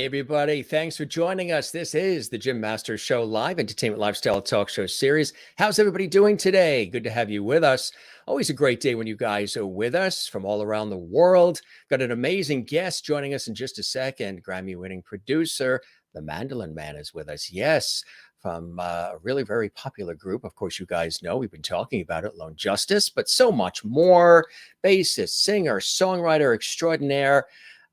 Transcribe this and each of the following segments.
Hey, everybody. Thanks for joining us. This is the Jim Masters Show live entertainment lifestyle talk show series. How's everybody doing today? Good to have you with us. Always a great day when you guys are with us from all around the world. Got an amazing guest joining us in just a second. Grammy winning producer, the Mandolin Man, is with us. Yes, from a really very popular group. Of course, you guys know we've been talking about it, Lone Justice, but so much more. Bassist, singer, songwriter extraordinaire.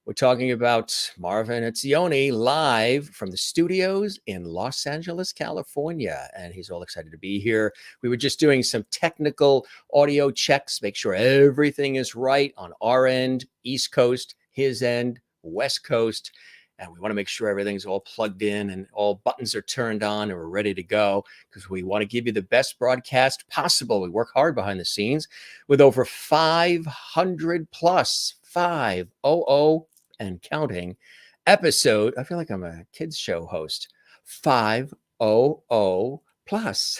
We're talking about Marvin Etzioni live from the studios in Los Angeles, California. And he's all excited to be here. We were just doing some technical audio checks, make sure everything is right on our end, East Coast, his end, West Coast. And we want to make sure everything's all plugged in and all buttons are turned on and we're ready to go because we want to give you the best broadcast possible. We work hard behind the scenes with over 500 plus, 500 and counting episode. I feel like I'm a kids show host. 500 plus.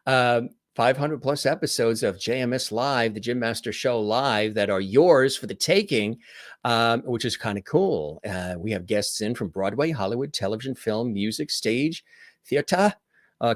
500 plus episodes of JMS Live, the Jim Master Show Live, that are yours for the taking, which is kind of cool. We have guests in from Broadway, Hollywood, television, film, music, stage, theater,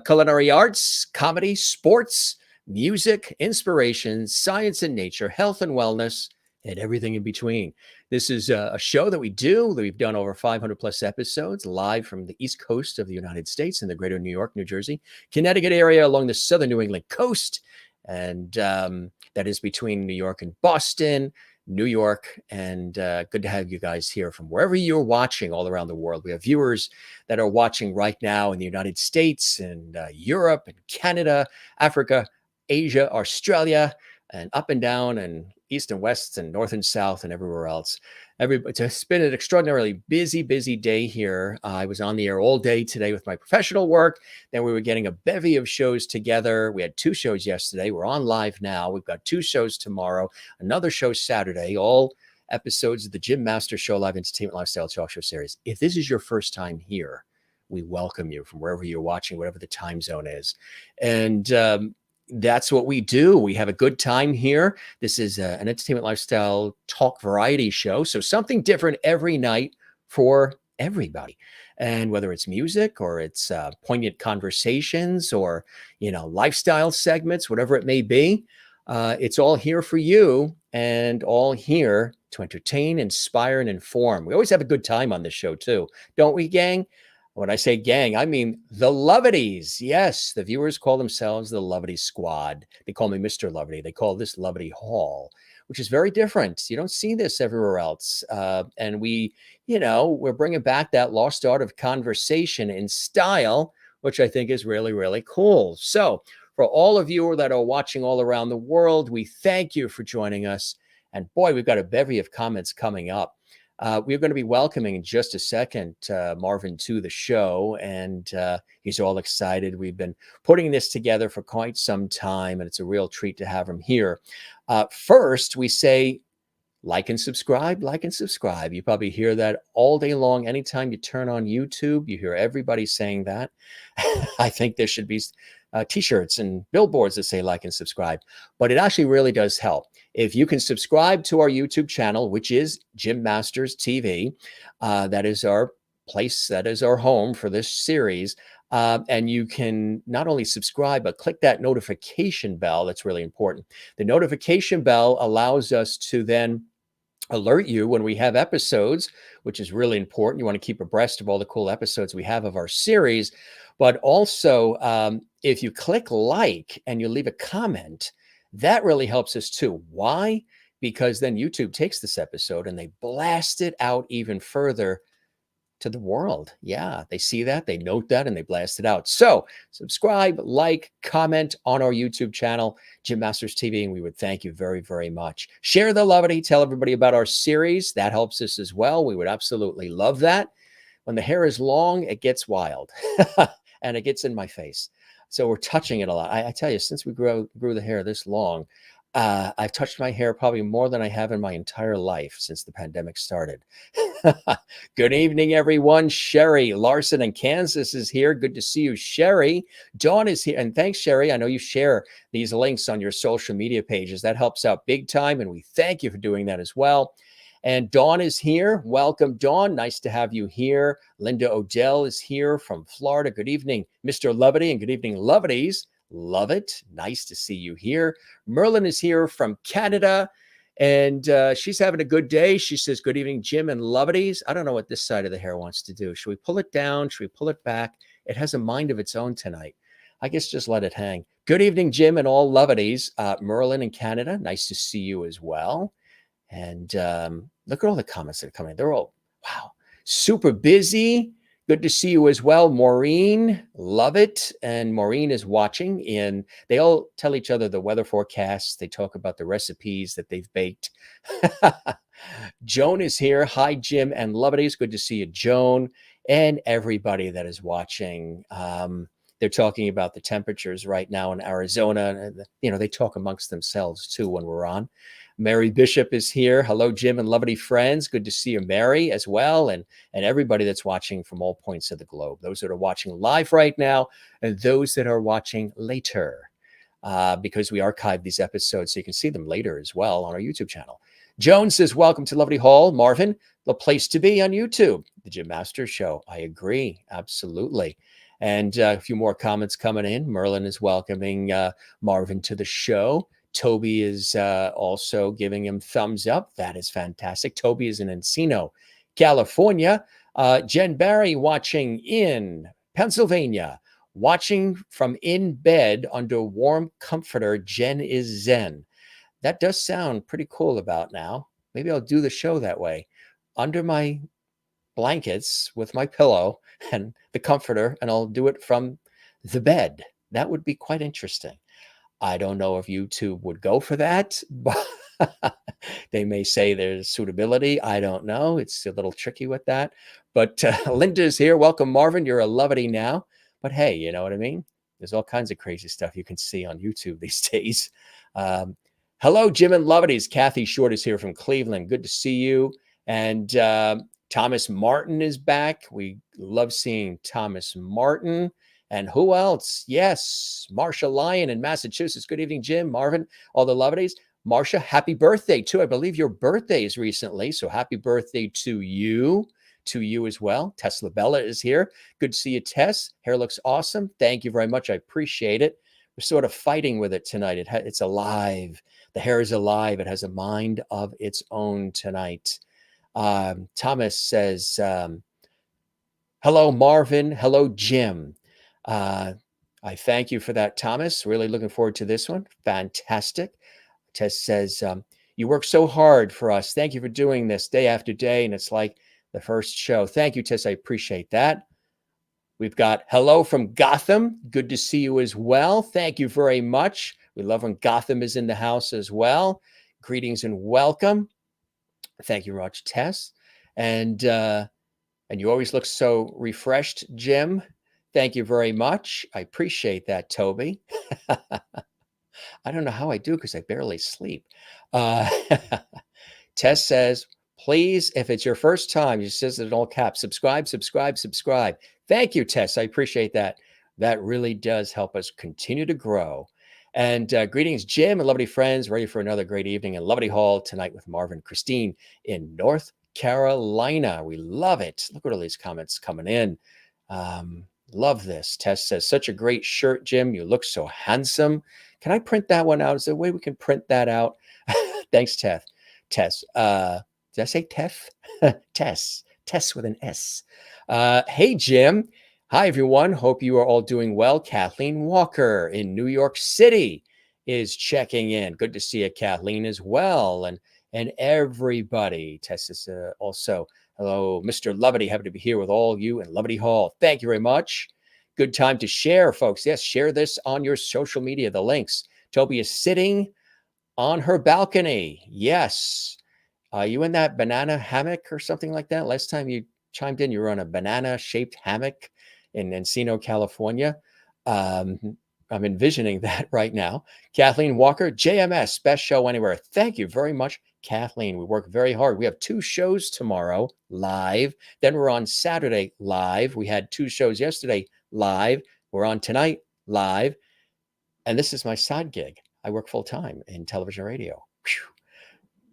culinary arts, comedy, sports, music, inspiration, science and nature, health and wellness, and everything in between. This is a show that we've done over 500 plus episodes live from the East Coast of the United States in the greater New York, New Jersey, Connecticut area along the southern New England coast. And that is between New York and Boston, New York. And good to have you guys here from wherever you're watching all around the world. We have viewers that are watching right now in the United States and Europe and Canada, Africa, Asia, Australia, and up and down and east and west and north and south and everywhere else. It's been an extraordinarily busy day here. I was on the air all day today with my professional work. Then we were getting a bevy of shows together. We had 2 shows yesterday. We're on live now. We've got 2 shows tomorrow, another show Saturday, all episodes of the Jim Master Show Live Entertainment Lifestyle Talk Show series. If this is your first time here, we welcome you from wherever you're watching, whatever the time zone is. And that's what we do. We have a good time here. This is an entertainment lifestyle talk variety show. So something different every night for everybody. And whether it's music or it's poignant conversations or, lifestyle segments, whatever it may be, it's all here for you and all here to entertain, inspire, and inform. We always have a good time on this show too. Don't we, gang? When I say gang, I mean the Lovities. Yes, the viewers call themselves the Lovity Squad. They call me Mr. Lovity. They call this Lovity Hall, which is very different. You don't see this everywhere else. And we're bringing back that lost art of conversation in style, which I think is really, really cool. So for all of you that are watching all around the world, we thank you for joining us. And boy, we've got a bevy of comments coming up. We're going to be welcoming in just a second Marvin to the show, and he's all excited. We've been putting this together for quite some time, and it's a real treat to have him here. First, we say like and subscribe, like and subscribe. You probably hear that all day long. Anytime you turn on YouTube, you hear everybody saying that. I think there should be t-shirts and billboards that say like and subscribe, but it actually really does help. If you can subscribe to our YouTube channel, which is Jim Masters TV, that is our place, that is our home for this series. And you can not only subscribe, but click that notification bell. That's really important. The notification bell allows us to then alert you when we have episodes, which is really important. You want to keep abreast of all the cool episodes we have of our series. But also, if you click like and you leave a comment, that really helps us too. Why? Because then YouTube takes this episode and they blast it out even further to the world. Yeah, they see that, they note that, and they blast it out. So subscribe, like, comment on our YouTube channel, Jim Masters TV, and we would thank you very, very much. Share the lovity, tell everybody about our series. That helps us as well. We would absolutely love that. When the hair is long, it gets wild and it gets in my face. So we're touching it a lot. I tell you, since we grew the hair this long, I've touched my hair probably more than I have in my entire life since the pandemic started. Good evening, everyone. Sherry Larson in Kansas is here. Good to see you, Sherry. Dawn is here. And thanks, Sherry. I know you share these links on your social media pages. That helps out big time. And we thank you for doing that as well. And Dawn is here. Welcome, Dawn. Nice to have you here. Linda Odell is here from Florida. Good evening, Mr. Lovety, and good evening, Loveties. Love it. Nice to see you here. Merlin is here from Canada, and she's having a good day. She says, good evening, Jim and Loveties. I don't know what this side of the hair wants to do. Should we pull it down? Should we pull it back? It has a mind of its own tonight. I guess just let it hang. Good evening, Jim and all Loveties. Merlin in Canada, nice to see you as well. And look at all the comments that are coming in. They're all, wow, super busy. Good to see you as well. Maureen, love it. And Maureen is watching. And they all tell each other the weather forecasts. They talk about the recipes that they've baked. Joan is here. Hi, Jim and Loveties. Good to see you, Joan, and everybody that is watching. They're talking about the temperatures right now in Arizona. You know, they talk amongst themselves too when we're on. Mary Bishop is here. Hello, Jim and Lovety friends. Good to see you, Mary, as well, and everybody that's watching from all points of the globe. Those that are watching live right now, and those that are watching later, because we archive these episodes so you can see them later as well on our YouTube channel. Joan says, welcome to Lovety Hall. Marvin, the place to be on YouTube. The Jim Masters Show. I agree. Absolutely. And a few more comments coming in. Merlin is welcoming Marvin to the show. Toby is also giving him thumbs up. That is fantastic. Toby is in Encino, California. Jen Barry watching in Pennsylvania. Watching from in bed under warm comforter. Jen is zen. That does sound pretty cool about now. Maybe I'll do the show that way. Under my blankets with my pillow and the comforter, and I'll do it from the bed. That would be quite interesting. I don't know if YouTube would go for that, but they may say there's suitability. I don't know. It's a little tricky with that. But Linda's here. Welcome, Marvin. You're a Lovety now. But hey, you know what I mean? There's all kinds of crazy stuff you can see on YouTube these days. Hello, Jim and Loveties. Kathy Short is here from Cleveland. Good to see you. And Thomas Martin is back. We love seeing Thomas Martin. And who else? Yes, Marsha Lyon in Massachusetts. Good evening, Jim, Marvin, all the Loveties. Marsha, happy birthday, too. I believe your birthday is recently, so happy birthday to you as well. Tess LaBella is here. Good to see you, Tess. Hair looks awesome. Thank you very much. I appreciate it. We're sort of fighting with it tonight. It's alive. The hair is alive. It has a mind of its own tonight. Thomas says, hello, Marvin. Hello, Jim. I thank you for that, Thomas. Really looking forward to this one. Fantastic. Tess says, you work so hard for us. Thank you for doing this day after day. And it's like the first show. Thank you, Tess. I appreciate that. We've got hello from Gotham. Good to see you as well. Thank you very much. We love when Gotham is in the house as well. Greetings and welcome. Thank you very much, Tess. And you always look so refreshed, Jim. Thank you very much. I appreciate that, Toby. I don't know how I do because I barely sleep. Tess says, please, if it's your first time, she says it in all caps, subscribe, subscribe, subscribe. Thank you, Tess. I appreciate that. That really does help us continue to grow. And greetings, Jim and Lovety friends. Ready for another great evening in Lovety Hall tonight with Marvin and Christine in North Carolina. We love it. Look at all these comments coming in. Love this. Tess says, such a great shirt, Jim. You look so handsome. Can I print that one out? Is there a way we can print that out? Thanks, Tess. Tess. Did I say Tess? Tess. Tess with an S. Hey, Jim. Hi, everyone. Hope you are all doing well. Kathleen Walker in New York City is checking in. Good to see you, Kathleen, as well. And everybody. Tess is also... Hello, Mr. Lovety. Happy to be here with all you in Lovety Hall. Thank you very much. Good time to share, folks. Yes, share this on your social media, the links. Toby is sitting on her balcony. Yes. Are you in that banana hammock or something like that? Last time you chimed in, you were on a banana-shaped hammock in Encino, California. I'm envisioning that right now. Kathleen Walker, JMS, best show anywhere. Thank you very much, Kathleen. We work very hard. We have 2 shows tomorrow live. Then we're on Saturday live. We had 2 shows yesterday live. We're on tonight live. And this is my side gig. I work full time in television radio. Whew.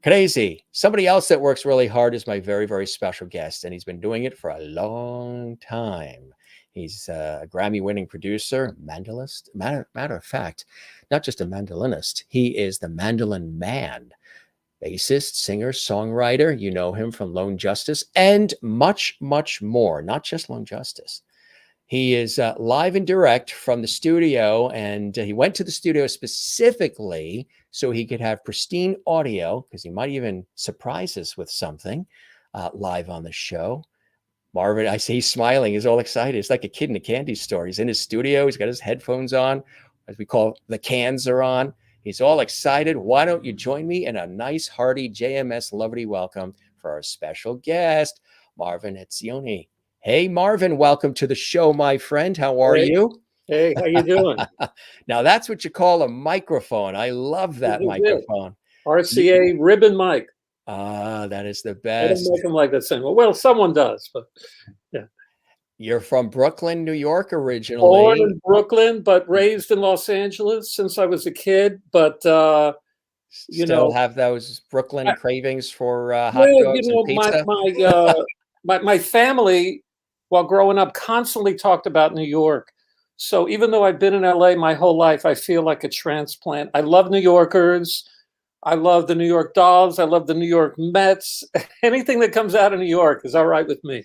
Crazy. Somebody else that works really hard is my very, very special guest, and he's been doing it for a long time. He's a Grammy-winning producer, mandolist. Matter of fact, not just a mandolinist, he is the mandolin man, bassist, singer, songwriter. You know him from Lone Justice and much, much more, not just Lone Justice. He is live and direct from the studio, and he went to the studio specifically so he could have pristine audio, because he might even surprise us with something live on the show. Marvin, I see he's smiling. He's all excited. It's like a kid in a candy store. He's in his studio. He's got his headphones on, as we call the cans are on. He's all excited. Why don't you join me in a nice, hearty JMS Lovely welcome for our special guest, Marvin Etzioni. Hey, Marvin, welcome to the show, my friend. How are you? Hey, how you doing? Now, that's what you call a microphone. I love that microphone. RCA ribbon mic. That is the I don't best. make them like that same. Well, someone does, but yeah. You're from Brooklyn, New York originally. Born in Brooklyn, but raised in Los Angeles since I was a kid. But you Still know, have those Brooklyn cravings for hot well, dogs and pizza? my family, while growing up, constantly talked about New York. So even though I've been in LA my whole life, I feel like a transplant. I love New Yorkers. I love the New York Dolls. I love the New York Mets. Anything that comes out of New York is all right with me.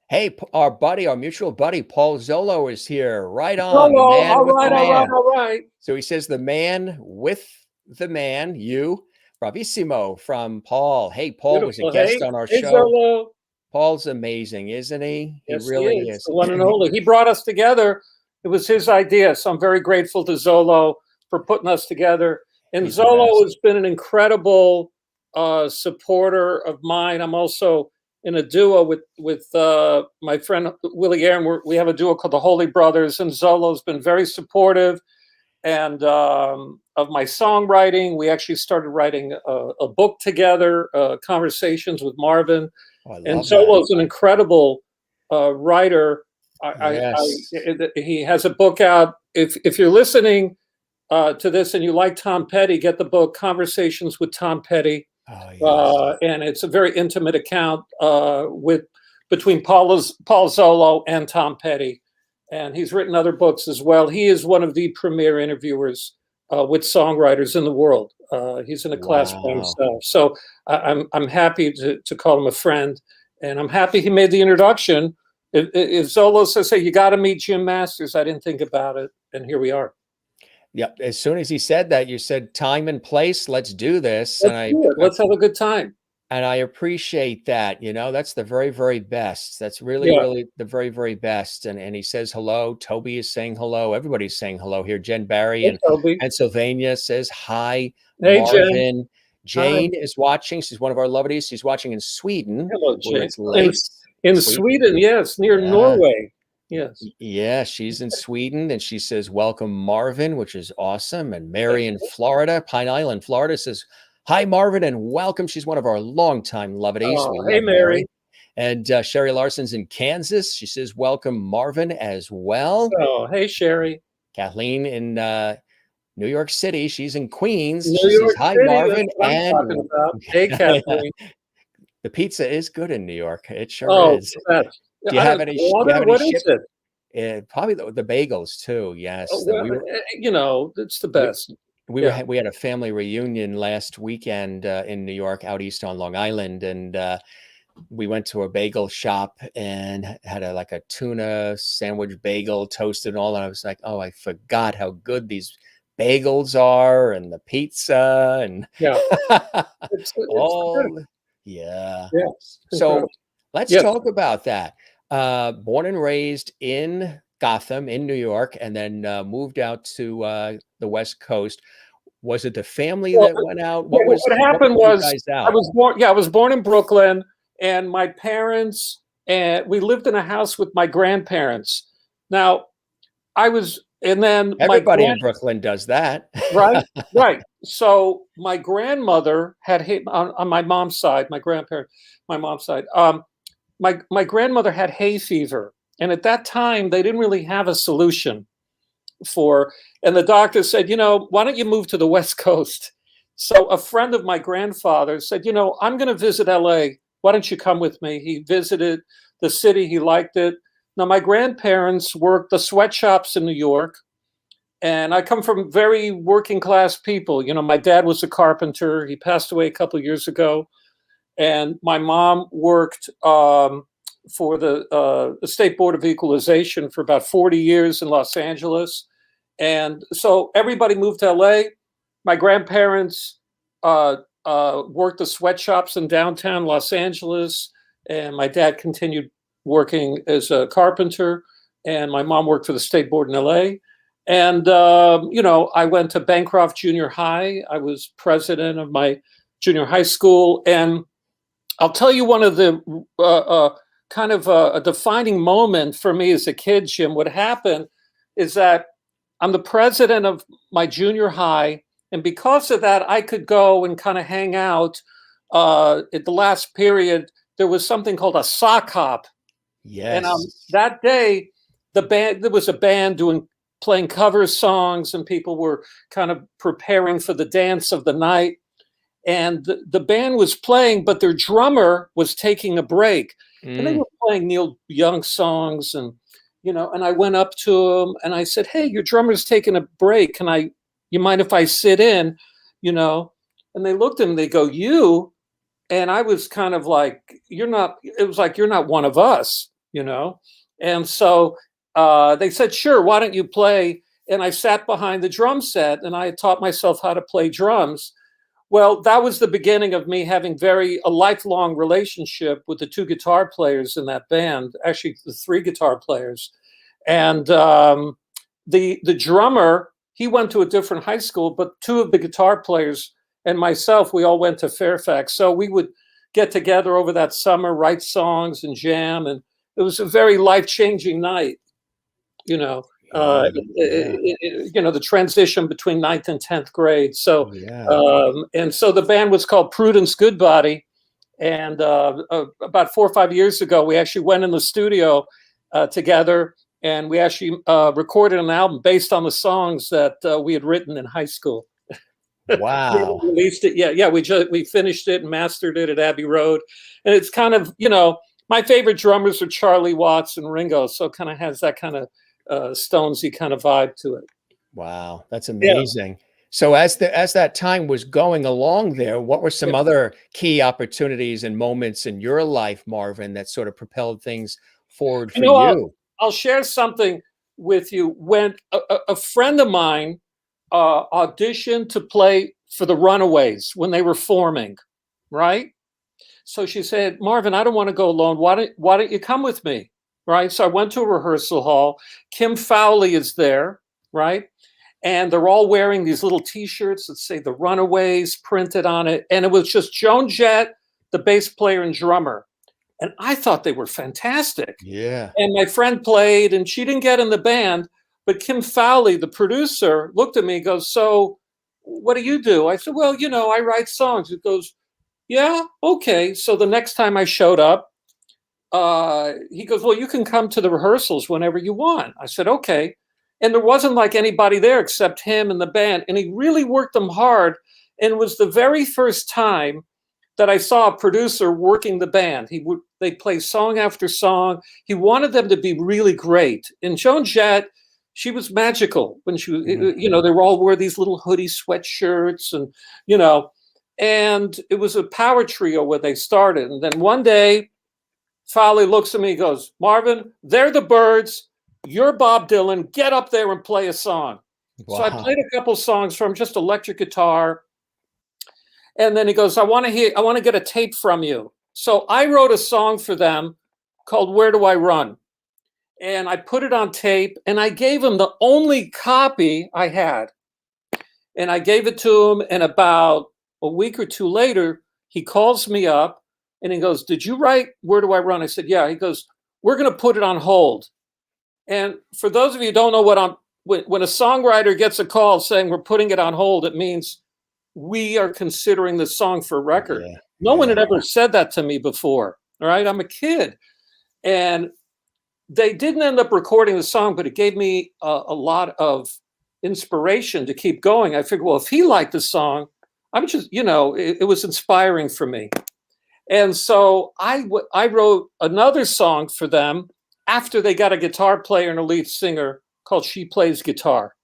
Hey, our mutual buddy, Paul Zolo is here. Right on. All The man right, with the man. all right. So he says the man with the man, you. Bravissimo from Paul. Hey, Paul Beautiful. was a guest on our Hey, show. Zolo. Paul's amazing, isn't he? Yes, he really he is. the one and only. He brought us together. It was his idea. So I'm very grateful to Zolo for putting us together. And He's the Zolo best. has been an incredible supporter of mine. I'm also in a duo with my friend Willie Aaron. We have a duo called the Holy Brothers, and Zolo's been very supportive and of my songwriting. We actually started writing a book together, Conversations with Marvin. Oh, I love And that. Zolo's an incredible writer. Yes. He has a book out. If you're listening to this and you like Tom Petty, get the book Conversations with Tom Petty. Oh, yes. And it's a very intimate account between Paul Zolo and Tom Petty. And he's written other books as well. He is one of the premier interviewers with songwriters in the world. He's in a class by himself. So I'm happy to call him a friend, and I'm happy he made the introduction. If Zolo says, "Hey, you got to meet Jim Masters," I didn't think about it, and here we are. Yep. As soon as he said that, you said time and place. Let's do this. Let's have a good time. And I appreciate that. That's the very, very best. That's really, really the very, very best. And he says hello. Toby is saying hello. Everybody's saying hello here. Jen Barry in Pennsylvania says hi. Hey, Marvin. Jane is watching. She's one of our lovelies. She's watching in Sweden. Hello, Jane. It's late. In Sweden, yes, near Norway. Yes. Yeah, she's in Sweden, and she says, welcome, Marvin, which is awesome. And Mary in Florida, Pine Island, Florida, says, hi, Marvin, and welcome. She's one of our longtime lovedies. Oh, hey, Mary. And Sherry Larson's in Kansas. She says, welcome, Marvin, as well. Oh, hey, Sherry. Kathleen in New York City. She's in Queens. She says, hi, Marvin. And hey, Kathleen. The pizza is good in New York. It sure is. Do you have any? What is it? Probably the bagels too. Yes, it's the best. We had a family reunion last weekend in New York, out east on Long Island, and we went to a bagel shop and had a tuna sandwich bagel, toasted and all. And I was like, oh, I forgot how good these bagels are, and the pizza, and it's all. Yeah. So let's talk about that. Born and raised in Gotham, in New York, and then moved out to the West Coast. Was it the family that went out? What happened was I was born in Brooklyn, and my parents we lived in a house with my grandparents. Now, everybody in Brooklyn does that, right? So my grandmother had on my mom's side, my mom's side. My grandmother had hay fever, and at that time they didn't really have a solution and the doctor said, why don't you move to the West Coast? So a friend of my grandfather said, I'm going to visit LA. Why don't you come with me? He visited the city. He liked it. Now, my grandparents worked the sweatshops in New York. And I come from very working class people. My dad was a carpenter. He passed away a couple of years ago. And my mom worked for the State Board of Equalization for about 40 years in Los Angeles. And so everybody moved to LA. My grandparents worked the sweatshops in downtown Los Angeles. And my dad continued working as a carpenter. And my mom worked for the State Board in LA. And, I went to Bancroft Junior High. I was president of my junior high school. And I'll tell you one of the kind of a defining moment for me as a kid, Jim. What happened is that I'm the president of my junior high. And because of that, I could go and kind of hang out. At the last period, there was something called a sock hop. Yes. And that day, there was a band playing cover songs, and people were kind of preparing for the dance of the night. And the band was playing, but their drummer was taking a break. And they were playing Neil Young songs. And, and I went up to him and I said, "Hey, your drummer's taking a break. You mind if I sit in?" And they looked at him, they go, "You?" And I was kind of like, "You're not," it was like, "You're not one of us," And so they said, "Sure, why don't you play?" And I sat behind the drum set, and I had taught myself how to play drums. Well, that was the beginning of me having a lifelong relationship with the two guitar players in that band, actually the three guitar players. And the drummer, he went to a different high school, but two of the guitar players and myself, we all went to Fairfax. So we would get together over that summer, write songs and jam. And it was a very life-changing night. The transition between 9th and 10th grade. So, and so the band was called Prudence Goodbody. And about 4 or 5 years ago, we actually went in the studio together, and we actually recorded an album based on the songs that we had written in high school. Wow. We released it. Yeah. We finished it and mastered it at Abbey Road. And it's kind of, my favorite drummers are Charlie Watts and Ringo. So it kind of has that kind of Stonesy kind of vibe to it. Wow, that's amazing. Yeah. So as that time was going along there, what were some other key opportunities and moments in your life, Marvin, that sort of propelled things forward for you? I'll share something with you. When a friend of mine auditioned to play for the Runaways when they were forming, right? So she said, "Marvin, I don't want to go alone. Why don't you come with me?" Right. So I went to a rehearsal hall. Kim Fowley is there. Right. And they're all wearing these little T-shirts that say the Runaways printed on it. And it was just Joan Jett, the bass player and drummer. And I thought they were fantastic. Yeah. And my friend played, and she didn't get in the band. But Kim Fowley, the producer, looked at me and goes, "So what do you do?" I said, "Well, I write songs." It goes, "Yeah, okay." So the next time I showed up, he goes, "Well, you can come to the rehearsals whenever you want." I said, "Okay." And there wasn't like anybody there except him and the band. And he really worked them hard. And it was the very first time that I saw a producer working the band. They'd play song after song. He wanted them to be really great. And Joan Jett, she was magical when she was, they were all wore these little hoodie sweatshirts and, and it was a power trio where they started. And then one day, Fowley looks at me and goes, "Marvin, they're the Byrds. You're Bob Dylan. Get up there and play a song." Wow. So I played a couple songs from just electric guitar. And then he goes, I want to get a tape from you. So I wrote a song for them called "Where Do I Run?" And I put it on tape, and I gave him the only copy I had. And I gave it to him, and about a week or two later, he calls me up. And he goes, "Did you write Where Do I Run?" I said, "Yeah." He goes, "We're going to put it on hold." And for those of you who don't know when a songwriter gets a call saying we're putting it on hold, it means we are considering the song for record. Yeah. No one had ever said that to me before. All right. I'm a kid. And they didn't end up recording the song, but it gave me a lot of inspiration to keep going. I figured, well, if he liked the song, I'm just, it was inspiring for me. And so I wrote another song for them after they got a guitar player and a lead singer called She Plays Guitar.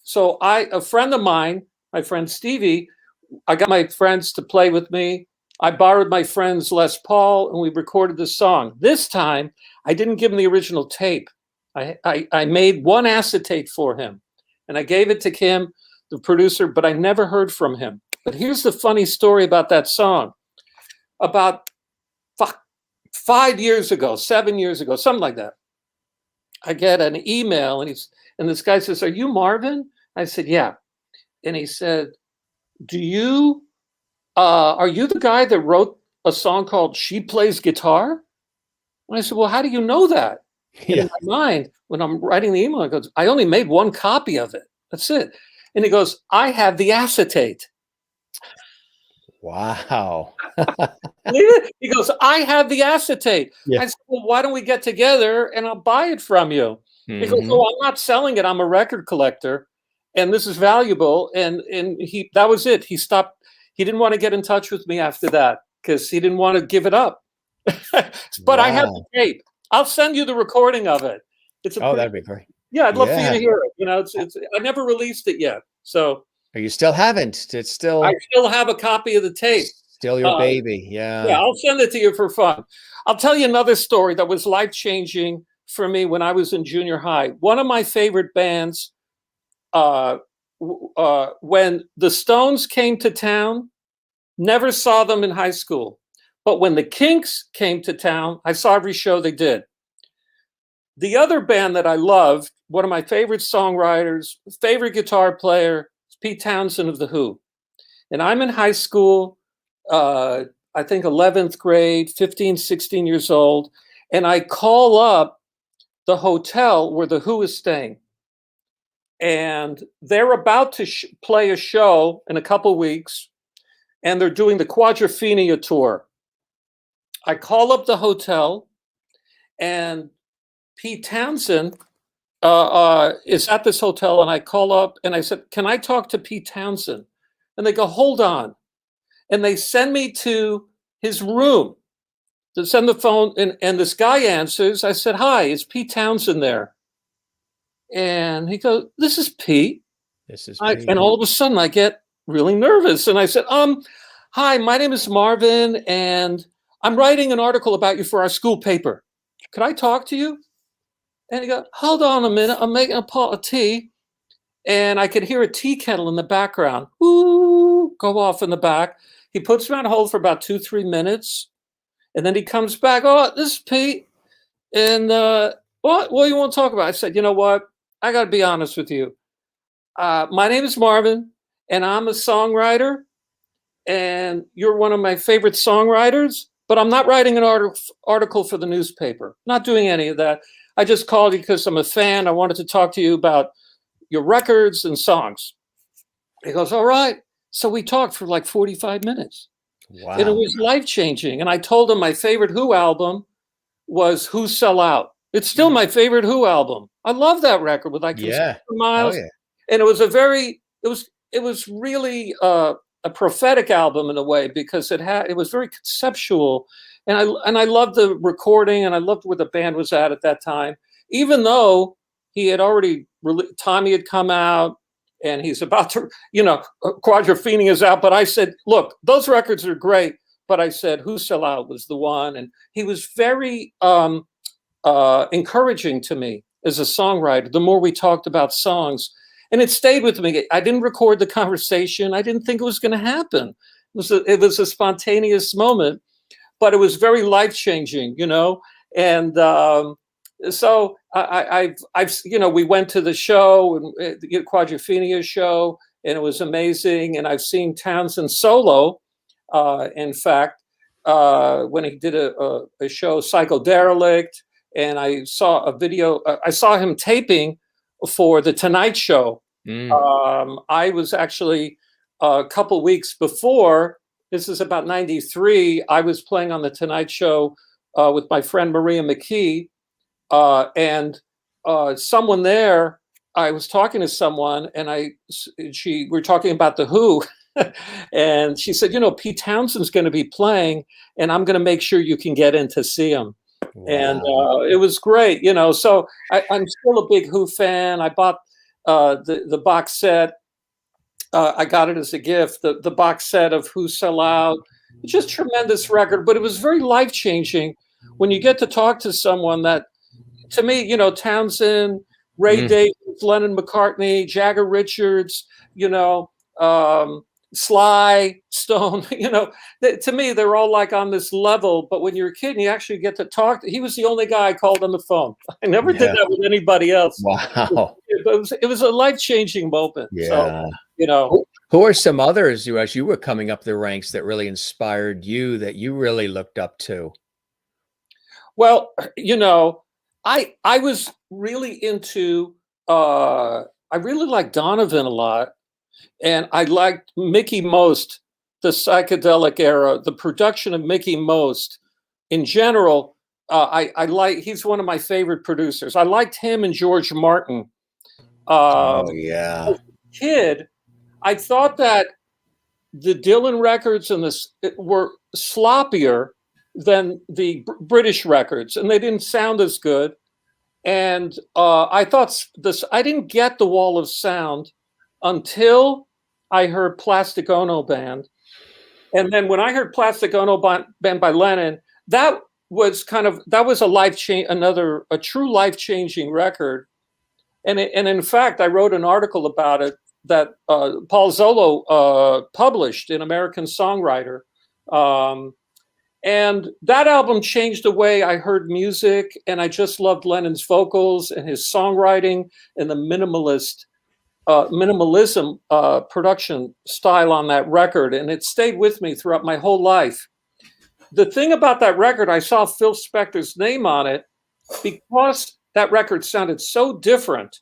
So a friend of mine, my friend Stevie, I got my friends to play with me. I borrowed my friend's Les Paul and we recorded the song. This time, I didn't give him the original tape. I made one acetate for him and I gave it to Kim, the producer, but I never heard from him. But here's the funny story about that song. About 5 years ago, 7 years ago, something like that, I get an email and this guy says, "Are you Marvin?" I said, "Yeah." And he said, are you the guy that wrote a song called She Plays Guitar? And I said, "Well, how do you know that?" And in my mind, when I'm writing the email, I goes, "I only made one copy of it. That's it." And he goes, "I have the acetate." Wow. He goes, "I have the acetate." Yeah. I said, "Well, why don't we get together and I'll buy it from you?" He goes, "Oh, I'm not selling it. I'm a record collector and this is valuable." And that was it. He stopped. He didn't want to get in touch with me after that because he didn't want to give it up. But I have the tape. I'll send you the recording of it. That'd be great. Yeah, I'd love for you to hear it. I never released it yet. So you still haven't. It's still. I still have a copy of the tape. Still your baby. Yeah. Yeah, I'll send it to you for fun. I'll tell you another story that was life-changing for me when I was in junior high. One of my favorite bands, when the Stones came to town, never saw them in high school. But when the Kinks came to town, I saw every show they did. The other band that I loved, one of my favorite songwriters, favorite guitar player, is Pete Townsend of The Who. And I'm in high school, I think 11th grade, 15, 16 years old. And I call up the hotel where The Who is staying. And they're about to play a show in a couple weeks. And they're doing the Quadrophenia tour. I call up the hotel and Pete Townsend is at this hotel, and I call up and I said, "Can I talk to Pete Townsend?" And they go, "Hold on." And they send me to his room to send the phone, and this guy answers. I said, "Hi, is Pete Townsend there?" And he goes, "This is Pete." This is Pete. And all of a sudden I get really nervous. And I said, "Hi, my name is Marvin, and I'm writing an article about you for our school paper. Could I talk to you?" And he goes, "Hold on a minute. I'm making a pot of tea." And I could hear a tea kettle in the background, whoo, go off in the back. He puts me on hold for about 2-3 minutes. And then he comes back. "Oh, this is Pete. And what do you want to talk about?" I said, "You know what? I got to be honest with you. My name is Marvin, and I'm a songwriter. And you're one of my favorite songwriters. But I'm not writing an article for the newspaper. Not doing any of that. I just called you because I'm a fan. I wanted to talk to you about your records and songs." He goes, "All right." So we talked for like 45 minutes. Wow. And it was life-changing. And I told him my favorite Who album was Who Sell Out. It's still my favorite Who album. I love that record with like Miles. And it was it was really a prophetic album in a way, because it was very conceptual. And I loved the recording, and I loved where the band was at that time. Even though he had already Tommy had come out and he's about to, Quadrophenia is out. But I said, "Look, those records are great." But I said, Who Sell Out was the one. And he was very encouraging to me as a songwriter. The more we talked about songs, and it stayed with me. I didn't record the conversation. I didn't think it was going to happen. It was a spontaneous moment, but it was very life-changing, And so we went to the show, and the Quadrophenia show, and it was amazing. And I've seen Townsend solo. In fact, when he did a show, Psychoderelict, and I saw a video. I saw him taping for The Tonight Show. I was actually a couple weeks before. This is about 93. I was playing on The Tonight Show with my friend Maria McKee, and someone there. I was talking to someone, and we were talking about The Who, And she said, you know, Pete Townsend's going to be playing, and I'm going to make sure you can get in to see him. And Wow. it was great, you know. So I'm still a big Who fan. I bought the box set. I got it as a gift. The box set of Who Sell Out. It's just tremendous record, but it was very life changing when you get to talk to someone that, to me, you know, Townsend, Ray Mm. Davies, Lennon McCartney, Jagger Richards, you know, Sly, Stone, you know, to me, they're all like on this level. But when you're a kid and you actually get to talk, he was the only guy I called on the phone. I never did Yeah. that with anybody else. Wow. It was a life changing moment. So, Yeah. you know, Who are some others you, as you were coming up the ranks, that really inspired you, that you really looked up to? well, you know, I was really into I really liked Donovan a lot, and I liked Mickey Most, the psychedelic era, the production of Mickey Most in general. I like, he's one of my favorite producers. I liked him and George Martin. Oh, Um, yeah. as a kid, I thought that the Dylan records and this were sloppier than the British records, and they didn't sound as good. And I thought this, I didn't get the wall of sound until I heard Plastic Ono Band. And then when I heard Plastic Ono Band by Lennon, that was kind of, that was a life change, another, a true life changing record. And in fact, I wrote an article about it that Paul Zolo published in American Songwriter. Um, and that album changed the way I heard music, and I just loved Lennon's vocals and his songwriting and the minimalism production style on that record, and it stayed with me throughout my whole life. The thing about that record, I saw Phil Spector's name on it because that record sounded so different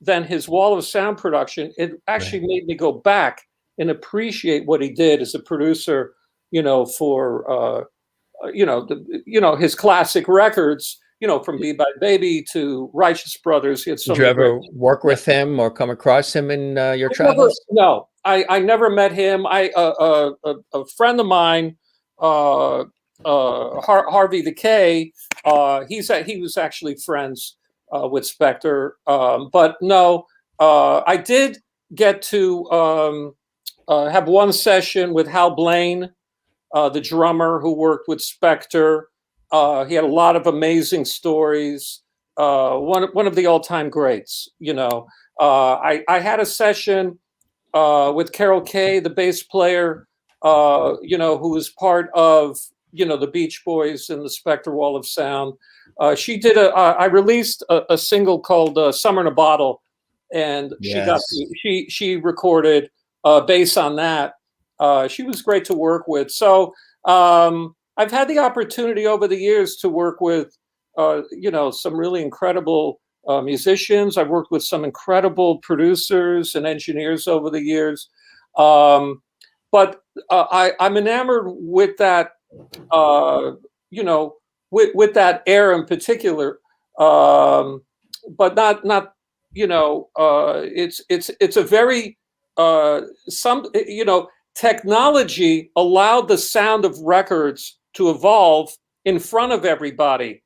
than his Wall of Sound production. It actually Right. made me go back and appreciate what he did as a producer, you know, for you know, his classic records, you know, from Be Bye Baby to Righteous Brothers. He had so Did you many great. ever work Yeah, with him or come across him in your I never, travels? no, I never met him. A friend of mine, Harvey the K, he was actually friends with Spector, but no, I did get to have one session with Hal Blaine, the drummer who worked with Spector. He had a lot of amazing stories. One of the all time greats. You know, I had a session with Carol Kay, the bass player. You know, who was part of, you know, the Beach Boys and the Spector Wall of Sound. She did I released a single called "Summer in a Bottle," and Yes. she recorded bass on that. She was great to work with. So I've had the opportunity over the years to work with, you know, some really incredible musicians. I've worked with some incredible producers and engineers over the years. Um, but I'm enamored with that, you know, with that era in particular. But not, you know, it's a very, you know, technology allowed the sound of records to evolve in front of everybody.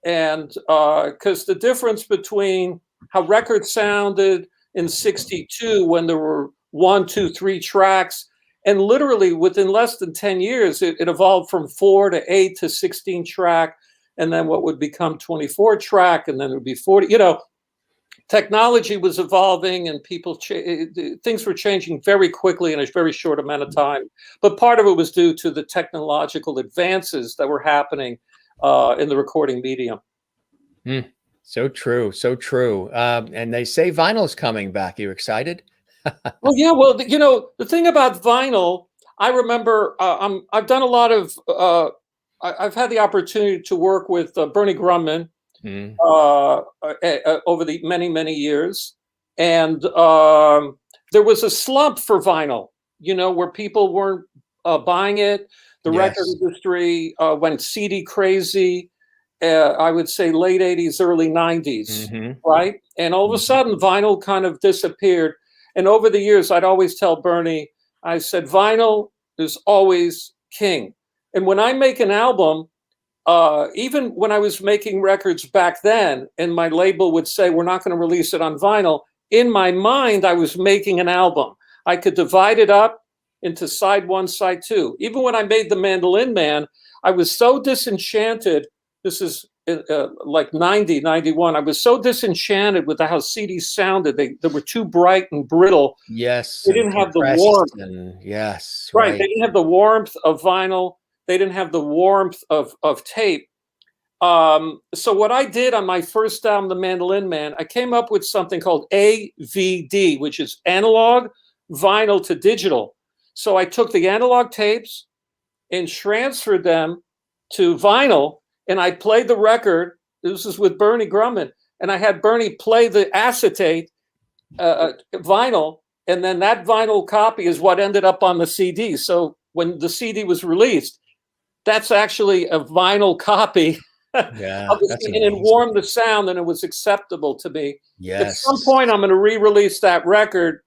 And because the difference between how records sounded in 62 when there were one, two, three tracks, and literally within less than 10 years, it evolved from 4 to 8 to 16 track, and then what would become 24 track, and then it would be 40, you know, technology was evolving and things were changing very quickly in a very short amount of time. But part of it was due to the technological advances that were happening in the recording medium. Mm. So true. So true. And they say vinyl's coming back. You excited? Well, yeah. Well, you know, the thing about vinyl, I remember I've done a lot of. I've had the opportunity to work with Bernie Grumman Mm. over the many years, and there was a slump for vinyl. You know, where people weren't buying it. The record Yes. industry went CD crazy. I would say late '80s, early '90s, Hmm. right? And all of a Hmm. sudden, vinyl kind of disappeared. And over the years, I'd always tell Bernie, I said, vinyl is always king. And when I make an album, even when I was making records back then, and my label would say, we're not going to release it on vinyl, in my mind, I was making an album. I could divide it up into side one, side two. Even when I made The Mandolin Man, I was so disenchanted. This is like 90, 91. I was so disenchanted with how CDs sounded. They were too bright and brittle. Yes, They and didn't have the compressed, warmth. and yes, Right. right. They didn't have the warmth of vinyl. They didn't have the warmth of tape. So what I did on my first album, The Mandolin Man, I came up with something called AVD, which is analog vinyl to digital. So I took the analog tapes and transferred them to vinyl, and I played the record. This is with Bernie Grumman, and I had Bernie play the acetate vinyl, and then that vinyl copy is what ended up on the CD. So when the CD was released, that's actually a vinyl copy. Yeah, that's And it amazing. warmed the sound, and it was acceptable to me. At some Yes. point, I'm going to re-release that record,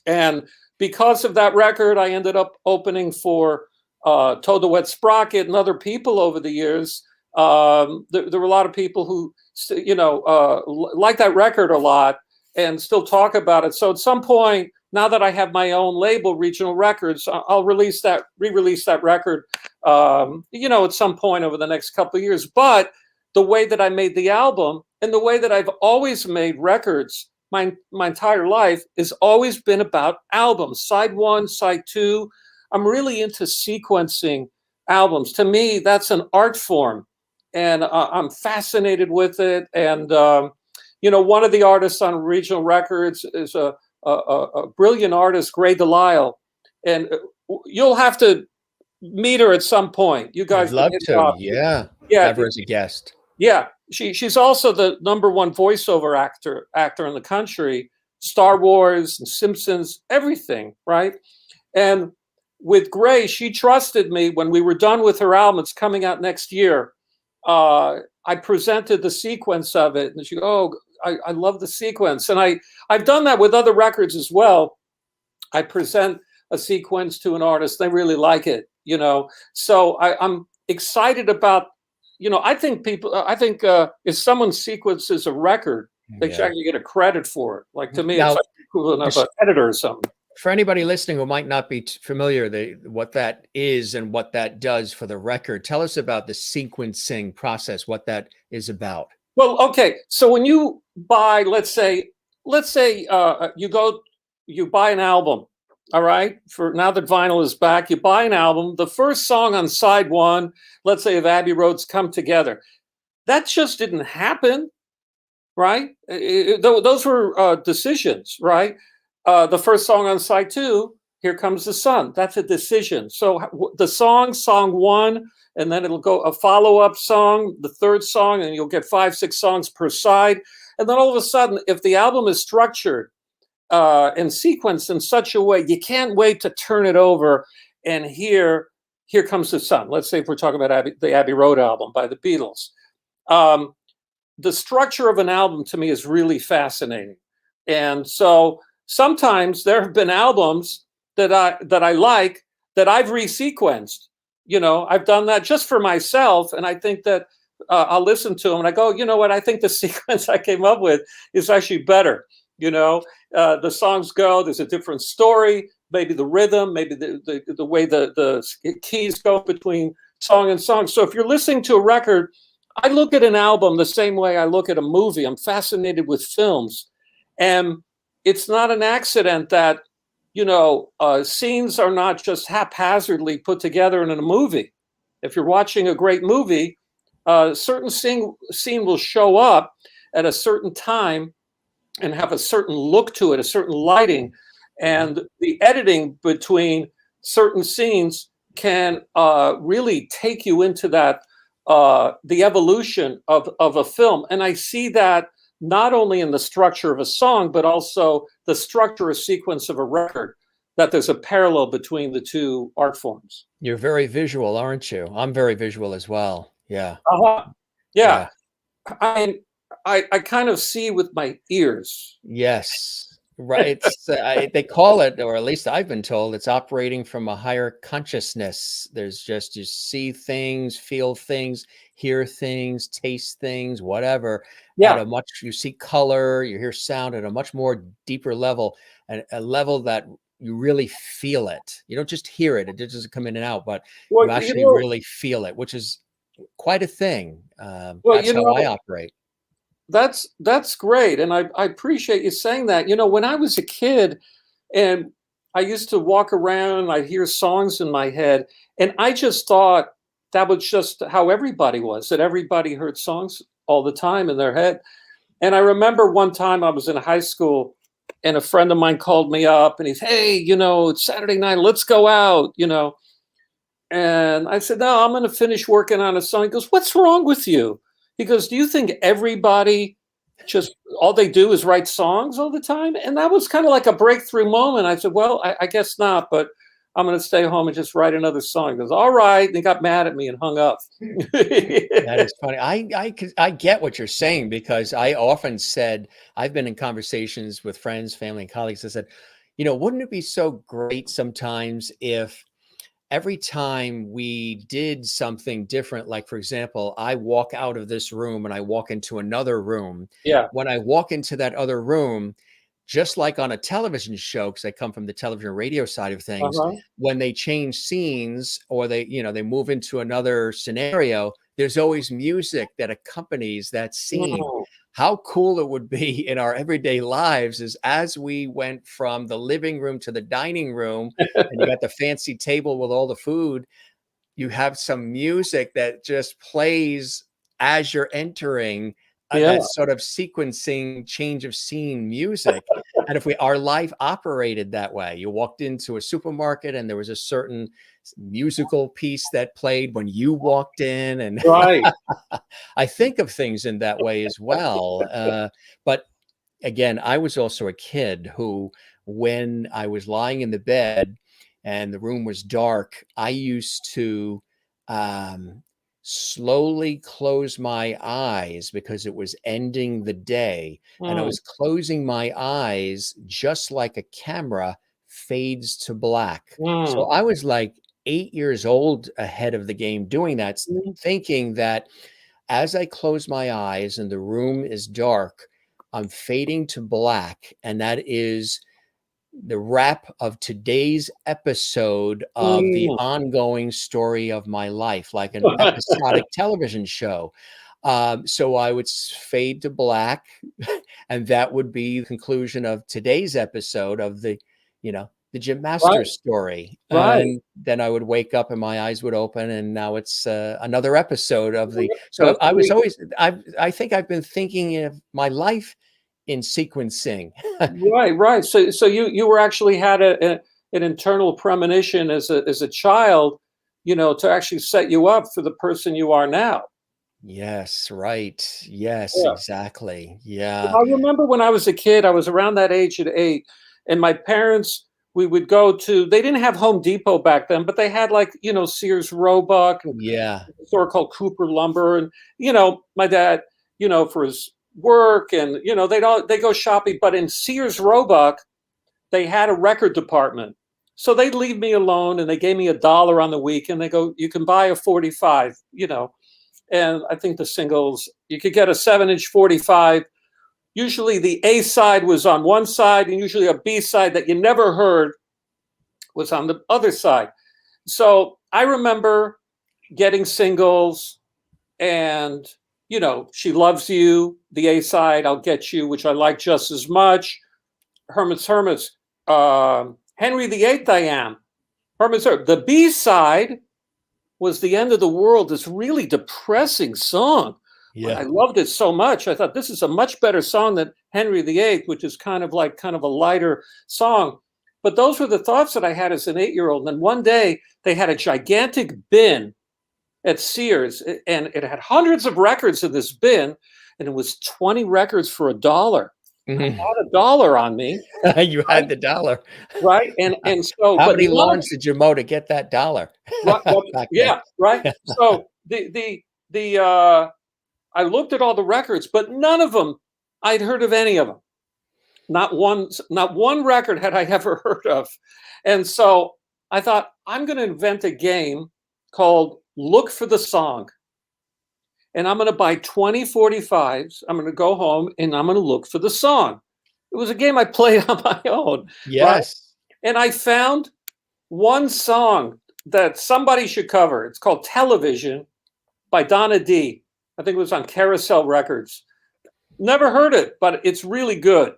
and because of that record, I ended up opening for Toad the Wet Sprocket and other people over the years. There were a lot of people who, like that record a lot and still talk about it. So at some point, now that I have my own label, Regional Records, I'll re-release that record, at some point over the next couple of years. But the way that I made the album and the way that I've always made records my entire life has always been about albums, side one, side two. I'm really into sequencing albums. To me, that's an art form, and I'm fascinated with it. And one of the artists on Regional Records is a brilliant artist, Gray Delisle, and you'll have to meet her at some point. You I'd guys would love hit it to. off. Yeah. Yeah, Have her as a guest. yeah. She's also the #1 voiceover actor in the country. Star Wars and Simpsons, everything, right? And with Gray, she trusted me when we were done with her album. It's coming out next year. I presented the sequence of it, and she goes, "Oh, I love the sequence." And I've done that with other records as well. I present a sequence to an artist, they really like it, So I'm excited about, I think if someone sequences a record, they should Yeah. actually get a credit for it. Like, to me, it's Now, like the equivalent of an editor or something. for anybody listening who might not be familiar, what that is and what that does for the record, tell us about the sequencing process, what that is about. Well, okay. So when you buy, let's say you buy an album, all right? For now that vinyl is back, you buy an album. The first song on side one, let's say, of Abbey Road's Come Together, that just didn't happen, right? Those were decisions, right? The first song on side two, Here Comes the Sun, that's a decision. So the song one, and then it'll go a follow-up song, the third song, and you'll get 5, 6 songs per side. And then all of a sudden, if the album is structured and sequenced in such a way, you can't wait to turn it over and Here Comes the Sun. Let's say if we're talking about the Abbey Road album by the Beatles. The structure of an album to me is really fascinating. And so sometimes there have been albums that I like that I've resequenced. I've done that just for myself, and I think that I'll listen to them and I go, you know what? I think the sequence I came up with is actually better. The songs go. There's a different story. Maybe the rhythm, maybe the way the keys go between song and song. So if you're listening to a record, I look at an album the same way I look at a movie. I'm fascinated with films, and it's not an accident that scenes are not just haphazardly put together in a movie. If you're watching a great movie, a certain scene will show up at a certain time and have a certain look to it, a certain lighting, and the editing between certain scenes can really take you into that the evolution of a film. And I see that not only in the structure of a song, but also the structure or sequence of a record, that there's a parallel between the two art forms. You're very visual, aren't you? I'm very visual as well. Yeah. Uh-huh. Yeah. Yeah. I kind of see with my ears. Yes. Right. They call it, or at least I've been told, it's operating from a higher consciousness. There's just, you see things, feel things, hear things, taste things, whatever, at Yeah. a much, you see color, you hear sound at a much more deeper level, and a level that you really feel it. You don't just hear it, it doesn't come in and out, but Well, you you actually know, really feel it, which is quite a thing. well, That's you how I know, operate. that's great, and I appreciate you saying that. You know, when I was a kid, and I used to walk around, and I'd hear songs in my head, and I just thought that was just how everybody was. That everybody heard songs all the time in their head. And I remember one time I was in high school, and a friend of mine called me up, and he's, "Hey, you know, it's Saturday night. Let's go out." You know, and I said, "No, I'm going to finish working on a song." He goes, "What's wrong with you?" He goes, "Do you think everybody just all they do is write songs all the time?" And that was kind of like a breakthrough moment. I said, "Well, I guess not, but I'm going to stay home and just write another song." He goes, "All right." And he got mad at me and hung up. That is funny. I get what you're saying, because I often said, I've been in conversations with friends, family, and colleagues. I said, wouldn't it be so great sometimes if every time we did something different, like, for example, I walk out of this room and I walk into another room. Yeah. When I walk into that other room, just like on a television show, because I come from the television and radio side of things, Uh-huh. when they change scenes, or they move into another scenario, there's always music that accompanies that scene. Mm. How cool it would be in our everyday lives is, as we went from the living room to the dining room, and you got the fancy table with all the food, you have some music that just plays as you're entering, Yeah. that sort of sequencing change of scene music. And if our life operated that way, you walked into a supermarket and there was a certain musical piece that played when you walked in, and Right. I think of things in that way as well. But again, I was also a kid who, when I was lying in the bed and the room was dark, I used to um, slowly close my eyes, because it was ending the day. And I Mm. was closing my eyes just like a camera fades to black. So Mm. I was like 8 years old ahead of the game doing that, Mm. thinking that as I close my eyes and the room is dark, I'm fading to black. And that is the wrap of today's episode of the Mm. ongoing story of my life, like an episodic television show. So I would fade to black, and that would be the conclusion of today's episode of the Jim Right. Masters story. Right. And then I would wake up and my eyes would open, and now it's another episode of the. So That's I was really always, I think I've been thinking of my life in sequencing. right, right. So you were actually had an internal premonition as a child, you know, to actually set you up for the person you are now. Yes, right. Yes, Yeah. exactly. Well, Yeah. I remember when I was a kid, I was around that age at 8, and my parents, we would go to they didn't have Home Depot back then, but they had, like, you know, Sears Roebuck and Yeah. a store called Cooper Lumber, and, you know, my dad, you know, for his work and, you know, they go shopping, but in Sears Roebuck, they had a record department. So they'd leave me alone, and they gave me $1 on the week, and they go, "You can buy a 45, you know." And I think the singles, you could get a 7-inch 45. Usually the A side was on one side, and usually a B side that you never heard was on the other side. So I remember getting singles, and, you know, She Loves You, the A side, I'll Get You, which I like just as much. Hermits, Henry VIII, I Am. Hermits, the B side was The End of the World, this really depressing song. But I Yeah. loved it so much. I thought this is a much better song than Henry VIII, which is kind of like kind of a lighter song. But those were the thoughts that I had as an 8-year-old. And then one day they had a gigantic bin at Sears, and it had hundreds of records in this bin, and it was 20 records for $1. I Mhm. had $1 on me, You had the dollar. right? And so, How but many none of lawns did you mow to get that dollar what back then? yeah, right. So the I looked at all the records, but none of them I'd heard of any of them. not one record had I ever heard of. And so I thought, I'm going to invent a game called Look for the Song. And I'm going to buy 20 45s. I'm going to go home and I'm going to look for the song. It was a game I played on my own, right? Yes. And I found one song that somebody should cover. It's called Television by Donna D. I think it was on Carousel Records. Never heard it, but it's really good,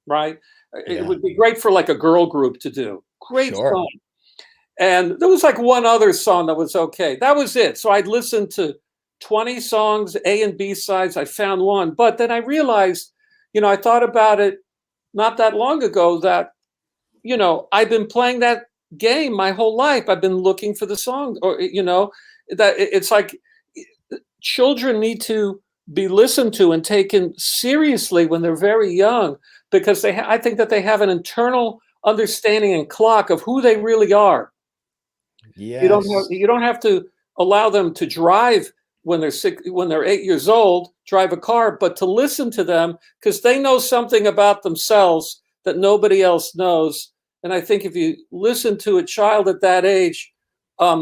right? It Yeah. would be great for like a girl group to do. Great Sure. song. And there was like one other song that was okay. That was it. So I'd listened to 20 songs, A and B sides. I found one. But then I realized, I thought about it not that long ago that, I've been playing that game my whole life. I've been looking for the song, or, that it's like children need to be listened to and taken seriously when they're very young, because I think that they have an internal understanding and clock of who they really are. Yes. You don't have to allow them to drive when they're 8 years old, drive a car, but to listen to them, because they know something about themselves that nobody else knows. And I think if you listen to a child at that age,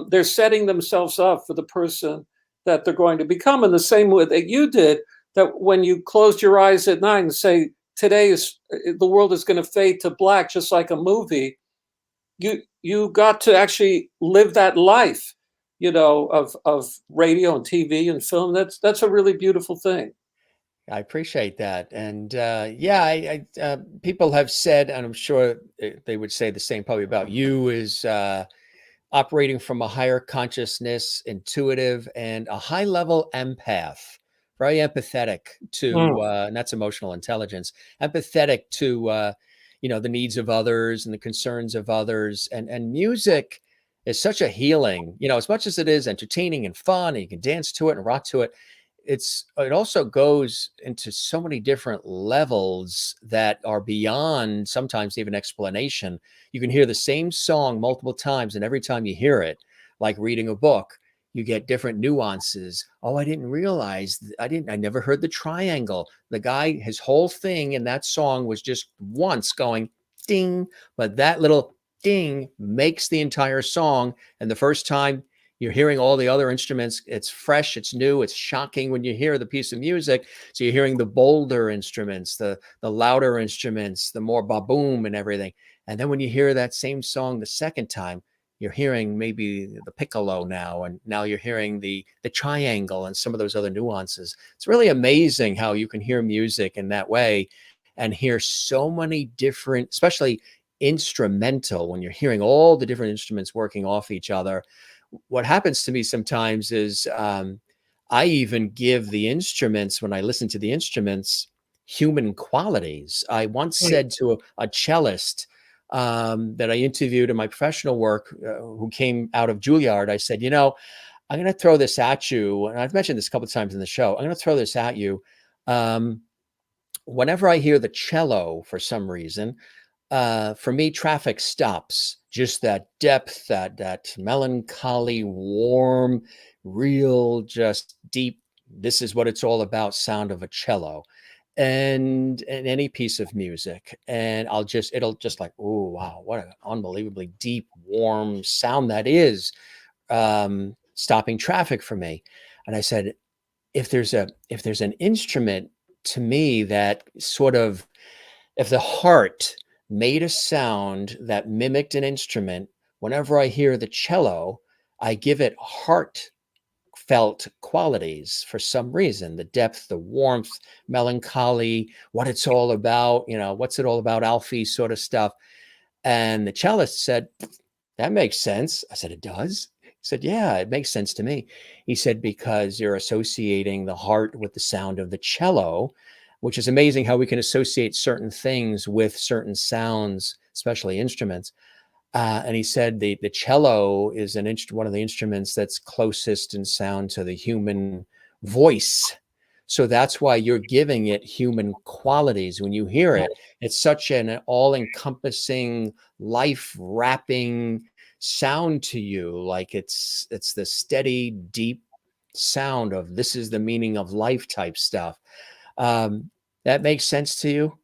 they're setting themselves up for the person that they're going to become. In the same way that you did, that when you closed your eyes at night and say, the world is going to fade to black, just like a movie, you got to actually live that life, of radio and TV and film. That's a really beautiful thing. I appreciate that. And yeah, people have said, and I'm sure they would say the same probably about you, is operating from a higher consciousness, intuitive, and a high level empath, very empathetic to, Mm. and that's emotional intelligence, empathetic to, the needs of others and the concerns of others. And music is such a healing, as much as it is entertaining and fun, and you can dance to it and rock to it. It also goes into so many different levels that are beyond sometimes even explanation. You can hear the same song multiple times, and every time you hear it, like reading a book, you get different nuances. Oh, I didn't realize, I never heard the triangle. The guy, his whole thing in that song was just once going ding, but that little ding makes the entire song. And the first time you're hearing all the other instruments, it's fresh, it's new, it's shocking when you hear the piece of music. So you're hearing the bolder instruments, the louder instruments, the more ba-boom and everything. And then when you hear that same song the second time, you're hearing maybe the piccolo now, and now you're hearing the triangle and some of those other nuances. It's really amazing how you can hear music in that way and hear so many different, especially instrumental, when you're hearing all the different instruments working off each other. What happens to me sometimes is I even give the instruments, when I listen to the instruments, human qualities. I once said to a cellist that I interviewed in my professional work, who came out of Juilliard, I said, I'm going to throw this at you. And I've mentioned this a couple of times in the show. I'm going to throw this at you. Whenever I hear the cello, for some reason, for me, traffic stops. Just that depth, that melancholy, warm, real, just deep. This is what it's all about. Sound of a cello, and any piece of music, and it'll just like, oh wow, what an unbelievably deep, warm sound that is, stopping traffic for me. And I said, if there's an instrument to me that sort of, if the heart made a sound that mimicked an instrument, whenever I hear the cello, I give it heartfelt qualities for some reason: the depth, the warmth, melancholy, what it's all about, what's it all about, Alfie sort of stuff. And the cellist said, that makes sense. I said, it does? He said, yeah, it makes sense to me. He said, because you're associating the heart with the sound of the cello, which is amazing how we can associate certain things with certain sounds, especially instruments. And he said the cello is one of the instruments that's closest in sound to the human voice. So that's why you're giving it human qualities when you hear it. It's such an all-encompassing, life-wrapping sound to you. Like it's the steady, deep sound of this is the meaning of life type stuff. That makes sense to you?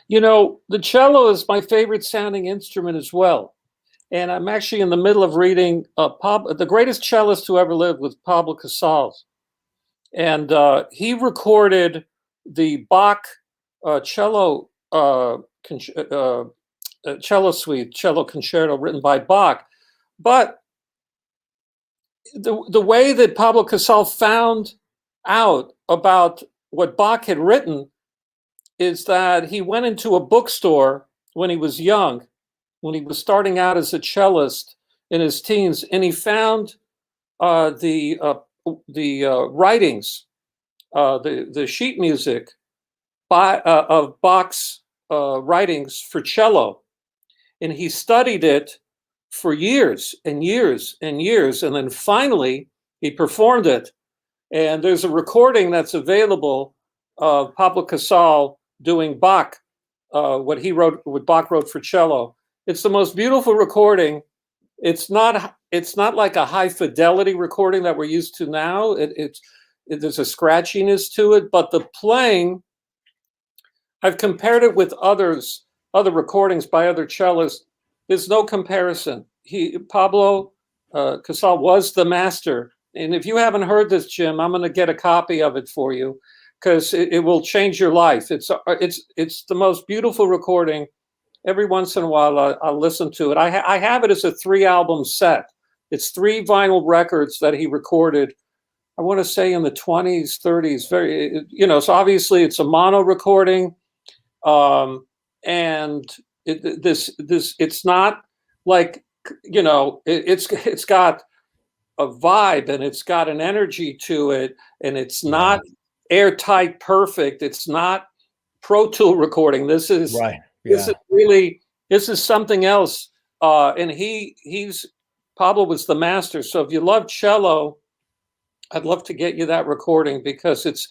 You know, the cello is my favorite sounding instrument as well. And I'm actually in the middle of reading the greatest cellist who ever lived was Pablo Casals. And he recorded the Bach cello cello suite, cello concerto written by Bach. But the way that Pablo Casals found out about what Bach had written is that he went into a bookstore when he was young, when he was starting out as a cellist in his teens, and he found the writings, the sheet music of Bach's writings for cello, and he studied it for years and years and years, and then finally he performed it. And there's a recording that's available of Pablo Casals doing Bach, what Bach wrote for cello. It's the most beautiful recording. It's not like a high fidelity recording that we're used to now. There's a scratchiness to it, but the playing, I've compared it with other recordings by other cellists. There's no comparison. Pablo Casals was the master. And if you haven't heard this, Jim, I'm going to get a copy of it for you because it will change your life. It's the most beautiful recording. Every once in a while, I'll listen to it. I have it as a 3-album set. It's 3 vinyl records that he recorded, I want to say in the 20s, 30s. So obviously it's a mono recording. And it's not like, it's got a vibe and it's got an energy to it, and it's not airtight perfect. It's not Pro Tool recording. This is right. This is something else. And Pablo was the master. So if you love cello, I'd love to get you that recording because it's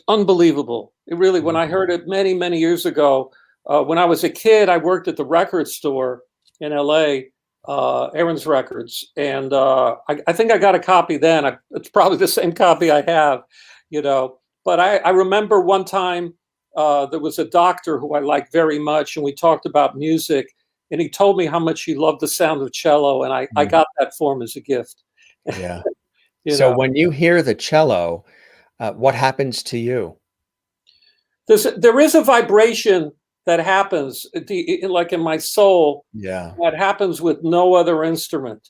unbelievable. It really, when I heard it many, many years ago, when I was a kid, I worked at the record store in LA, Aaron's Records. And I think I got a copy then. It's probably the same copy I have, But I remember one time there was a doctor who I liked very much, and we talked about music, and he told me how much he loved the sound of cello, and I got that for him as a gift. Yeah. So when you hear the cello, what happens to you? There is a vibration that happens, like in my soul, that happens with no other instrument.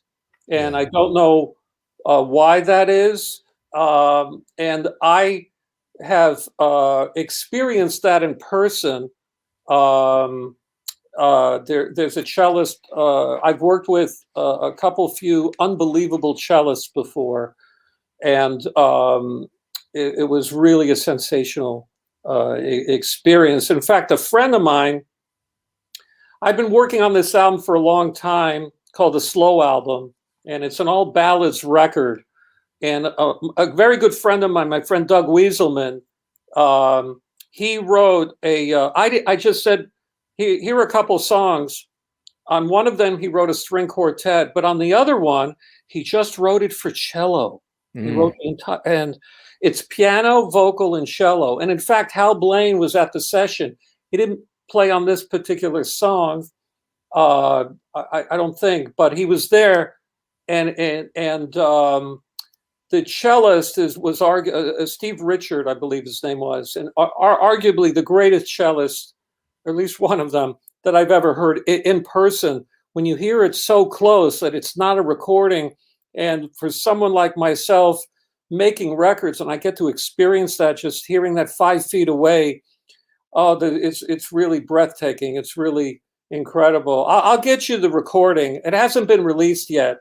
And I don't know why that is. And I have experienced that in person. There's a cellist. I've worked with a few unbelievable cellists before. And it was really a sensational experience. In fact, a friend of mine, I've been working on this album for a long time called the Slow Album, and it's an all ballads record. And a very good friend of mine, my friend Doug Wieselman, he wrote I just said, here are a couple songs. On one of them, he wrote a string quartet, but on the other one, he just wrote it for cello. He wrote and it's piano, vocal, and cello. And in fact, Hal Blaine was at the session. He didn't play on this particular song, I don't think, but he was there. And the cellist was Steve Richard, I believe his name was, and arguably the greatest cellist, or at least one of them, that I've ever heard in person. When you hear it so close that it's not a recording, and for someone like myself making records, and I get to experience that just hearing that 5 feet away, it's really breathtaking. It's really incredible. I'll get you the recording. It hasn't been released yet,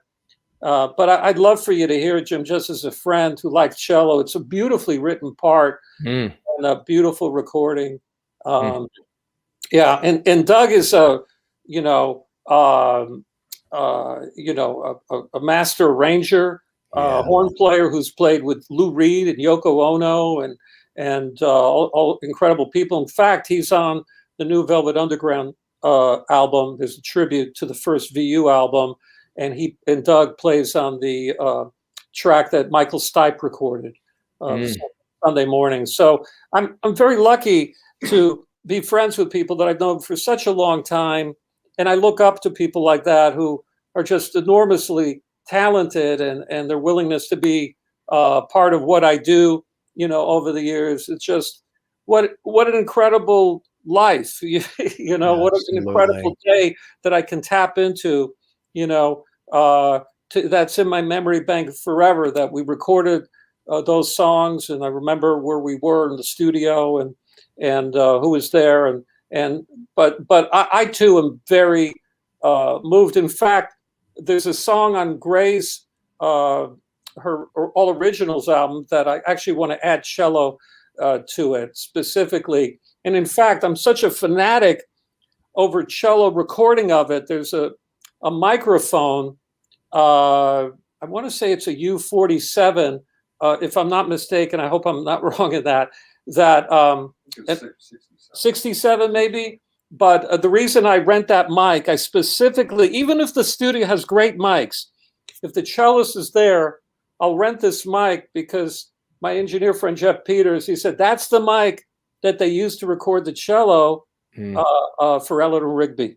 but I'd love for you to hear it, Jim, just as a friend who likes cello. It's a beautifully written part and a beautiful recording. Yeah, and Doug is a master arranger, horn player who's played with Lou Reed and Yoko Ono and all incredible people. In fact, he's on the new Velvet Underground album. There's a tribute to the first VU album, and Doug plays on the track that Michael Stipe recorded Sunday morning. So I'm very lucky to be friends with people that I've known for such a long time. And I look up to people like that who are just enormously talented, and their willingness to be part of what I do, over the years. It's just what an incredible life, what an incredible day that I can tap into, that's in my memory bank forever, that we recorded those songs. And I remember where we were in the studio, and who was there. But I too am very moved. In fact, there's a song on Gray's her All Originals album that I actually want to add cello to it specifically. And in fact, I'm such a fanatic over cello recording of it. There's a microphone. I want to say it's a U47, if I'm not mistaken. I hope I'm not wrong in that. 67 maybe. But the reason I rent that mic, I specifically, even if the studio has great mics, if the cellist is there, I'll rent this mic, because my engineer friend Jeff Peters, he said that's the mic that they used to record the cello for Eleanor Rigby.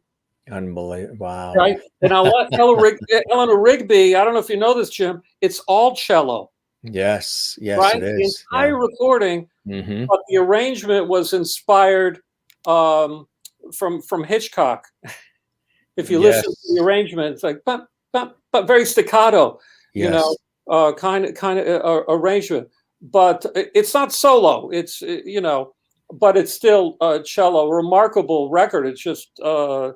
Unbelievable! Wow. Right, and Eleanor Rigby. I don't know if you know this, Jim. It's all cello. Yes, right? it is. The entire recording, but the arrangement was inspired from Hitchcock. If you listen to the arrangement, it's like but very staccato, kind of arrangement. But it's not solo. It's but it's still cello. Remarkable record. It's just a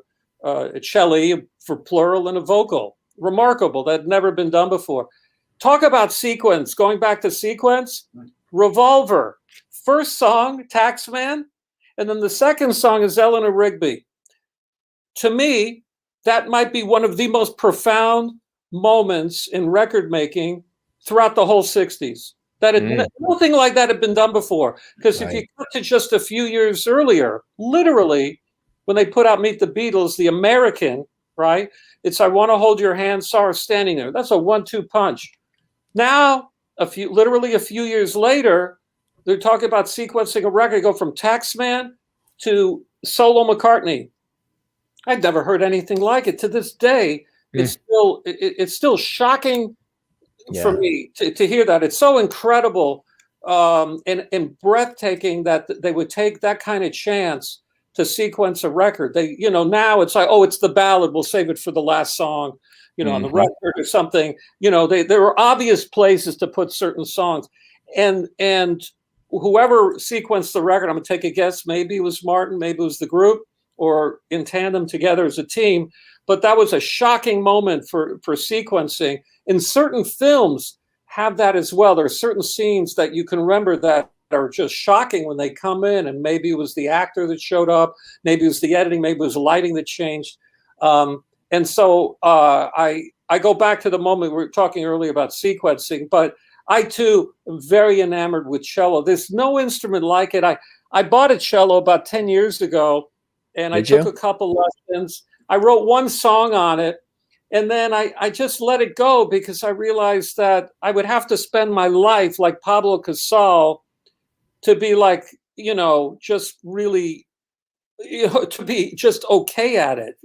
cello for plural and a vocal. Remarkable. That had never been done before. Talk about sequence. Going back to sequence, Revolver. First song, Taxman, and then the second song is Eleanor Rigby. To me, that might be one of the most profound moments in record making throughout the whole 60s. Nothing like that had been done before. Because if you cut to just a few years earlier, literally, when they put out Meet the Beatles, the American, right? It's I Want to Hold Your Hand, saw her standing there. That's a 1-2 punch. Now, literally a few years later, they're talking about sequencing a record, go from Taxman to Solo McCartney. I'd never heard anything like it. To this day, it's still shocking for me to hear that. It's so incredible and breathtaking that they would take that kind of chance to sequence a record. They, now it's like, oh, it's the ballad. We'll save it for the last song, on the record or something. There were obvious places to put certain songs, and whoever sequenced the record, I'm gonna take a guess. Maybe it was Martin, maybe it was the group, or in tandem together as a team. But that was a shocking moment for sequencing. And certain films have that as well. There are certain scenes that you can remember that are just shocking when they come in, and maybe it was the actor that showed up, maybe it was the editing, maybe it was the lighting that changed. And so I go back to the moment we were talking earlier about sequencing, but I too am very enamored with cello. There's no instrument like it. I bought a cello about 10 years ago, and I took a couple lessons. I wrote one song on it, and then I just let it go, because I realized that I would have to spend my life like Pablo Casal to be like, just really, to be just okay at it,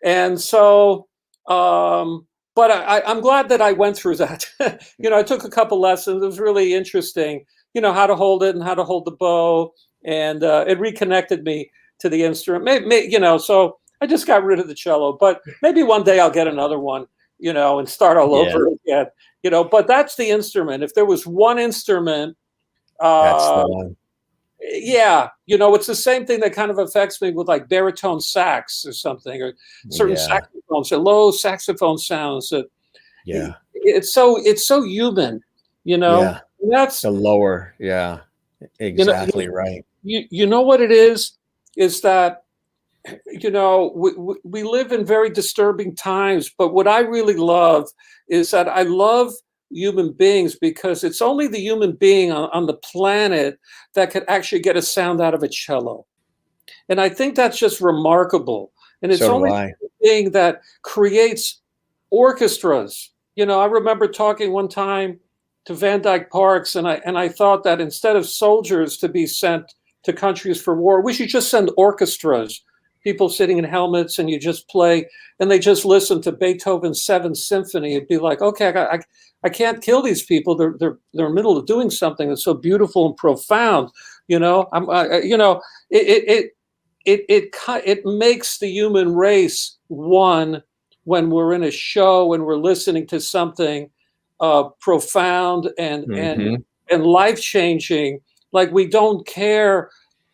And so, but I'm glad that I went through that. I took a couple lessons. It was really interesting, how to hold it and how to hold the bow. And it reconnected me to the instrument. So I just got rid of the cello. But maybe one day I'll get another one, and start all over again. But that's the instrument. If there was one instrument, that's the one. Yeah, it's the same thing that kind of affects me with like baritone sax or something, or certain saxophones, or low saxophone sounds. It's so human, Yeah, that's the lower. Yeah, exactly right. You know what it is that we live in very disturbing times, but what I really love is that I love human beings, because it's only the human being on the planet that could actually get a sound out of a cello. And I think that's just remarkable. And it's only the thing that creates orchestras. I remember talking one time to Van Dyke Parks, and I thought that instead of soldiers to be sent to countries for war. We should just send orchestras, people sitting in helmets, and you just play, and they just listen to Beethoven's Seventh Symphony. It'd be like, okay, I can't kill these people. They're in the middle of doing something that's so beautiful and profound. You know, it makes the human race one when we're in a show and we're listening to something profound and life changing. Like, we don't care,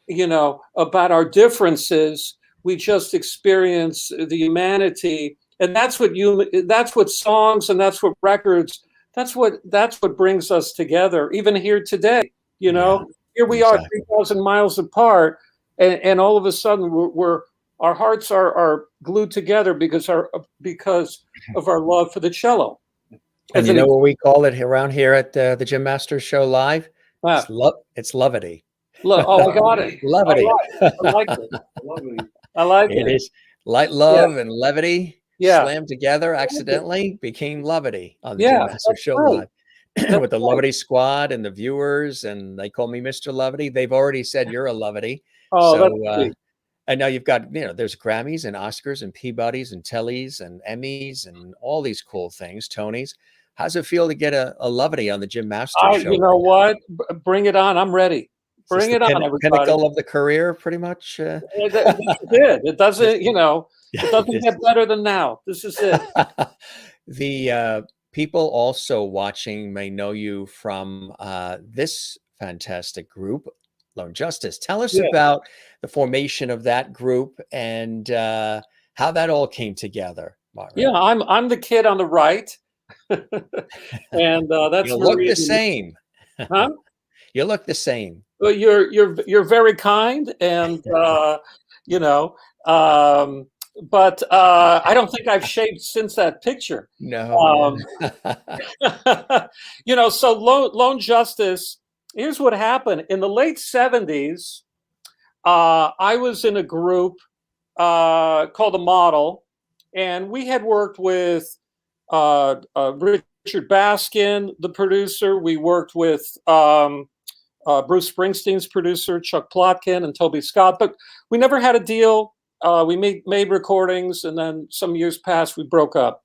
you know, about our differences. We just experience the humanity, and that's what songs and that's what records. That's what brings us together. Even here today, you know, here we are, 3,000 miles apart, and all of a sudden our hearts are glued together because of our love for the cello. And you know what we call it around here at the Jim Masters Show Live? Ah. It's levity. Oh, I got it. Levity. I like it. I like it. It is light love and levity Yeah. slammed together accidentally became levity on the Jim Masters Show right. Live. With the Levity Squad and the viewers, and they call me Mr. Levity. They've already said you're a levity. Oh, so and now you've got, you know, there's Grammys and Oscars and Peabodys and Tellys and Emmys and all these cool things, Tonys. How's it feel to get a levity on the Jim Masters Show? You know what? Bring it on. I'm ready. Bring it on, everybody. Pinnacle of the career, pretty much. It doesn't, you know, it doesn't get better than now. This is it. The people also watching may know you from this fantastic group, Lone Justice. Tell us about the formation of that group and how that all came together, Marvin. Yeah, I'm the kid on the right, and that's you look the same. Huh? You look the same. Well, you're very kind, and you know, but I don't think I've shaved since that picture. No. You know, so Lone Justice. Here's what happened in the late '70s. I was in a group called The Model, and we had worked with Richard Baskin, the producer. We worked with Bruce Springsteen's producer, Chuck Plotkin, and Toby Scott, but we never had a deal. We made recordings, and then some years passed, we broke up.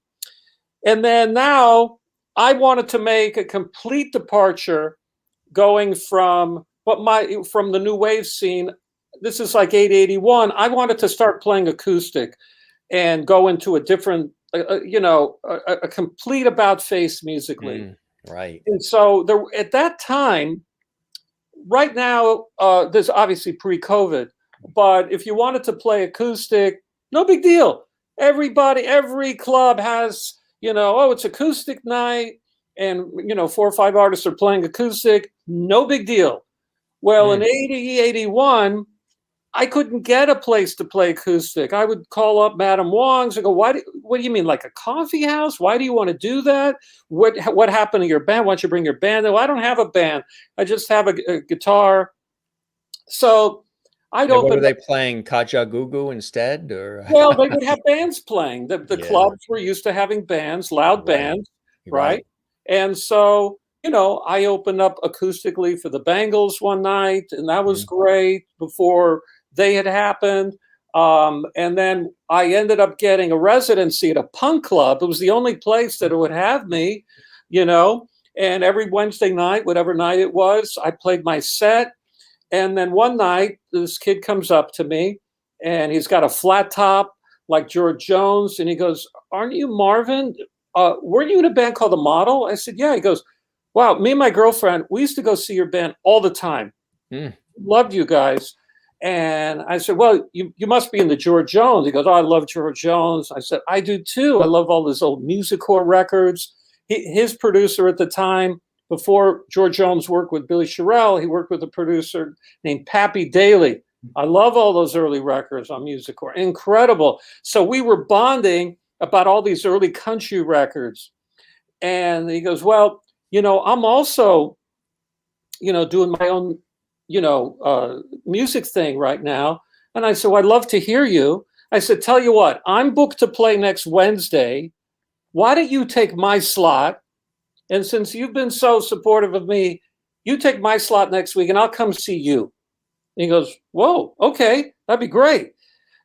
And then now I wanted to make a complete departure, going from from the new wave scene. This is like 881. I wanted to start playing acoustic and go into a different, a complete about face musically. Right. And so there, at that time, right now, there's obviously pre-COVID, but if you wanted to play acoustic, no big deal. Every club has, it's acoustic night, and 4 or 5 artists are playing acoustic, no big deal. Well, in 80, 81, I couldn't get a place to play acoustic. I would call up Madame Wong's and go, what do you mean, like a coffee house? Why do you want to do that? What happened to your band? Why don't you bring your band? Well, I don't have a band. I just have a guitar. So I'd open. Were they playing Kajagoogoo instead? Or well, they would have bands playing. The clubs were used to having bands, loud bands, right? And so, I opened up acoustically for the Bangles one night, and that was great before they had happened. And then I ended up getting a residency at a punk club. It was the only place that would have me, and every Wednesday night, whatever night it was, I played my set. And then one night, this kid comes up to me, and he's got a flat top like George Jones, and he goes, "Aren't you Marvin? Weren't you in a band called The Model?" I said, "Yeah." He goes, "Wow, me and my girlfriend, we used to go see your band all the time. Loved you guys." And I said, "Well, you must be in the George Jones." He goes, "Oh, I love George Jones." I said, "I do too. I love all those old music-core records." His producer at the time, before George Jones worked with Billy Sherrill, he worked with a producer named Pappy Daly. I love all those early records on music-core. Incredible. So we were bonding about all these early country records. And he goes, "Well, I'm also, doing my own, music thing right now." And I said, "Well, I'd love to hear you." I said, "Tell you what, I'm booked to play next Wednesday. Why don't you take my slot? And since you've been so supportive of me, you take my slot next week and I'll come see you." And he goes, whoa, okay, that'd be great.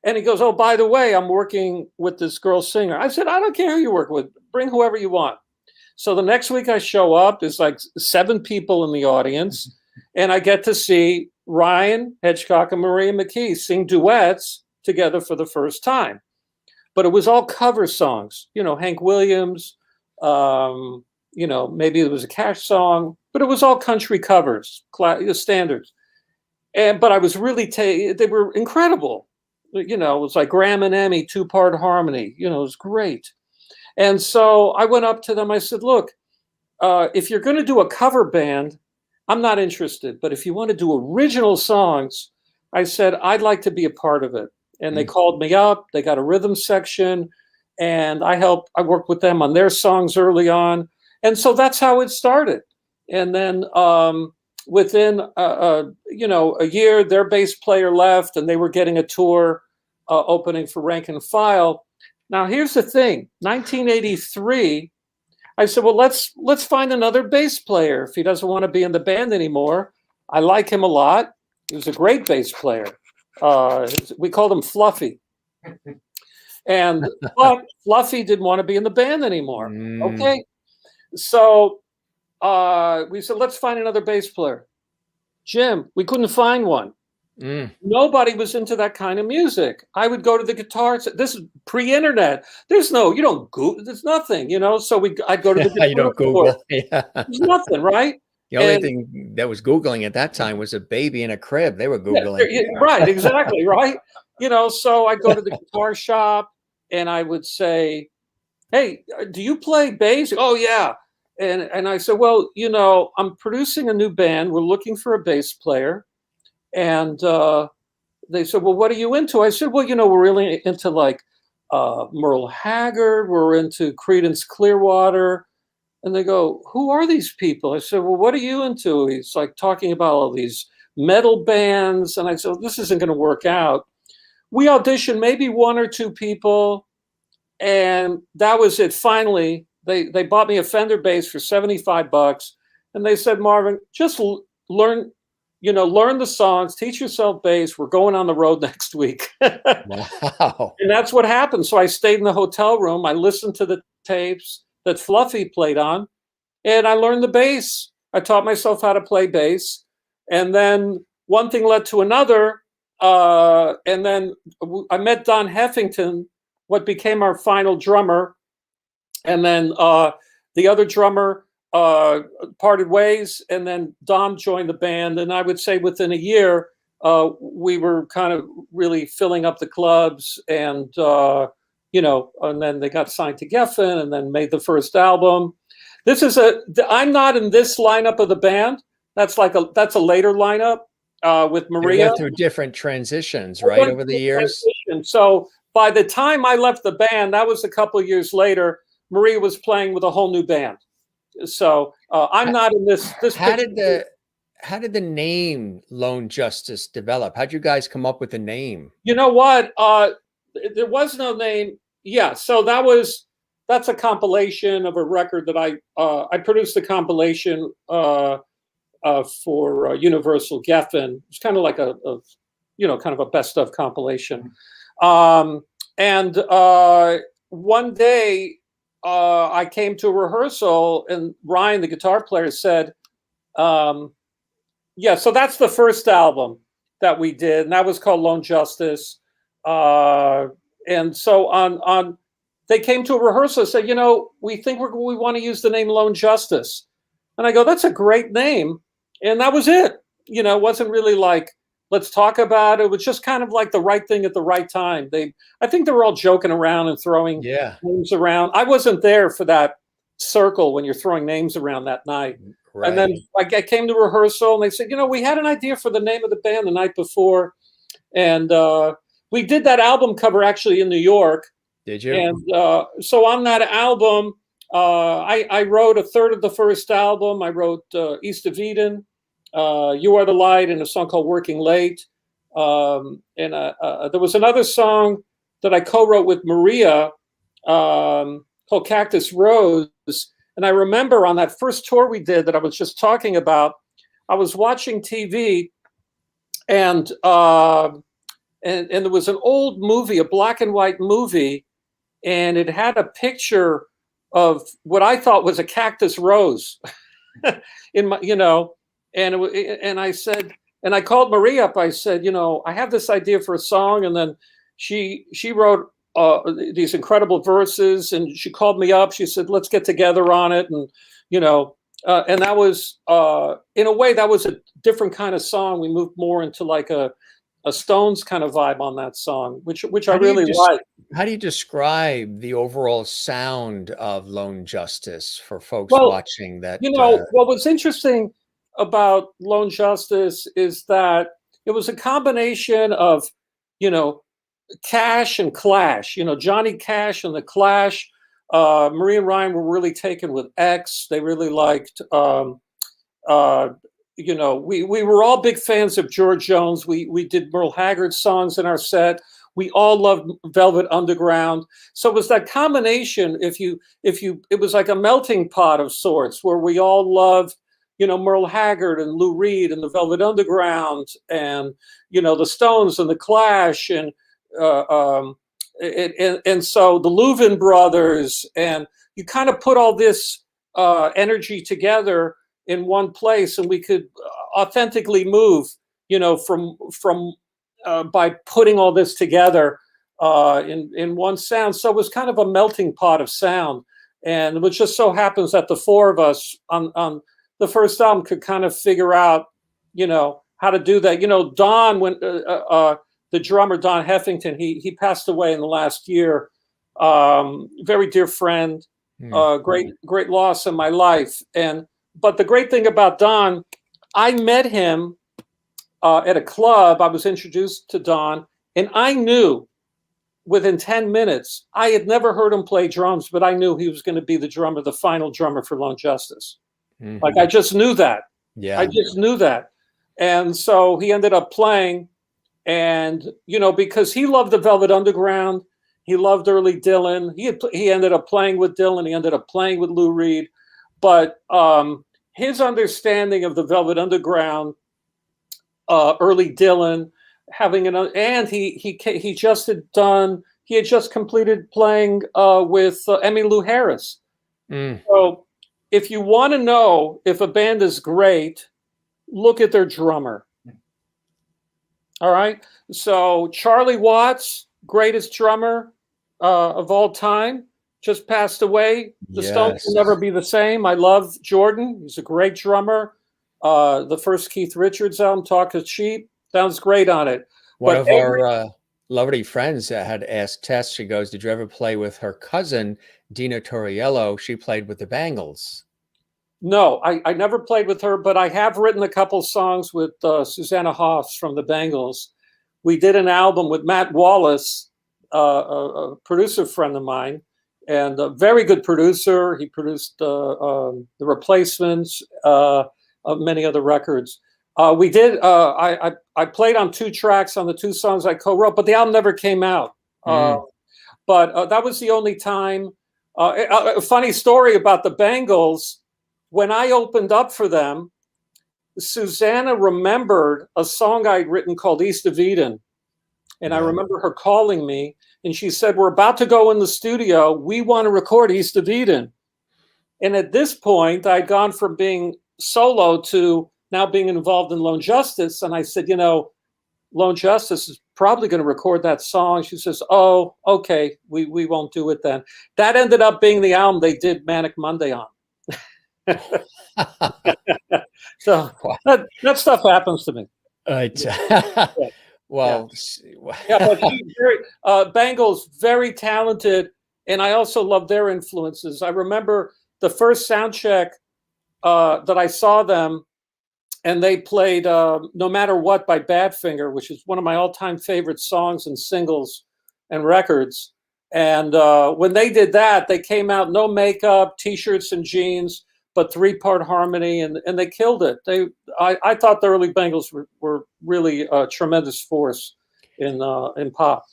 And he goes, oh, by the way, I'm working with this girl singer. I said, I don't care who you work with. Bring whoever you want. So the next week I show up, there's like 7 people in the audience, and I get to see Ryan Hedgecock and Maria McKee sing duets together for the first time. But it was all cover songs, Hank Williams, maybe it was a Cash song, but it was all country covers, standards. But I was really, they were incredible. It was like Graham and Emmy, 2-part harmony, it was great. And so I went up to them, I said, look, if you're going to do a cover band, I'm not interested. But if you want to do original songs, I said, I'd like to be a part of it. And they called me up, they got a rhythm section, and I worked with them on their songs early on. And so that's how it started. And then within, a year, their bass player left, and they were getting a tour opening for Rank and File. Now, here's the thing, 1983, I said, well, let's find another bass player if he doesn't want to be in the band anymore. I like him a lot. He was a great bass player. We called him Fluffy. And Fluffy didn't want to be in the band anymore. Okay. So we said, let's find another bass player. Jim, we couldn't find one. Nobody was into that kind of music. I would go to the guitar. This is pre-internet. There's you don't Google. There's nothing, So I'd go to the guitar. You don't Google. Yeah. There's nothing, right? The only thing that was Googling at that time was a baby in a crib. They were Googling. Yeah, right, exactly, right? So I'd go to the guitar shop and I would say, hey, do you play bass? Oh, yeah. And I said, well, I'm producing a new band. We're looking for a bass player. And they said, well, what are you into? I said, well, we're really into like Merle Haggard. We're into Creedence Clearwater. And they go, who are these people? I said, well, what are you into? He's like talking about all these metal bands. And I said, well, this isn't going to work out. We auditioned maybe 1 or 2 people. And that was it. Finally, they bought me a Fender bass for $75. And they said, Marvin, just learn the songs, teach yourself bass. We're going on the road next week. Wow. And that's what happened. So I stayed in the hotel room. I listened to the tapes that Fluffy played on, and I learned the bass. I taught myself how to play bass. And then one thing led to another. And then I met Don Heffington, what became our final drummer. And then the other drummer parted ways, and then Dom joined the band. And I would say within a year, we were kind of really filling up the clubs, and and then they got signed to Geffen, and then made the first album. I'm not in this lineup of the band. That's a later lineup with Maria. You went through different transitions, right, over the years. So by the time I left the band, that was a couple of years later. Maria was playing with a whole new band. So I'm not in this. How did the name Lone Justice develop? How'd you guys come up with the name? You know what? There was no name. Yeah. So that's a compilation of a record that I produced a compilation for Universal Geffen. It's kind of like a kind of a best of compilation. And one day I came to a rehearsal, and Ryan, the guitar player, said, so that's the first album that we did, and that was called Lone Justice. And so they came to a rehearsal and said, we think we want to use the name Lone Justice. And I go, that's a great name. And that was it. It wasn't really like, let's talk about it. It was just kind of like the right thing at the right time. I think they were all joking around and throwing names around. I wasn't there for that circle when you're throwing names around that night. Right. And then I came to rehearsal, and they said, we had an idea for the name of the band the night before. And we did that album cover actually in New York. Did you? And so on that album, I wrote a third of the first album. I wrote East of Eden, You Are the Light, and a song called Working Late. And there was another song that I co-wrote with Maria called Cactus Rose. And I remember on that first tour we did that I was just talking about, I was watching TV, and there was an old movie, a black and white movie, and it had a picture of what I thought was a cactus rose in my, and I said, and I called Marie up. I said, I have this idea for a song, and then she wrote these incredible verses, and she called me up. She said, let's get together on it, and and that was in a way that was a different kind of song. We moved more into like a Stones kind of vibe on that song, which I really like. How do you describe the overall sound of Lone Justice for folks Well, watching that? what was interesting about Lone Justice is that it was a combination of, Cash and Clash, Johnny Cash and the Clash. Marie and Ryan were really taken with X. They really liked, we were all big fans of George Jones. We did Merle Haggard songs in our set. We all loved Velvet Underground. So it was that combination. It was like a melting pot of sorts where we all loved, Merle Haggard and Lou Reed and the Velvet Underground and, the Stones and the Clash and so the Louvin brothers, and you kind of put all this energy together in one place, and we could authentically move, from by putting all this together in one sound. So it was kind of a melting pot of sound, and it just so happens that the four of us on the first album could kind of figure out, how to do that. Don, when the drummer Don Heffington, he passed away in the last year. Very dear friend, great loss in my life. But the great thing about Don, I met him at a club. I was introduced to Don, and I knew within 10 minutes, I had never heard him play drums, but I knew he was going to be the drummer, the final drummer for Lone Justice. Mm-hmm. Like, I just knew that. Yeah, I just knew that. And so he ended up playing, and, because he loved the Velvet Underground, he loved early Dylan. He ended up playing with Dylan. He ended up playing with Lou Reed. But his understanding of the Velvet Underground, early Dylan, and he had just completed playing with Emmylou Harris. So if you want to know if a band is great, look at their drummer. All right. So Charlie Watts, greatest drummer of all time, just passed away. The Stones will never be the same. I love Jordan. He's a great drummer. The first Keith Richards album, Talk is Cheap, sounds great on it. One of our lovely friends had asked Tess, she goes, did you ever play with her cousin, Dina Torriello? She played with the Bangles. No, I never played with her, but I have written a couple songs with Susanna Hoffs from the Bangles. We did an album with Matt Wallace, a producer friend of mine, and a very good producer. He produced The Replacements, many other records. We did. I played on 2 tracks on the 2 songs I co-wrote, but the album never came out. But that was the only time. A funny story about the Bangles. When I opened up for them, Susanna remembered a song I'd written called East of Eden. And I remember her calling me, and she said, we're about to go in the studio. We want to record East of Eden. And at this point, I'd gone from being solo to now being involved in Lone Justice. And I said, Lone Justice is probably going to record that song. She says, oh, okay, we won't do it then. That ended up being the album they did Manic Monday on. So that stuff happens to me. Right. Well, but she's Bangles, very talented, and I also love their influences. I remember the first sound check that I saw them, and they played "No Matter What" by Badfinger, which is one of my all-time favorite songs and singles and records. And when they did that, they came out no makeup, t-shirts and jeans, but 3-part harmony, and they killed it. I thought the early Bangles were really a tremendous force in pop.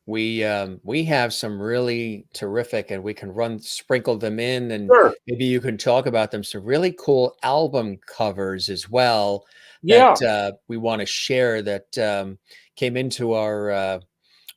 We have some really terrific, and we can sprinkle them in, and Sure. maybe you can talk about them. Some really cool album covers as well Yeah. that we want to share that came into our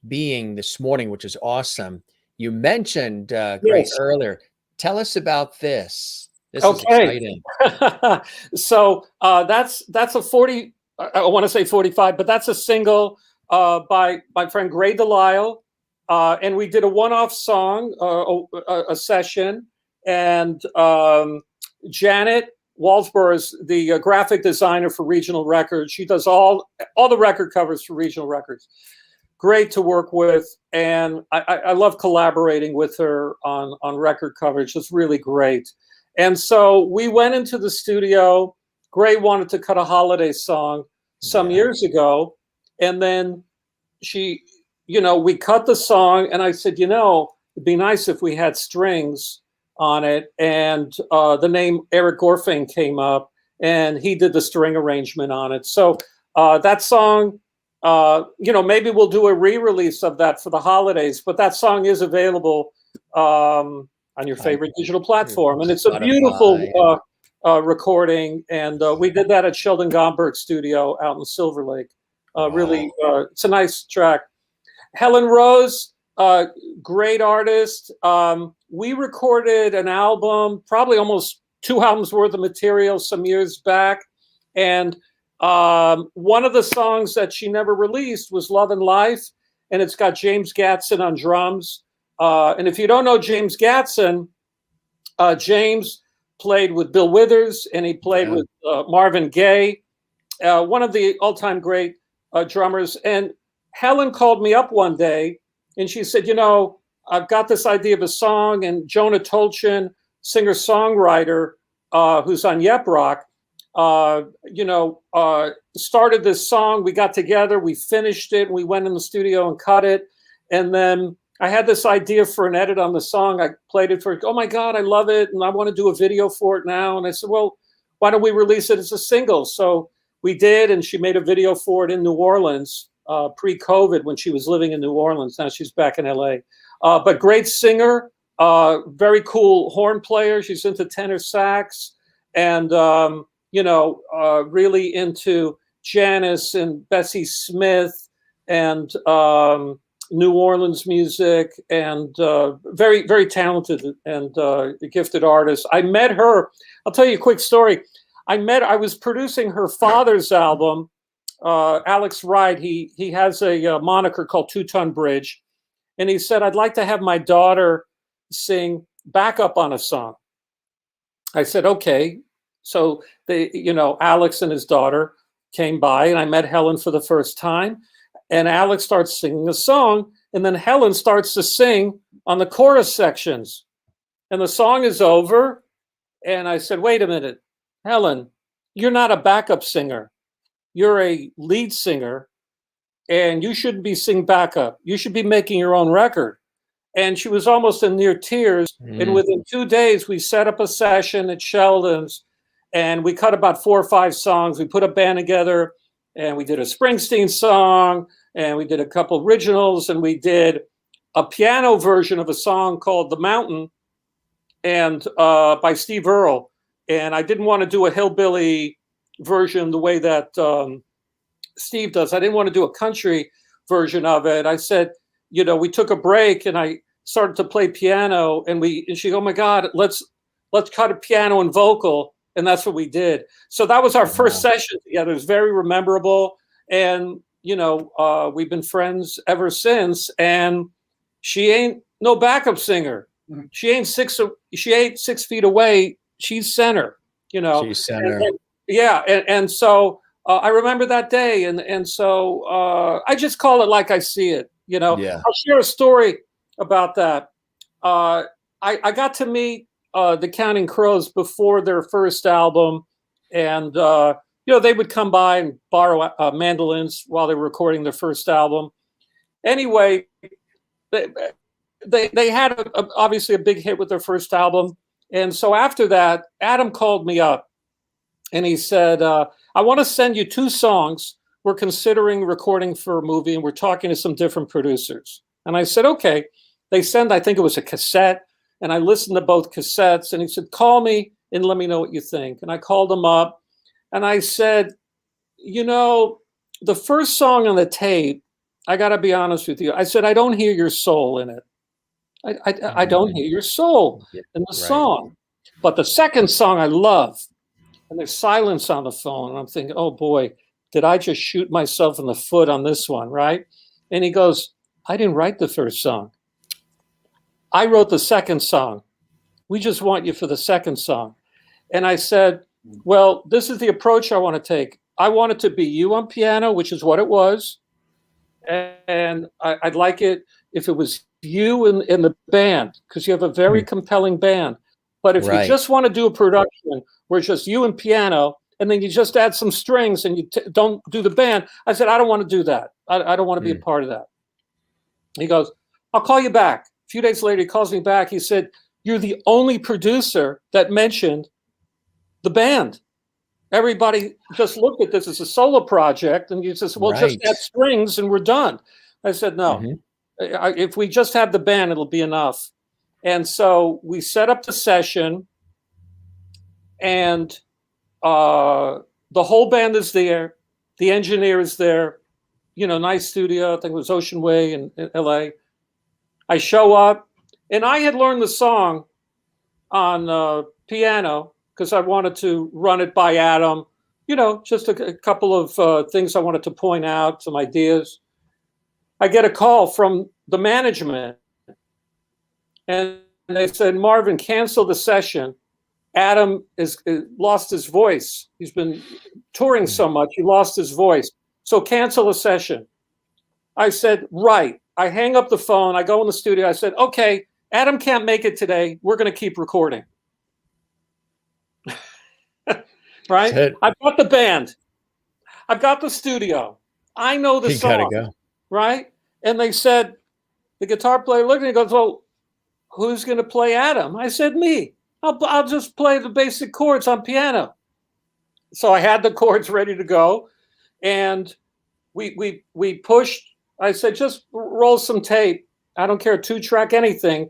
being this morning, which is awesome. You mentioned Gray Yes. earlier. Tell us about this. This is Okay. exciting. So that's a 40. I want to say 45, but that's a single by my friend Gray Delisle, and we did a one-off song, a session, and Janet Walsborough is the graphic designer for Regional Records. She does all the record covers for Regional Records. Great to work with, and I love collaborating with her on record coverage. It's really great. And so we went into the studio. Gray wanted to cut a holiday song some Yeah. years ago, and then we cut the song, and I said, it'd be nice if we had strings on it. And the name Eric Gorfain came up, and he did the string arrangement on it. So that song, maybe we'll do a re-release of that for the holidays, but that song is available on your favorite digital platform. And it's a beautiful recording. And we did that at Sheldon Gomberg's studio out in Silver Lake. Really, it's a nice track. Helen Rose, great artist. We recorded an album, probably almost 2 albums worth of material some years back. And one of the songs that she never released was Love and Life. And it's got James Gatson on drums. And if you don't know James Gatson, James played with Bill Withers, and he played with Marvin Gaye, one of the all-time great drummers. And Helen called me up one day, and she said, I've got this idea of a song, and Jonah Tolchin, singer-songwriter, who's on Yep Rock, started this song. We got together, we finished it, we went in the studio and cut it. And then I had this idea for an edit on the song. I played it for, oh my God, I love it. And I want to do a video for it now. And I said, well, why don't we release it as a single? So we did, and she made a video for it in New Orleans, pre-COVID, when she was living in New Orleans. Now she's back in LA. But great singer, very cool horn player. She's into tenor sax, and really into Janis and Bessie Smith and New Orleans music, and very, very talented and gifted artist. I met her. I'll tell you a quick story. I was producing her father's album, Alex Wright. He has a moniker called 2 Ton Bridge. And he said, I'd like to have my daughter sing backup on a song. I said, okay. So Alex and his daughter came by, and I met Helen for the first time. And Alex starts singing a song, and then Helen starts to sing on the chorus sections. And the song is over. And I said, wait a minute, Helen, you're not a backup singer. You're a lead singer, and you shouldn't be singing backup. You should be making your own record. And she was almost in near tears. And within 2 days, we set up a session at Sheldon's, and we cut about 4 or 5 songs. We put a band together, and we did a Springsteen song, and we did a couple originals, and we did a piano version of a song called The Mountain, and by Steve Earle. And I didn't want to do a hillbilly version the way that Steve does. I didn't want to do a country version of it. I said, we took a break, and I started to play piano, and she goes, oh my God, let's cut a piano and vocal. And that's what we did. So that was our first session together. It was very memorable. And, we've been friends ever since. And she ain't no backup singer. She ain't 6 feet away. She's center, She's center. And so I remember that day. And so I just call it like I see it, I'll share a story about that. I got to meet the Counting Crows before their first album, and they would come by and borrow mandolins while they were recording their first album. Anyway, they had obviously a big hit with their first album, and so after that, Adam called me up, and he said, "I want to send you 2 songs. We're considering recording for a movie, and we're talking to some different producers." And I said, okay. They sent, I think it was a cassette, and I listened to both cassettes. And he said, call me and let me know what you think. And I called him up, and I said, you know, the first song on the tape, I got to be honest with you. I said, I don't hear your soul in it. I don't hear your soul in the song. But the second song I love. And there's silence on the phone. And I'm thinking, oh boy, did I just shoot myself in the foot on this one, right? And he goes, I didn't write the first song. I wrote the second song. We just want you for the second song. And I said, well, this is the approach I want to take. I want it to be you on piano, which is what it was. And I'd like it if it was you in the band, because you have a very compelling band. But if you just want to do a production where it's just you and piano, and then you just add some strings and you don't do the band, I said, I don't want to do that. I don't want to be a part of that. He goes, I'll call you back. A few days later, he calls me back. He said, you're the only producer that mentioned the band. Everybody just looked at this as a solo project, and you just, well, just add strings and we're done. I said, no. If we just have the band, it'll be enough. And so we set up the session, and the whole band is there. The engineer is there. You know, nice studio. I think it was Ocean Way in LA. I show up, and I had learned the song on piano because I wanted to run it by Adam. You know, just a couple of things I wanted to point out, some ideas. I get a call from the management, and they said, Marvin, cancel the session. Adam is lost his voice. He's been touring so much, he lost his voice. So cancel the session. I said, right. I hang up the phone. I go in the studio. I said, okay, Adam can't make it today. We're going to keep recording. Right? I've got the band. I've got the studio. I know the song. Gotta go. Right? And they said, the guitar player looked at me and goes, well, who's going to play Adam? I said, me. I'll just play the basic chords on piano. So I had the chords ready to go, and we pushed. I said, just roll some tape. I don't care, 2-track, anything.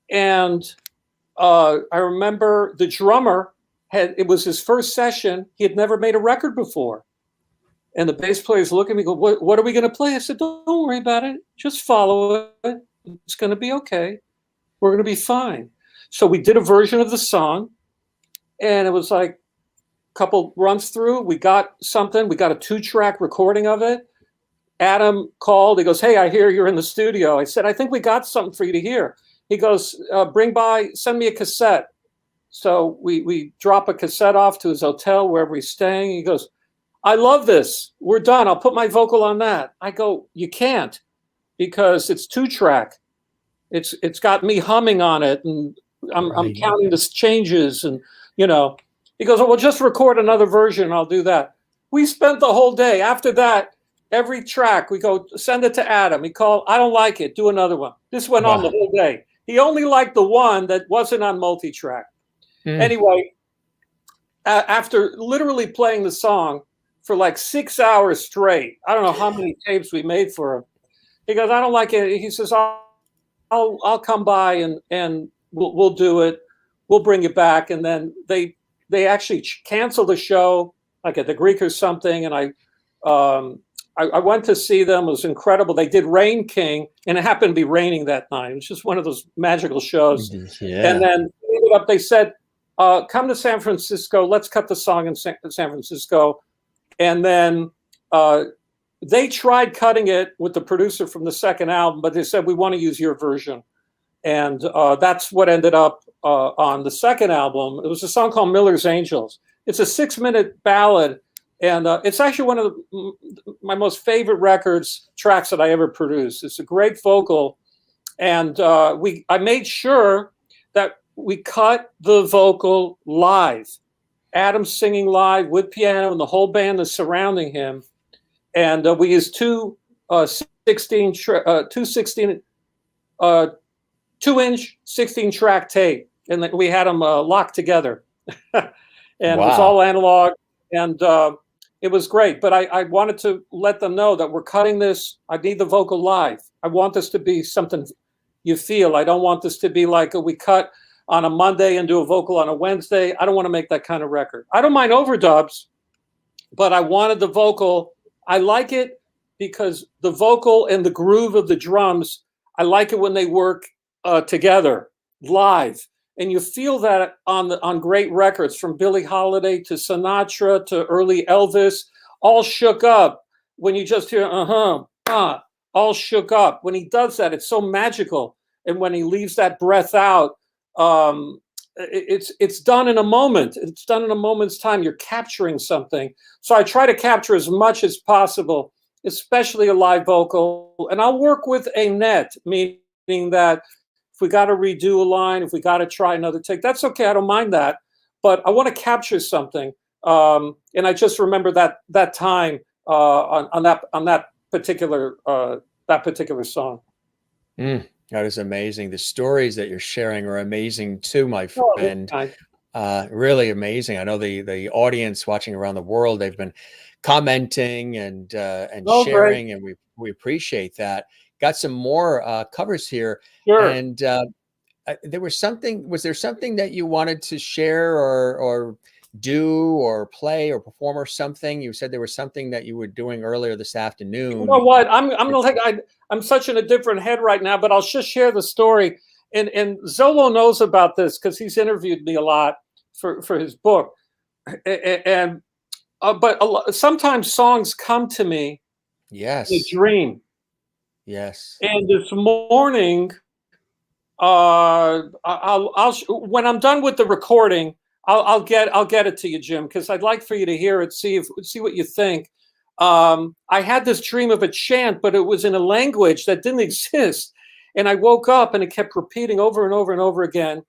And I remember the drummer it was his first session. He had never made a record before. And the bass players look at me and go, what are we going to play? I said, don't worry about it. Just follow it. It's going to be okay. We're going to be fine. So we did a version of the song, and it was like a couple runs through. We got something. We got a 2-track recording of it. Adam called. He goes, hey, I hear you're in the studio. I said, I think we got something for you to hear. He goes, send me a cassette. So we drop a cassette off to his hotel, wherever he's staying. He goes, I love this. We're done. I'll put my vocal on that. I go, you can't, because it's 2-track. It's got me humming on it, and I'm counting the changes, and you know. He goes, well, just record another version, and I'll do that. We spent the whole day. After that, every track we go send it to Adam. He called, I don't like it. Do another one. This went on the whole day. He only liked the one that wasn't on multi-track. Anyway, after literally playing the song for like 6 hours straight, I don't know how many tapes we made for him. He goes, I don't like it. He says, I'll come by and we'll do it. We'll bring you back. And then they actually canceled the show, like at the Greek or something. And I went to see them. It was incredible. They did Rain King, and it happened to be raining that night. It was just one of those magical shows. Yeah. And then they said, come to San Francisco. Let's cut the song in San Francisco. And then they tried cutting it with the producer from the second album, but they said, we want to use your version. And that's what ended up on the second album. It was a song called Miller's Angels. It's a 6-minute ballad, and it's actually one of my most favorite tracks that I ever produced. It's a great vocal, and I made sure that we cut the vocal live. Adam's singing live with piano, and the whole band is surrounding him. And we used two 2-inch 16-track tape, and we had them locked together. And it was all analog. And It was great, but I wanted to let them know that we're cutting this. I need the vocal live. I want this to be something you feel. I don't want this to be like we cut on a Monday and do a vocal on a Wednesday. I don't want to make that kind of record. I don't mind overdubs, but I wanted the vocal. I like it because the vocal and the groove of the drums, I like it when they work together live. And you feel that on great records, from Billie Holiday to Sinatra to early Elvis, all shook up. When you just hear all shook up. When he does that, it's so magical. And when he leaves that breath out, it's done in a moment. It's done in a moment's time. You're capturing something. So I try to capture as much as possible, especially a live vocal. And I'll work with a net, meaning that if we got to redo a line, if we got to try another take, that's okay. I don't mind that. But I want to capture something. And I just remember that time on that particular song. That is amazing. The stories that you're sharing are amazing too, my friend. Really amazing. I know the audience watching around the world, they've been commenting and sharing, great. and we appreciate that. Got some more covers here. Sure. And was there something that you wanted to share or do or play or perform or something? You said there was something that you were doing earlier this afternoon. You know what? I'm such in a different head right now, but I'll just share the story. And Zolo knows about this because he's interviewed me a lot for his book. But sometimes songs come to me in a dream. Yes. And this morning, when I'm done with the recording, I'll get it to you, Jim, because I'd like for you to hear it, see what you think. I had this dream of a chant, but it was in a language that didn't exist. And I woke up and it kept repeating over and over and over again.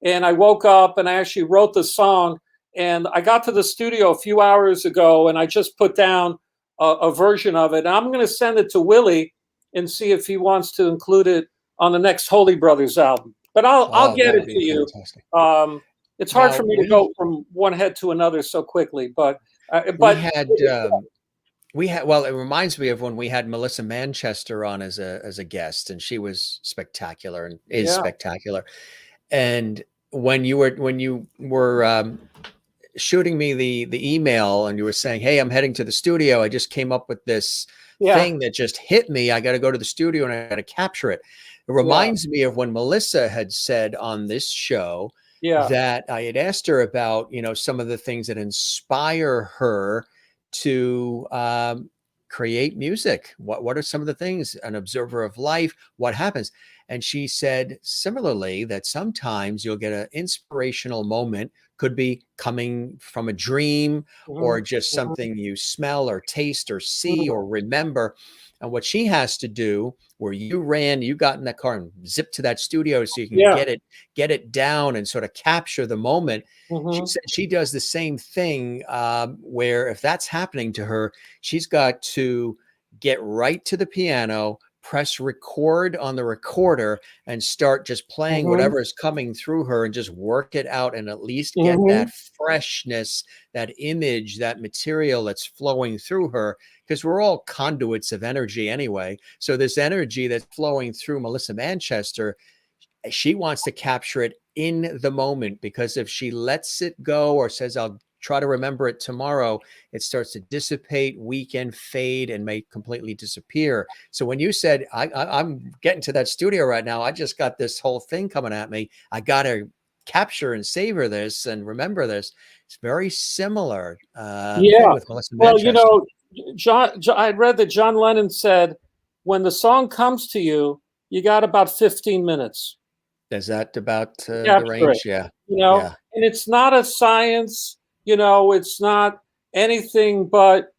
And I woke up and I actually wrote the song. And I got to the studio a few hours ago and I just put down a version of it. And I'm going to send it to Willie and see if he wants to include it on the next Holy Brothers album. But I'll get it to you. It's hard for me to go from one head to another so quickly, but well, it reminds me of when we had Melissa Manchester on as a guest, and she was spectacular and is spectacular. And when you were shooting me the email and you were saying, "Hey, I'm heading to the studio. I just came up with this thing that just hit me. I got to go to the studio and I got to capture it." It reminds me of when Melissa had said on this show that I had asked her about, some of the things that inspire her to create music. What are some of the things? An observer of life, what happens? And she said similarly that sometimes you'll get an inspirational moment, could be coming from a dream or just something you smell or taste or see or remember. And what she has to do, where you got in that car and zipped to that studio so you can get it down and sort of capture the moment. She said she does the same thing, where if that's happening to her, she's got to get right to the piano, press record on the recorder, and start just playing whatever is coming through her and just work it out and at least get that freshness, that image, that material that's flowing through her, because we're all conduits of energy anyway. So this energy that's flowing through Melissa Manchester, she wants to capture it in the moment, because if she lets it go or says, "I'll try to remember it tomorrow," it starts to dissipate, weaken, fade, and may completely disappear. So when you said, I'm getting to that studio right now, I just got this whole thing coming at me, I got to capture and savor this and remember this. It's very similar thing with Melissa Manchester. Well, I read that John Lennon said, when the song comes to you, you got about 15 minutes. Is that about the range? Yeah. And it's not a science. It's not anything, but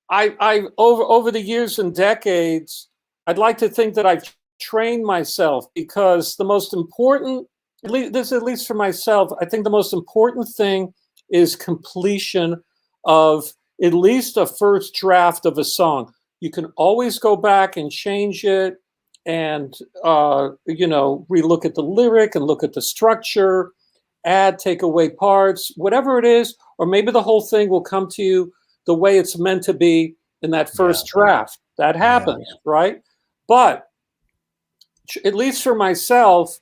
I over the years and decades, I'd like to think that I've trained myself, because the most important, at least for myself, I think the most important thing is completion of at least a first draft of a song. You can always go back and change it and, relook at the lyric and look at the structure, add, take away parts, whatever it is, or maybe the whole thing will come to you the way it's meant to be in that first draft. That happens, right? But at least for myself,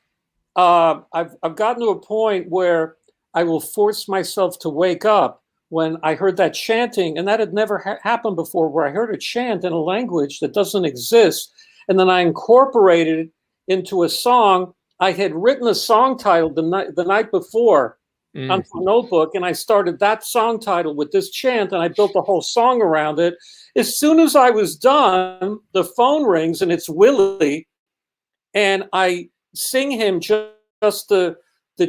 I've gotten to a point where I will force myself to wake up when I heard that chanting, and that had never happened before, where I heard a chant in a language that doesn't exist, and then I incorporated it into a song. I had written a song title the night before onto a notebook, and I started that song title with this chant, and I built the whole song around it. As soon as I was done, the phone rings, and it's Willie, and I sing him just the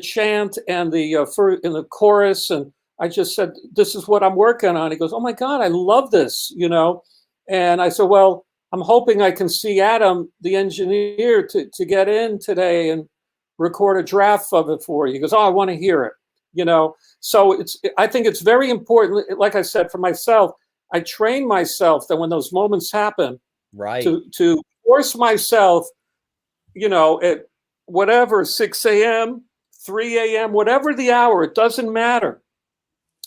chant and the chorus, and I just said, "This is what I'm working on." He goes, "Oh my God, I love this," And I said, "Well, I'm hoping I can see Adam, the engineer, to get in today and record a draft of it for you." He goes, "Oh, I want to hear it." So I think it's very important. Like I said, for myself, I train myself that when those moments happen, to force myself, at whatever, 6 a.m., 3 a.m., whatever the hour, it doesn't matter.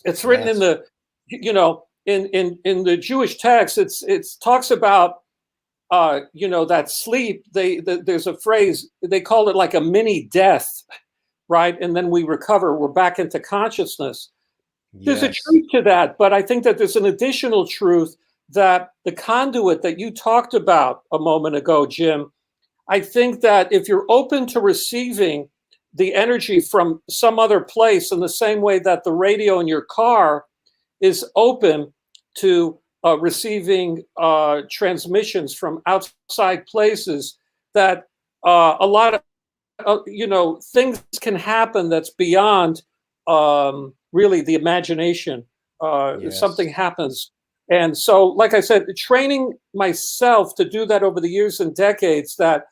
It's written in the, in the Jewish text, it talks about, that sleep. There's a phrase, they call it like a mini death, right? And then we recover, we're back into consciousness. There's a truth to that, but I think that there's an additional truth that the conduit that you talked about a moment ago, Jim, I think that if you're open to receiving the energy from some other place in the same way that the radio in your car is open to receiving transmissions from outside places, that a lot of, things can happen that's beyond really the imagination. Something happens. And so, like I said, training myself to do that over the years and decades, that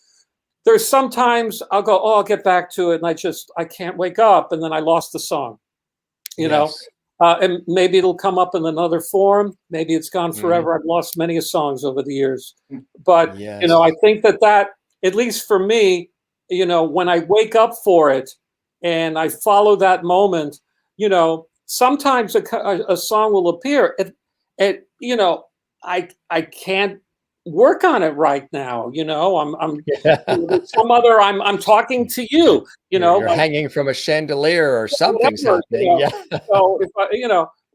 there's sometimes I'll go, "Oh, I'll get back to it," and I can't wake up, and then I lost the song, and maybe it'll come up in another form. Maybe it's gone forever. I've lost many songs over the years, but I think that at least for me, when I wake up for it and I follow that moment, sometimes a song will appear. I can't work on it right now. I'm talking to you. You're hanging from a chandelier or something's happening. So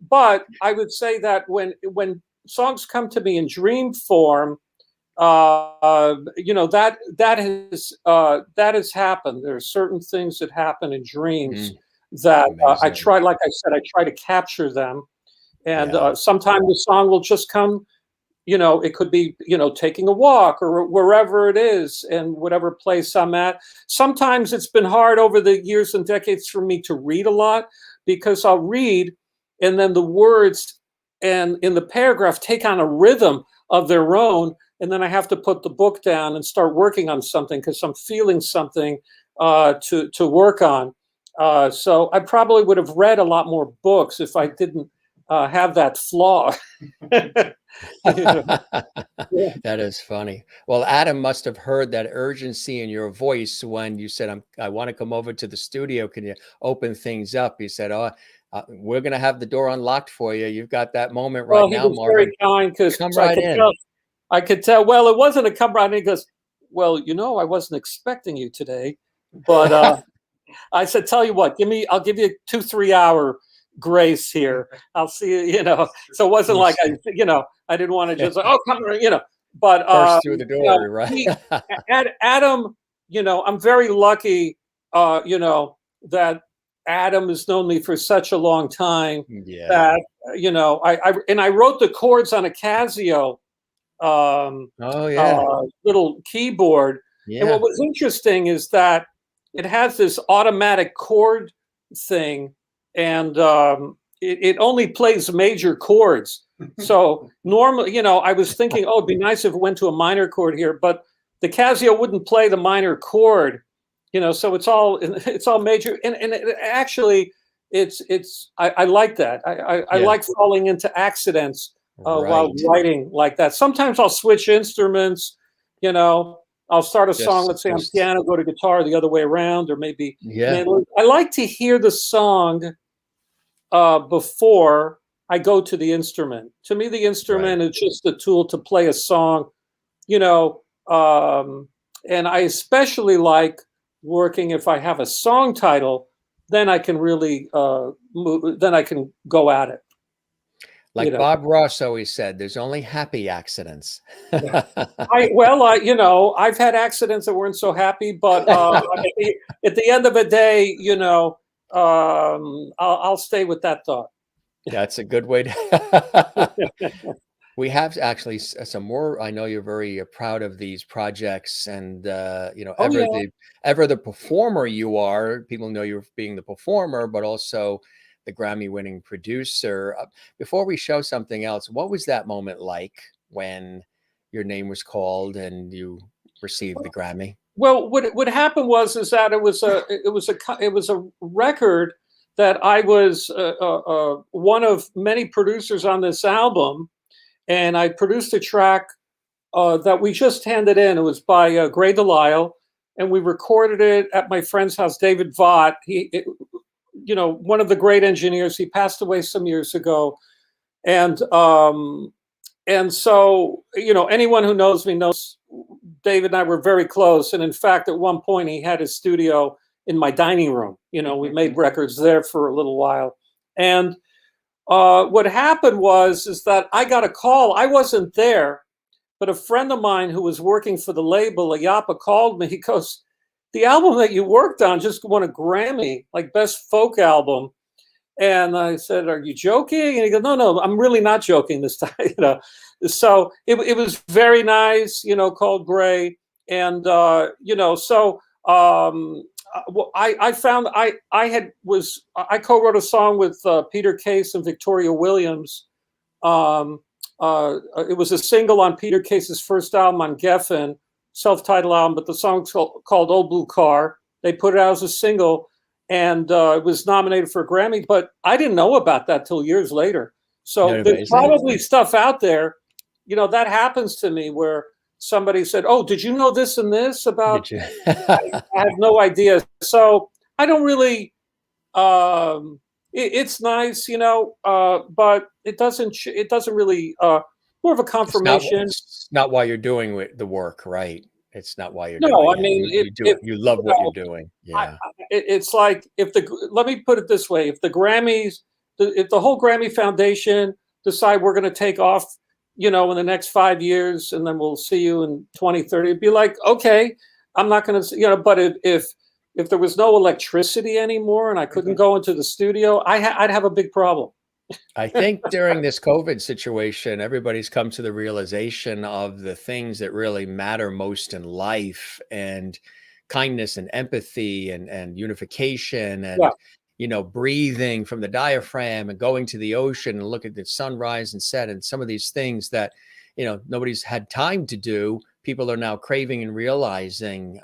but I would say that when songs come to me in dream form, that has happened. There are certain things that happen in dreams that I try. Like I said, I try to capture them, and sometimes the song will just come. It could be, taking a walk or wherever it is and whatever place I'm at. Sometimes it's been hard over the years and decades for me to read a lot, because I'll read and then the words and in the paragraph take on a rhythm of their own. And then I have to put the book down and start working on something because I'm feeling something to work on. So I probably would have read a lot more books if I didn't have that flaw. That is funny. Well, Adam must have heard that urgency in your voice when you said, I want to come over to the studio. Can you open things up? He said, we're going to have the door unlocked for you. You've got that moment right now, Marvin. Marvin. Very kind, because come right in. I could tell. Well, it wasn't a come right in. He goes, "Well, I wasn't expecting you today, but I said, tell you what, I'll give you a 2-3 hour grace here. I'll see you, So it wasn't like I didn't want to just come, but burst through the door, right? Adam, I'm very lucky, that Adam has known me for such a long time that, I wrote the chords on a Casio, little keyboard. And what was interesting is that it has this automatic chord thing, and it only plays major chords. So normally, I was thinking, it'd be nice if it went to a minor chord here, but the Casio wouldn't play the minor chord, so it's all major. And actually, I like that. I like falling into accidents while writing like that. Sometimes I'll switch instruments, I'll start a song, let's say on piano, go to guitar the other way around, or maybe mandolin. I like to hear the song before I go to the instrument. To me, the instrument Right. is just a tool to play a song, you know. And I especially like working if I have a song title, then I can really move, then I can go at it, you Like know. Bob Ross always said, there's only happy accidents. Yeah. You know, I've had accidents that weren't so happy, but at the end of the day, you know, I'll stay with that thought. That's a good way to We have actually some more. I know you're very proud of these projects, and you know, Oh yeah. ever the performer you are. People know you're being the performer, but also the Grammy-winning producer. Before we show something else, what was that moment like when your name was called and you received the Grammy? Well, what happened was is that it was a record that I was one of many producers on this album, and I produced a track that we just handed in. It was by Gray Delisle, and we recorded it at my friend's house, David Vaught. You know, one of the great engineers. He passed away some years ago, and so you know, anyone who knows me knows David and I were very close. And in fact, at one point, he had his studio in my dining room. You know, we made records there for a little while, and what happened was is that I got a call. I wasn't there, but a friend of mine who was working for the label, Ayapa, called me. He goes, "The album that you worked on just won a Grammy, like best folk album." And I said, "Are you joking?" And he goes, "No, I'm really not joking this time." You know, so it was very nice. You know, called Gray, and you know, so I found I co-wrote a song with Peter Case and Victoria Williams. Um, it was a single on Peter Case's first album on Geffen, self-titled album, but the song's called "Old Blue Car." They put it out as a single, and it was nominated for a Grammy. But I didn't know about that till years later. So Isn't that there's amazing? probably stuff out there, you know, that happens to me where somebody said, "Oh, did you know this and this about?" Did you? I have no idea. So I don't really. It's nice, you know, but it doesn't really. More of a confirmation. It's not why you're doing the work, right? It's not why you're No, I doing it. mean, You do if it. You love you what you're know, doing. I, Yeah. it's like if the let me put it this way: if the Grammys, if the whole Grammy Foundation decide we're going to take off, you know, in the next 5 years, and then we'll see you in 2030, it'd be like, okay, I'm not going to, you know. But if there was no electricity anymore and I couldn't go into the studio, I'd have a big problem. I think during this COVID situation, everybody's come to the realization of the things that really matter most in life, and kindness and empathy and unification Yeah. and, you know, breathing from the diaphragm and going to the ocean and look at the sunrise and set and some of these things that, you know, nobody's had time to do. People are now craving and realizing.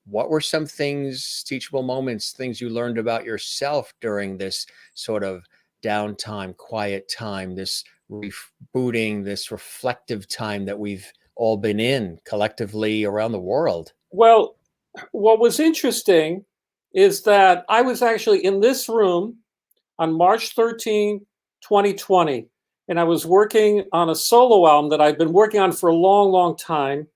What were some things, teachable moments, things you learned about yourself during this sort of downtime, quiet time, this rebooting, this reflective time that we've all been in collectively around the world? Well, what was interesting is that I was actually in this room on March 13, 2020, and I was working on a solo album that I've been working on for a long, long time.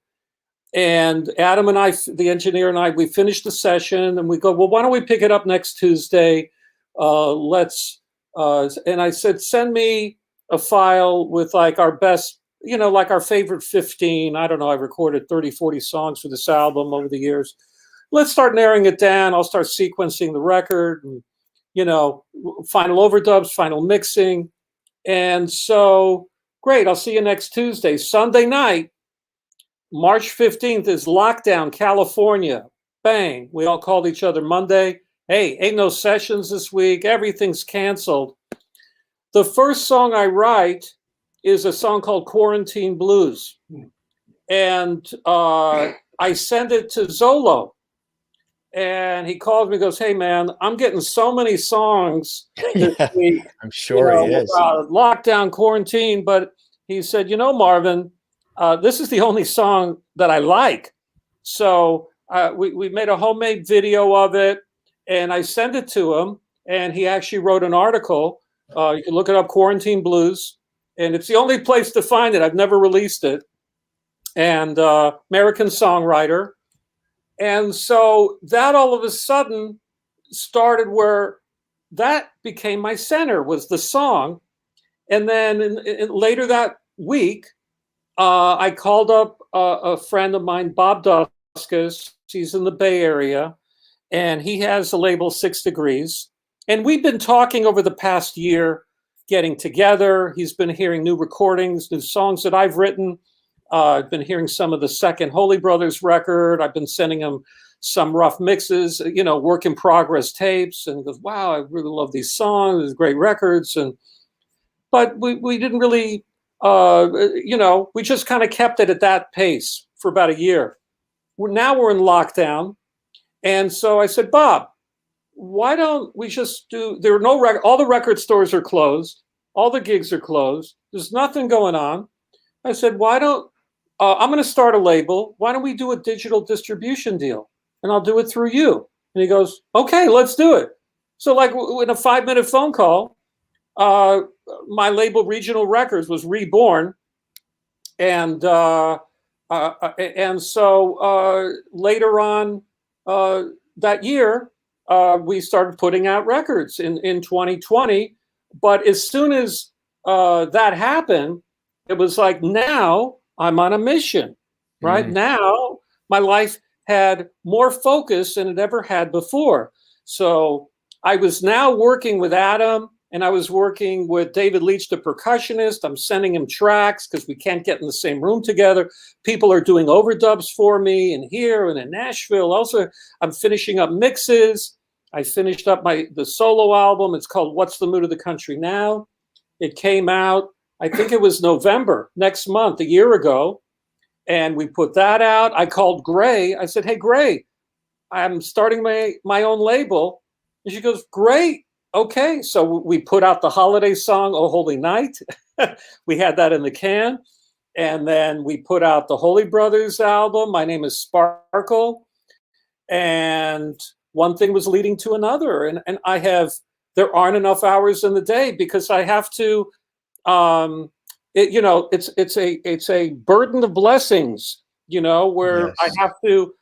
And Adam and I, the engineer and I, we finished the session and we go, well, why don't we pick it up next Tuesday? And I said, send me a file with like our best, you know, like our favorite 15. I don't know, I recorded 30, 40 songs for this album over the years. Let's start narrowing it down. I'll start sequencing the record and, you know, final overdubs, final mixing. And so, great, I'll see you next Tuesday. Sunday night, March 15th is lockdown, California. Bang. We all called each other Monday. Hey, ain't no sessions this week. Everything's canceled. The first song I write is a song called Quarantine Blues. And I send it to Zolo. And he calls me and goes, hey, man, I'm getting so many songs this Yeah, week, I'm you sure know, he is. lockdown, quarantine. But he said, you know, Marvin, this is the only song that I like. So we made a homemade video of it, and I sent it to him, and he actually wrote an article You can look it up, Quarantine Blues, and it's the only place to find it. I've never released it. And American songwriter. And so that all of a sudden started where that became my center, was the song. And then later that week, I called up a friend of mine, Bob Duskus. He's in the Bay Area, and he has the label 6 Degrees. And we've been talking over the past year, getting together. He's been hearing new recordings, new songs that I've written. I've been hearing some of the second Holy Brothers record. I've been sending him some rough mixes, work in progress tapes. And he goes, wow, I really love these songs. These great records. But we didn't really, we just kind of kept it at that pace for about a year. Now we're in lockdown. And so I said, Bob, why don't we just there are no all the record stores are closed. All the gigs are closed. There's nothing going on. I said, why don't, I'm going to start a label. Why don't we do a digital distribution deal? And I'll do it through you. And he goes, okay, let's do it. So like in a 5-minute phone call, my label Regional Records was reborn. And so later on that year, we started putting out records in 2020. But as soon as that happened, it was like, now I'm on a mission, right? Mm-hmm. Now my life had more focus than it ever had before. So I was now working with Adam, and I was working with David Leach, the percussionist. I'm sending him tracks because we can't get in the same room together. People are doing overdubs for me in here and in Nashville. Also, I'm finishing up mixes. I finished up the solo album. It's called What's the Mood of the Country Now? It came out, I think it was November, next month, a year ago. And we put that out. I called Gray. I said, hey, Gray, I'm starting my own label. And she goes, great. Okay. So we put out the holiday song, Oh Holy Night. We had that in the can. And then we put out the Holy Brothers album. My name is Sparkle. And one thing was leading to another. And there aren't enough hours in the day because I have to, it's a burden of blessings, where yes. I have to,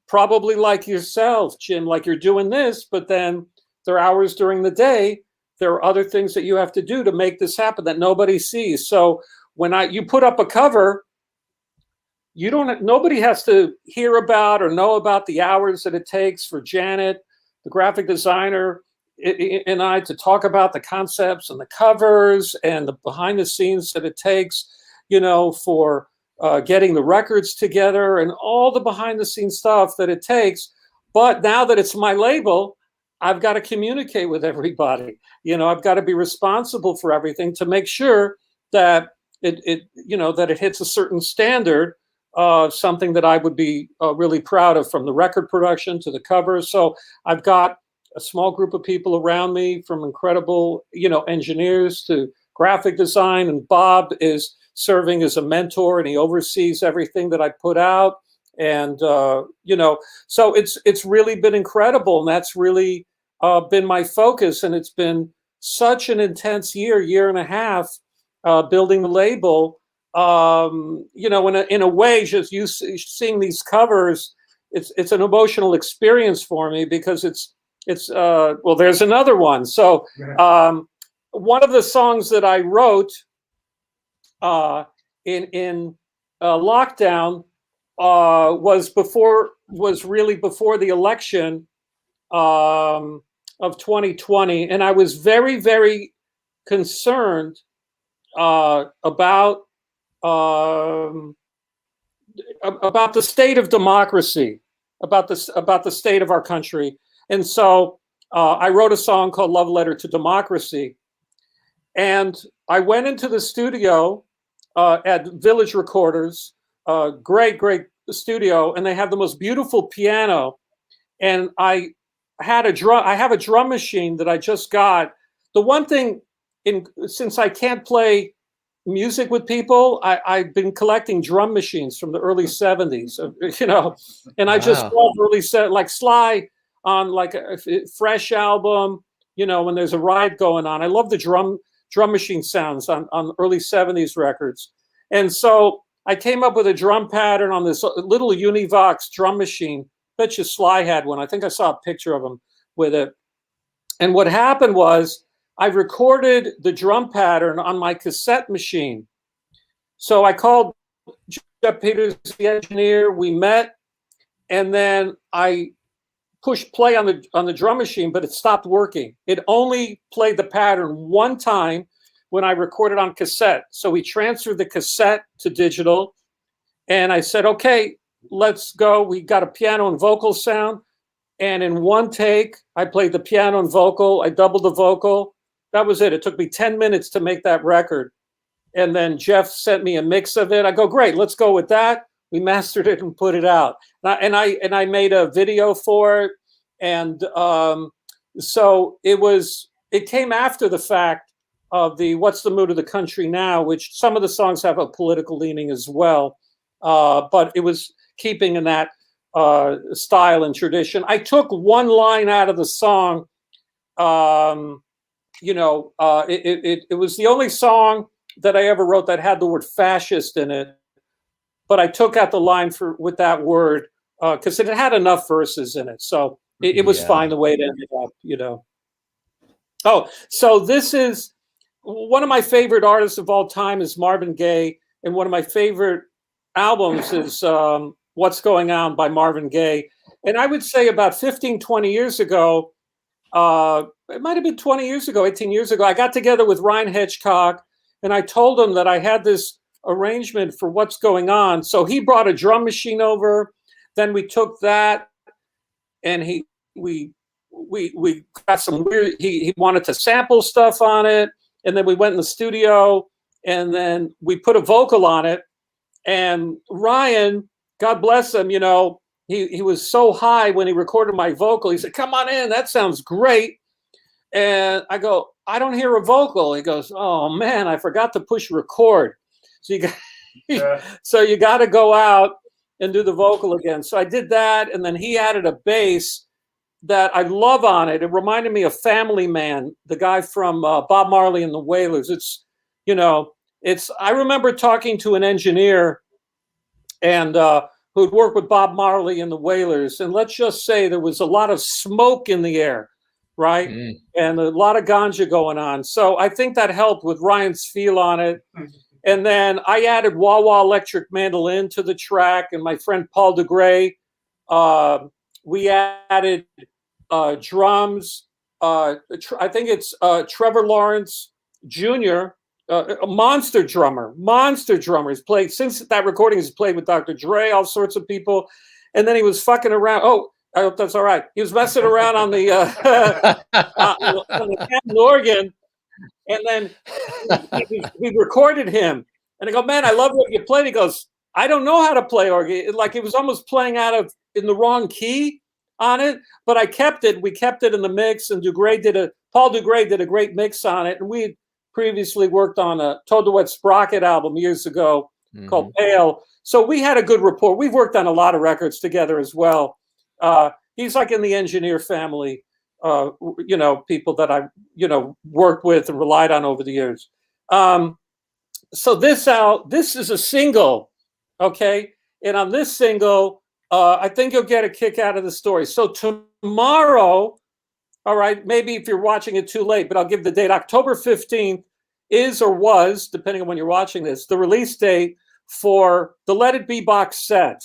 probably like yourself, Jim, like you're doing this, but then there are hours during the day. There are other things that you have to do to make this happen that nobody sees. So when you put up a cover, nobody has to hear about or know about the hours that it takes for Janet, the graphic designer, and I to talk about the concepts and the covers and the behind the scenes that it takes, for getting the records together and all the behind the scenes stuff that it takes. But now that it's my label, I've got to communicate with everybody. I've got to be responsible for everything to make sure that it hits a certain standard, something that I would be really proud of, from the record production to the covers. So I've got a small group of people around me, from incredible, engineers to graphic design. And Bob is serving as a mentor, and he oversees everything that I put out. And, so it's really been incredible. And that's really been my focus. And it's been such an intense year and a half, building the label. In a way, just seeing these covers, it's an emotional experience for me, because it's there's another one. So one of the songs that I wrote in lockdown was really before the election of 2020, and I was very, very concerned about the state of democracy, about the state of our country. And so I wrote a song called Love Letter to Democracy. And I went into the studio at Village Recorders, great studio, and they have the most beautiful piano. And I have a drum machine that I just got. The one thing, since I can't play music with people, I've been collecting drum machines from the early 70s, and I just love early like Sly on like a Fresh album, when there's a ride going on. I love the drum machine sounds on early 70s records. And so I came up with a drum pattern on this little Univox drum machine. Bet you Sly had one. I think I saw a picture of him with it. And what happened was I recorded the drum pattern on my cassette machine. So I called Jeff Peters, the engineer. We met, and then I pushed play on the drum machine, but it stopped working. It only played the pattern one time when I recorded on cassette. So we transferred the cassette to digital, and I said, okay, let's go. We got a piano and vocal sound, and in one take, I played the piano and vocal. I doubled the vocal. That was it. It took me 10 minutes to make that record. And then Jeff sent me a mix of it. I go, great, let's go with that. We mastered it and put it out. And I made a video for it. And so it came after the fact of the What's the Mood of the Country Now, which some of the songs have a political leaning as well. But it was keeping in that style and tradition. I took one line out of the song. It was the only song that I ever wrote that had the word fascist in it, but I took out the line with that word because it had enough verses in it, so it was fine the way it ended up. Oh, so this is one of my favorite artists of all time is Marvin Gaye, and one of my favorite albums is What's Going On by Marvin Gaye. And I would say about 15, 20 years ago, it might have been 20 years ago, 18 years ago, I got together with Ryan Hedgecock, and I told him that I had this arrangement for What's Going On. So he brought a drum machine over. Then we took that, and we got some weird. He wanted to sample stuff on it, and then we went in the studio, and then we put a vocal on it. And Ryan, God bless him, he was so high when he recorded my vocal. He said, "Come on in, that sounds great." And I go, "I don't hear a vocal." He goes, "Oh man, I forgot to push record." So you got to go out and do the vocal again. So I did that, and then he added a bass that I love on it. It reminded me of Family Man, the guy from Bob Marley and the Wailers. I remember talking to an engineer and who'd worked with Bob Marley and the Wailers, and let's just say there was a lot of smoke in the air. Right? And a lot of ganja going on. So I think that helped with Ryan's feel on it. And then I added wah-wah electric mandolin to the track, and my friend Paul DeGray, we added drums. I think it's Trevor Lawrence Jr., a monster drummer. He's played, since that recording, he's played with Dr. Dre, all sorts of people. And then he was fucking around. Oh, I hope that's all right. He was messing around on the on the Hammond organ, and then we recorded him. And I go, "Man, I love what you played." He goes, "I don't know how to play organ." Like he was almost playing in the wrong key on it, but I kept it. We kept it in the mix, and Paul DeGray did a great mix on it. And we had previously worked on a Toad the Wet Sprocket album years ago called Pale. So we had a good rapport. We've worked on a lot of records together as well. He's like in the engineer family, people that I, worked with and relied on over the years. So this is a single, okay? And on this single, I think you'll get a kick out of the story. So tomorrow, all right, maybe if you're watching it too late, but I'll give the date. October 15th is or was, depending on when you're watching this, the release date for the Let It Be box set,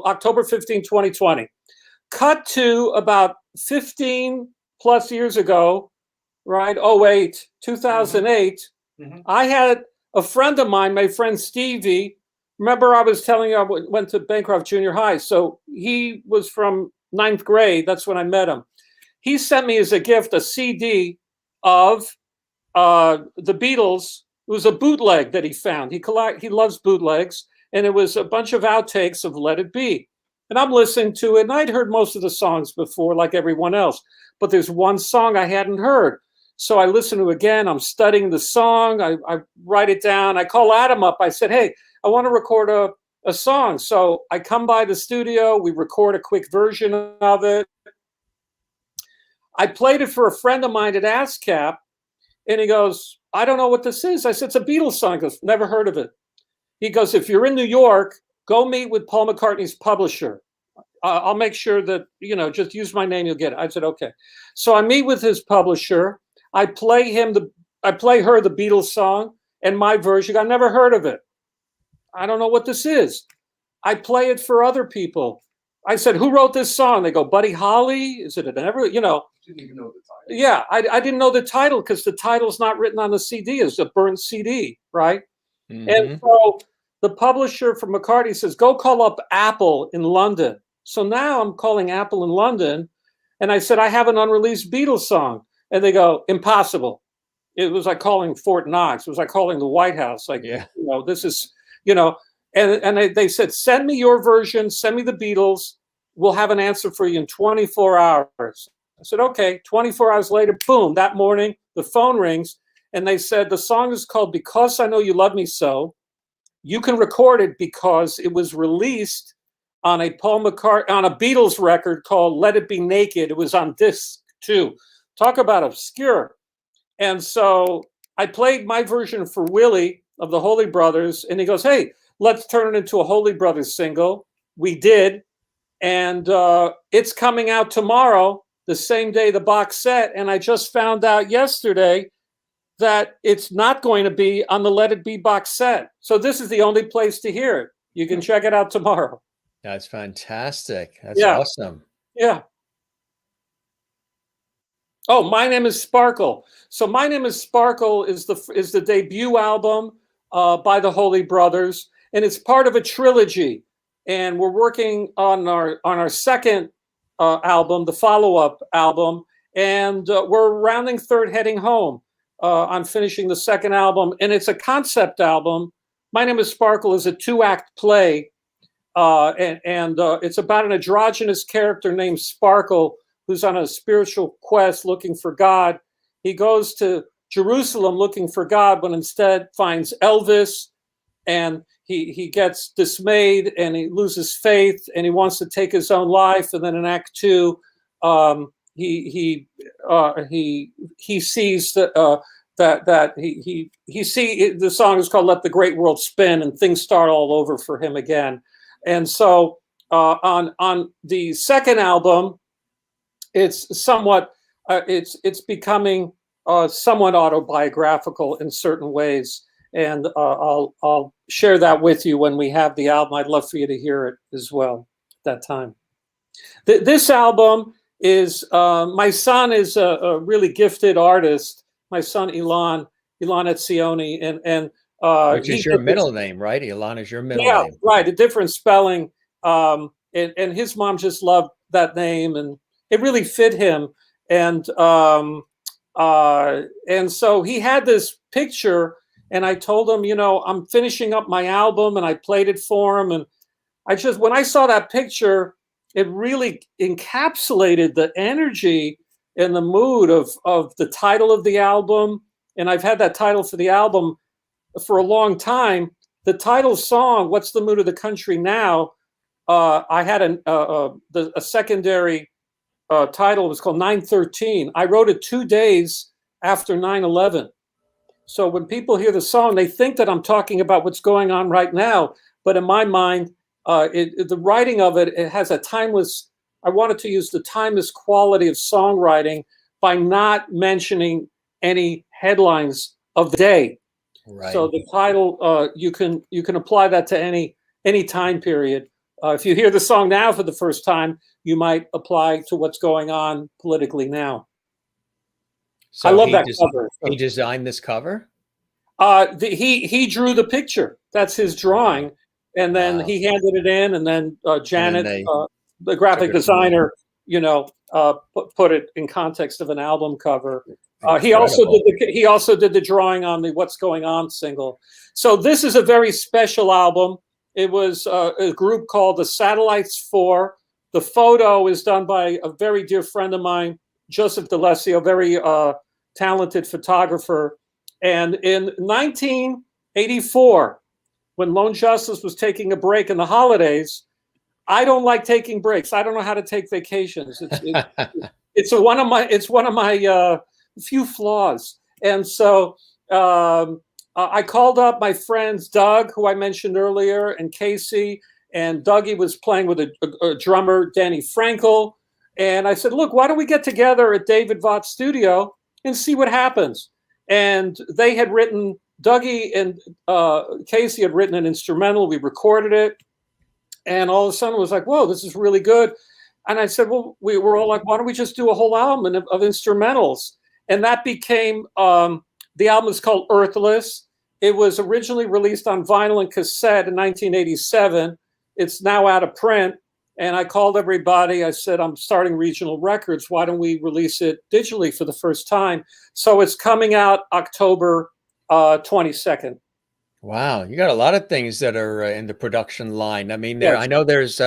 October 15, 2020. Cut to about 15 plus years ago, right? 2008. I had a friend of mine, my friend Stevie. Remember, I was telling you I went to Bancroft Junior High. So he was from 9th grade. That's when I met him. He sent me as a gift a CD of the Beatles. It was a bootleg that he found. He loves bootlegs. And it was a bunch of outtakes of Let It Be. And I'm listening to it, and I'd heard most of the songs before, like everyone else. But there's one song I hadn't heard. So I listen to it again. I'm studying the song. I write it down. I call Adam up. I said, "Hey, I want to record a song." So I come by the studio. We record a quick version of it. I played it for a friend of mine at ASCAP, and he goes, I don't know what this is. I said, it's a Beatles song. He goes, never heard of it. He goes, if you're in New York, go meet with Paul McCartney's publisher. I'll make sure that, just use my name, you'll get it. I said, okay. So I meet with his publisher. I play her the Beatles song and my version. I never heard of it. I don't know what this is. I play it for other people. I said, who wrote this song? They go, Buddy Holly. Is it an ever, Didn't even know the title. Yeah, I didn't know the title because the title's not written on the CD. It's a burnt CD, right? Mm-hmm. And so the publisher from McCartney says, go call up Apple in London. So now I'm calling Apple in London, and I said, I have an unreleased Beatles song. And they go, impossible. It was like calling Fort Knox. It was like calling the White House. Like, this is, and they said, send me your version, send me the Beatles. We'll have an answer for you in 24 hours. I said, okay. 24 hours later, boom, that morning, the phone rings, and they said, the song is called Because I Know You Love Me So. You can record it because it was released on a Beatles record called Let It Be Naked. It was on disc too. Talk about obscure. And so I played my version for Willie of the Holy Brothers, and he goes, hey, let's turn it into a Holy Brothers single. We did. And it's coming out tomorrow, the same day the box set. And I just found out yesterday that it's not going to be on the Let It Be box set. So this is the only place to hear it. You can check it out tomorrow. That's fantastic. That's awesome. Yeah. Oh, My Name is Sparkle. So My Name is Sparkle is the debut album by the Holy Brothers, and it's part of a trilogy. And we're working on our second album, the follow-up album, and we're rounding third, heading home on finishing the second album. And it's a concept album. My Name is Sparkle is a 2-act play, and it's about an androgynous character named Sparkle who's on a spiritual quest looking for God. He goes to Jerusalem looking for God, but instead finds Elvis, and he gets dismayed and he loses faith and he wants to take his own life. And then in Act 2, he sees that he see the song is called Let the Great World Spin, and things start all over for him again. And so on the second album, it's somewhat it's becoming somewhat autobiographical in certain ways, and I'll share that with you when we have the album. I'd love for you to hear it as well at that time. This album is my son is a really gifted artist. My son Elon Etzioni, and which is your middle name, right? Elon is your middle name. Yeah, right. A different spelling, and his mom just loved that name, and it really fit him. And so he had this picture, and I told him, I'm finishing up my album, and I played it for him. And when I saw that picture, it really encapsulated the energy and the mood of the title of the album. And I've had that title for the album for a long time. The title song, What's the Mood of the Country Now? I had a secondary title. Was called 9/13. I wrote it 2 days after 9/11. So when people hear the song, they think that I'm talking about what's going on right now. But in my mind, the writing of it has a timeless. I wanted to use the timeless quality of songwriting by not mentioning any headlines of the day. Right. So the title, you can apply that to any time period. If you hear the song now for the first time, you might apply to what's going on politically now. So I love that cover. He designed this cover? He drew the picture. That's his drawing. And then he handed it in, and then Janet, the graphic designer, put it in context of an album cover. He also did the drawing on the What's Going On single. So this is a very special album. It was a group called the Satellites 4. The photo is done by a very dear friend of mine, Joseph DeLessio, very talented photographer. And in 1984, when Lone Justice was taking a break in the holidays, I don't like taking breaks. I don't know how to take vacations. it's one of my few flaws. And so I called up my friends Doug, who I mentioned earlier, and Casey, and Dougie was playing with a drummer, Danny Frankel. And I said, look, why don't we get together at David Vought's studio and see what happens? And they had written, Dougie and Casey had written an instrumental. We recorded it. And all of a sudden it was like, whoa, this is really good. And I said, well, we were all like, why don't we just do a whole album of instrumentals? And that became, the album is called Earthless. It was originally released on vinyl and cassette in 1987. It's now out of print. And I called everybody. I said, I'm starting Regional Records. Why don't we release it digitally for the first time? So it's coming out October 22nd. Wow, you got a lot of things that are in the production line. I mean, Yes. I know there's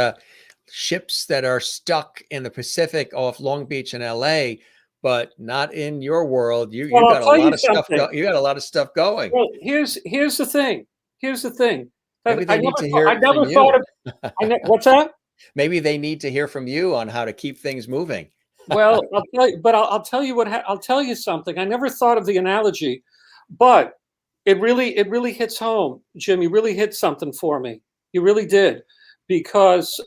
ships that are stuck in the Pacific off Long Beach and LA, but not in your world. You Well, got I'll a tell you lot of stuff. something. You got a lot of stuff going. Well, here's the thing. Here's the thing. Maybe they need to hear I it never from thought you. of. What's that? Maybe they need to hear from you on how to keep things moving. Well, I'll tell you, but I'll tell you I'll tell you something. I never thought of the analogy, but it really hits home, Jim. You really hit something for me. You really did, because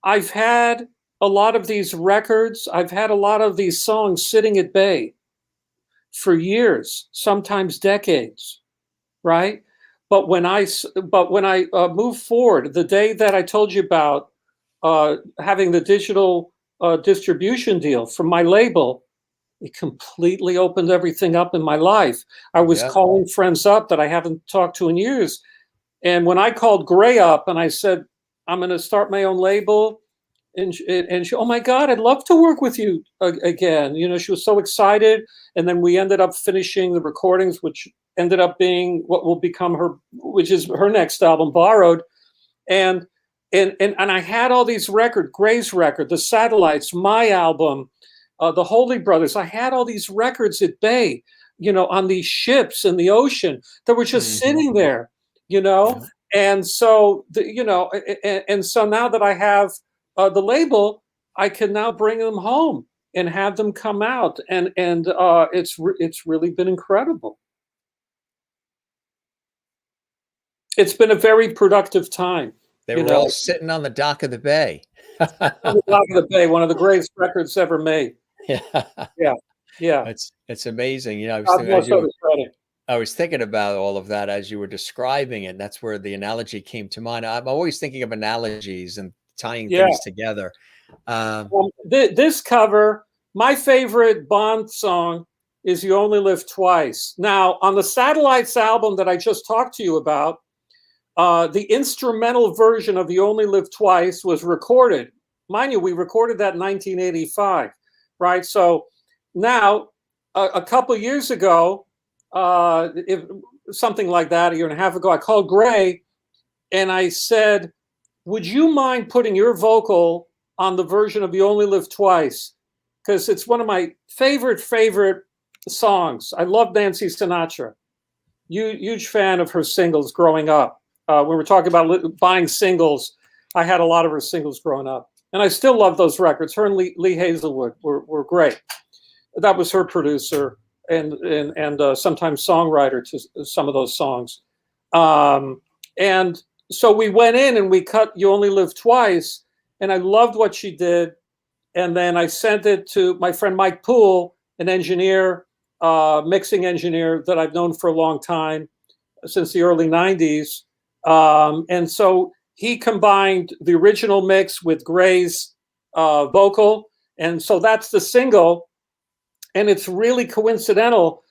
I've had a lot of these records. I've had a lot of these songs sitting at bay for years, sometimes decades, right? But when I move forward, the day that I told you about having the digital distribution deal from my label, it completely opened everything up in my life. I was calling friends up that I haven't talked to in years. And when I called Gray up and I said, I'm going to start my own label, and she, oh my God, I'd love to work with you again. You know, she was so excited. And then we ended up finishing the recordings, which ended up being what will become which is her next album, Borrowed. And I had all these records, Gray's record, The Satellites, my album, the Holy Brothers. I had all these records at bay, you know, on these ships in the ocean that were just sitting there, you know. And so, and so now that I have the label, I can now bring them home and have them come out, and it's really been incredible. It's been a very productive time. They were all sitting on the dock of the bay. On the dock of the bay, one of the greatest records ever made. Yeah. It's amazing. You know, I was thinking about all of that as you were describing it. And that's where the analogy came to mind. I'm always thinking of analogies and tying things together. This cover, my favorite Bond song is You Only Live Twice. Now, on the Satellites album that I just talked to you about, the instrumental version of You Only Live Twice was recorded. Mind you, we recorded that in 1985, right? So now, a couple of years ago, something like that, a year and a half ago, I called Gray and I said, would you mind putting your vocal on the version of You Only Live Twice? Because it's one of my favorite songs. I love Nancy Sinatra. Huge fan of her singles growing up. When we're talking about buying singles, I had a lot of her singles growing up. And I still love those records. Her and Lee Hazelwood were great. That was her producer and sometimes songwriter to some of those songs. And so we went in and we cut You Only Live Twice, and I loved what she did. And then I sent it to my friend Mike Poole, an engineer, mixing engineer that I've known for a long time, since the early 90s. And so he combined the original mix with Gray's vocal. And so that's the single. And it's really coincidental,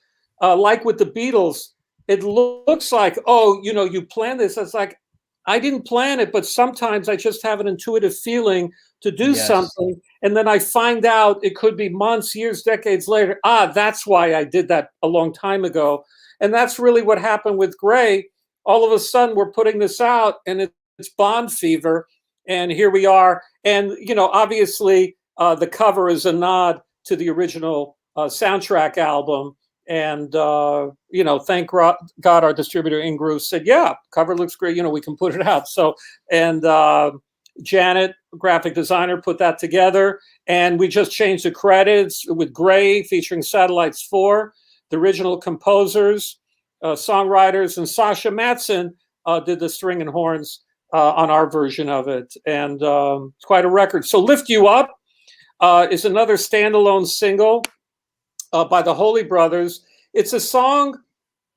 like with the Beatles. It looks like, oh, you know, you planned this. It's like, I didn't plan it, but sometimes I just have an intuitive feeling to do something. And then I find out it could be months, years, decades later. That's why I did that a long time ago. And that's really what happened with Gray. All of a sudden, we're putting this out and it's Bond fever. And here we are. And, you know, obviously, the cover is a nod to the original soundtrack album. And, you know, thank God our distributor Ingru said, yeah, cover looks great. You know, we can put it out. So, and Janet, graphic designer, put that together, and we just changed the credits with Gray featuring Satellites 4, the original composers, songwriters, and Sasha Matson did the string and horns on our version of it, and it's quite a record. So Lift You Up is another standalone single by the Holy Brothers. It's a song,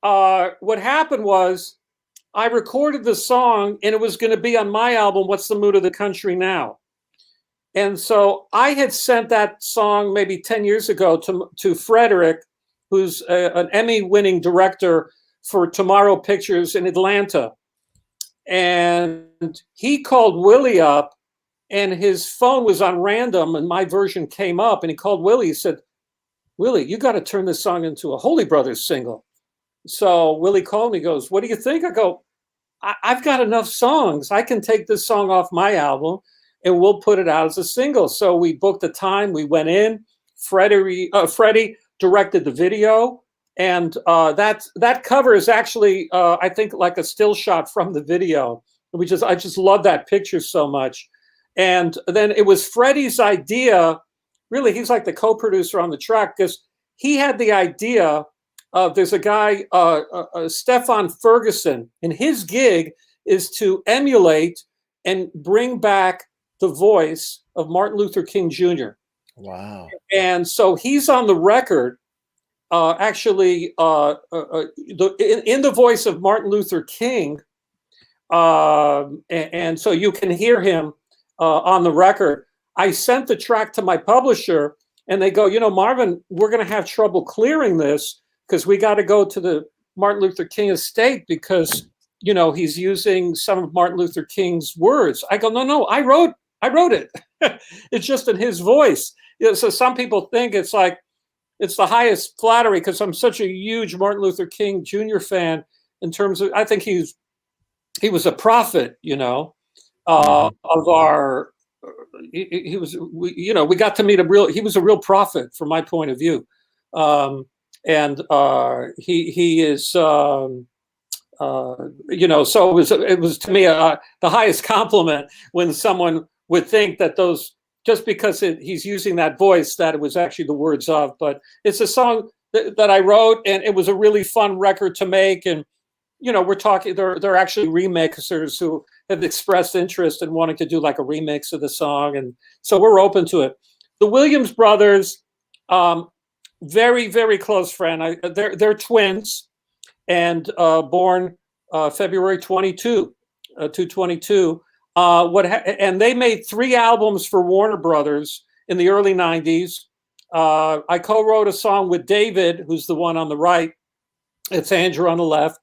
what happened was I recorded the song and it was going to be on my album, What's the Mood of the Country Now? And so I had sent that song maybe 10 years ago to Frederick, who's an Emmy-winning director for Tomorrow Pictures in Atlanta. And he called Willie up, and his phone was on random, and my version came up, and he called Willie. He said, Willie, you got to turn this song into a Holy Brothers single. So Willie called me, goes, what do you think? I go, I've got enough songs. I can take this song off my album and we'll put it out as a single. So we booked the time. We went in. Freddie directed the video. And that cover is actually, I think, like a still shot from the video. I just love that picture so much. And then it was Freddie's idea. Really, he's like the co-producer on the track because he had the idea. There's a guy, Stefan Ferguson, and his gig is to emulate and bring back the voice of Martin Luther King Jr. Wow. And so he's on the record, actually, in the voice of Martin Luther King. And so you can hear him on the record. I sent the track to my publisher, and they go, Marvin, we're going to have trouble clearing this because we got to go to the Martin Luther King estate because, he's using some of Martin Luther King's words. I go, no, I wrote it. It's just in his voice. So some people think it's like, it's the highest flattery because I'm such a huge Martin Luther King Jr. fan in terms of, I think he was a prophet, of our, he was, we got to meet he was a real prophet from my point of view. And he is, so it was to me the highest compliment when someone would think that just because he's using that voice, that it was actually the words of. But it's a song that I wrote, and it was a really fun record to make. And we're talking, there are actually remixers who have expressed interest in wanting to do like a remix of the song, and so we're open to it. The Williams brothers. Very, very close friend. They're twins, and born February 22, 222. And they made 3 albums for Warner Brothers in the early 90s. I co-wrote a song with David, who's the one on the right. It's Andrew on the left.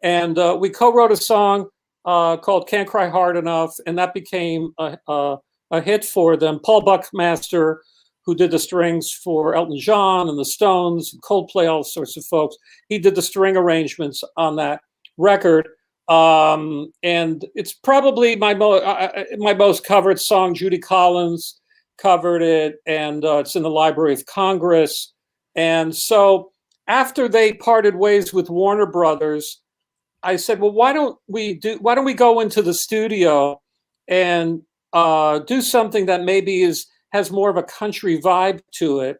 And we co-wrote a song called Can't Cry Hard Enough, and that became a hit for them. Paul Buckmaster, who did the strings for Elton John and the Stones, Coldplay, all sorts of folks. He did the string arrangements on that record. And it's probably my most covered song. Judy Collins covered it, and it's in the Library of Congress. And so after they parted ways with Warner Brothers, I said, well, why don't we go into the studio and do something that maybe has more of a country vibe to it.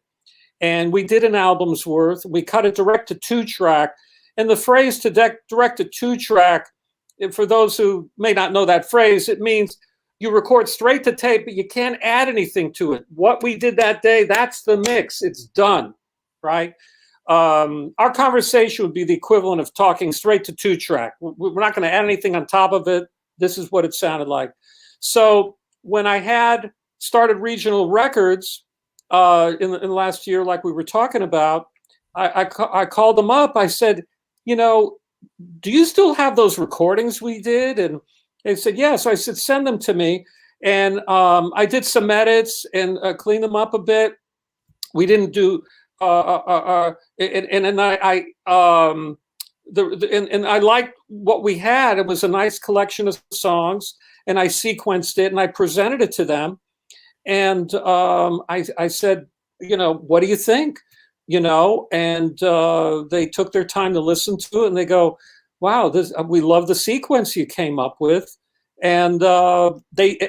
And we did an album's worth. We cut a direct-to-2 track. And the phrase to direct-to-2 track, for those who may not know that phrase, it means you record straight to tape, but you can't add anything to it. What we did that day, that's the mix. It's done, right? Our conversation would be the equivalent of talking straight to 2 track. We're not going to add anything on top of it. This is what it sounded like. So when I had started Regional Records in the last year, like we were talking about, I called them up. I said, do you still have those recordings we did? And they said, yeah. So I said, send them to me. And I did some edits and cleaned them up a bit. We didn't do, and I liked what we had. It was a nice collection of songs, and I sequenced it and I presented it to them. And I said, what do you think? And they took their time to listen to it, and they go, wow, we love the sequence you came up with. And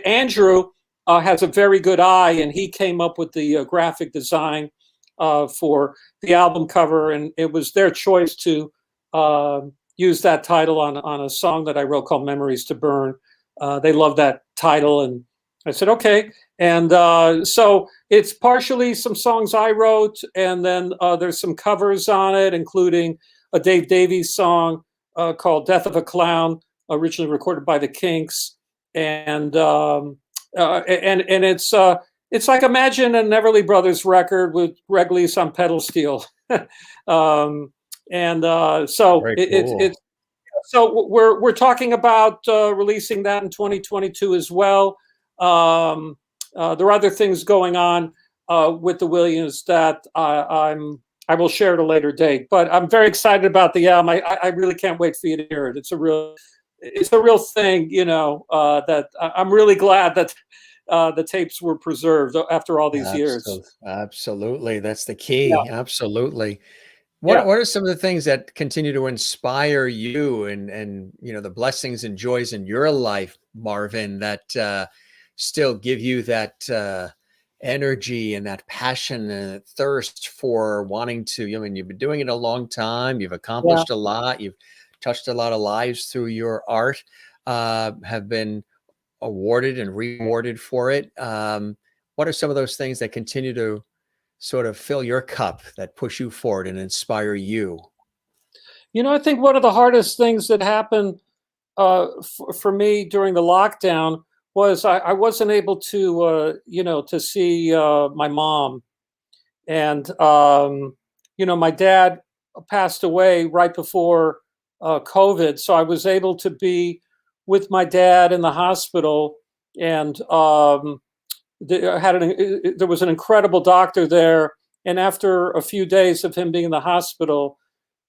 Andrew has a very good eye, and he came up with the graphic design for the album cover, and it was their choice to use that title on a song that I wrote called "Memories to Burn." They love that title, and I said okay. And so it's partially some songs I wrote, and then there's some covers on it, including a Dave Davies song called "Death of a Clown," originally recorded by the Kinks, and it's like imagine a Everly Brothers record with Greg Lease on pedal steel. So Very it's cool. so we're talking about releasing that in 2022 as well. There are other things going on with the Williams that I will share at a later date. But I'm very excited about the album. I really can't wait for you to hear it. It's a real thing, you know. That I'm really glad that the tapes were preserved after all these years. Absolutely. That's the Yeah, key. Absolutely. yeah. What are some of the things that continue to inspire you and you know the blessings and joys in your life, Marvin, that still give you that energy and that passion and that thirst for wanting to? I mean, you've been doing it a long time. You've Yeah. accomplished a lot. You've touched a lot of lives through your art. Have been awarded and rewarded for it. What are some of those things that continue to sort of fill your cup, that push you forward and inspire you? You know, I think one of the hardest things that happened for me during the lockdown was I wasn't able to, to see my mom. And, my dad passed away right before COVID. So I was able to be with my dad in the hospital. And there was an incredible doctor there. And after a few days of him being in the hospital,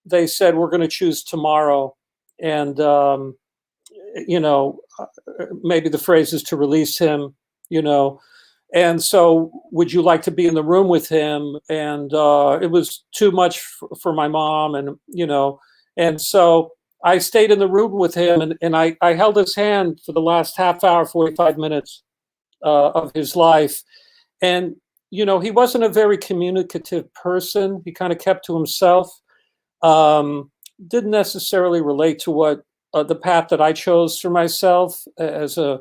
they said, we're going to choose tomorrow. And, you know, maybe the phrase is to release him, you know. And so, would you like to be in the room with him? And it was too much for my mom, and so I stayed in the room with him, and I held his hand for the last half hour, 45 minutes of his life. And, he wasn't a very communicative person. He kind of kept to himself, um, didn't necessarily relate to what the path that I chose for myself as a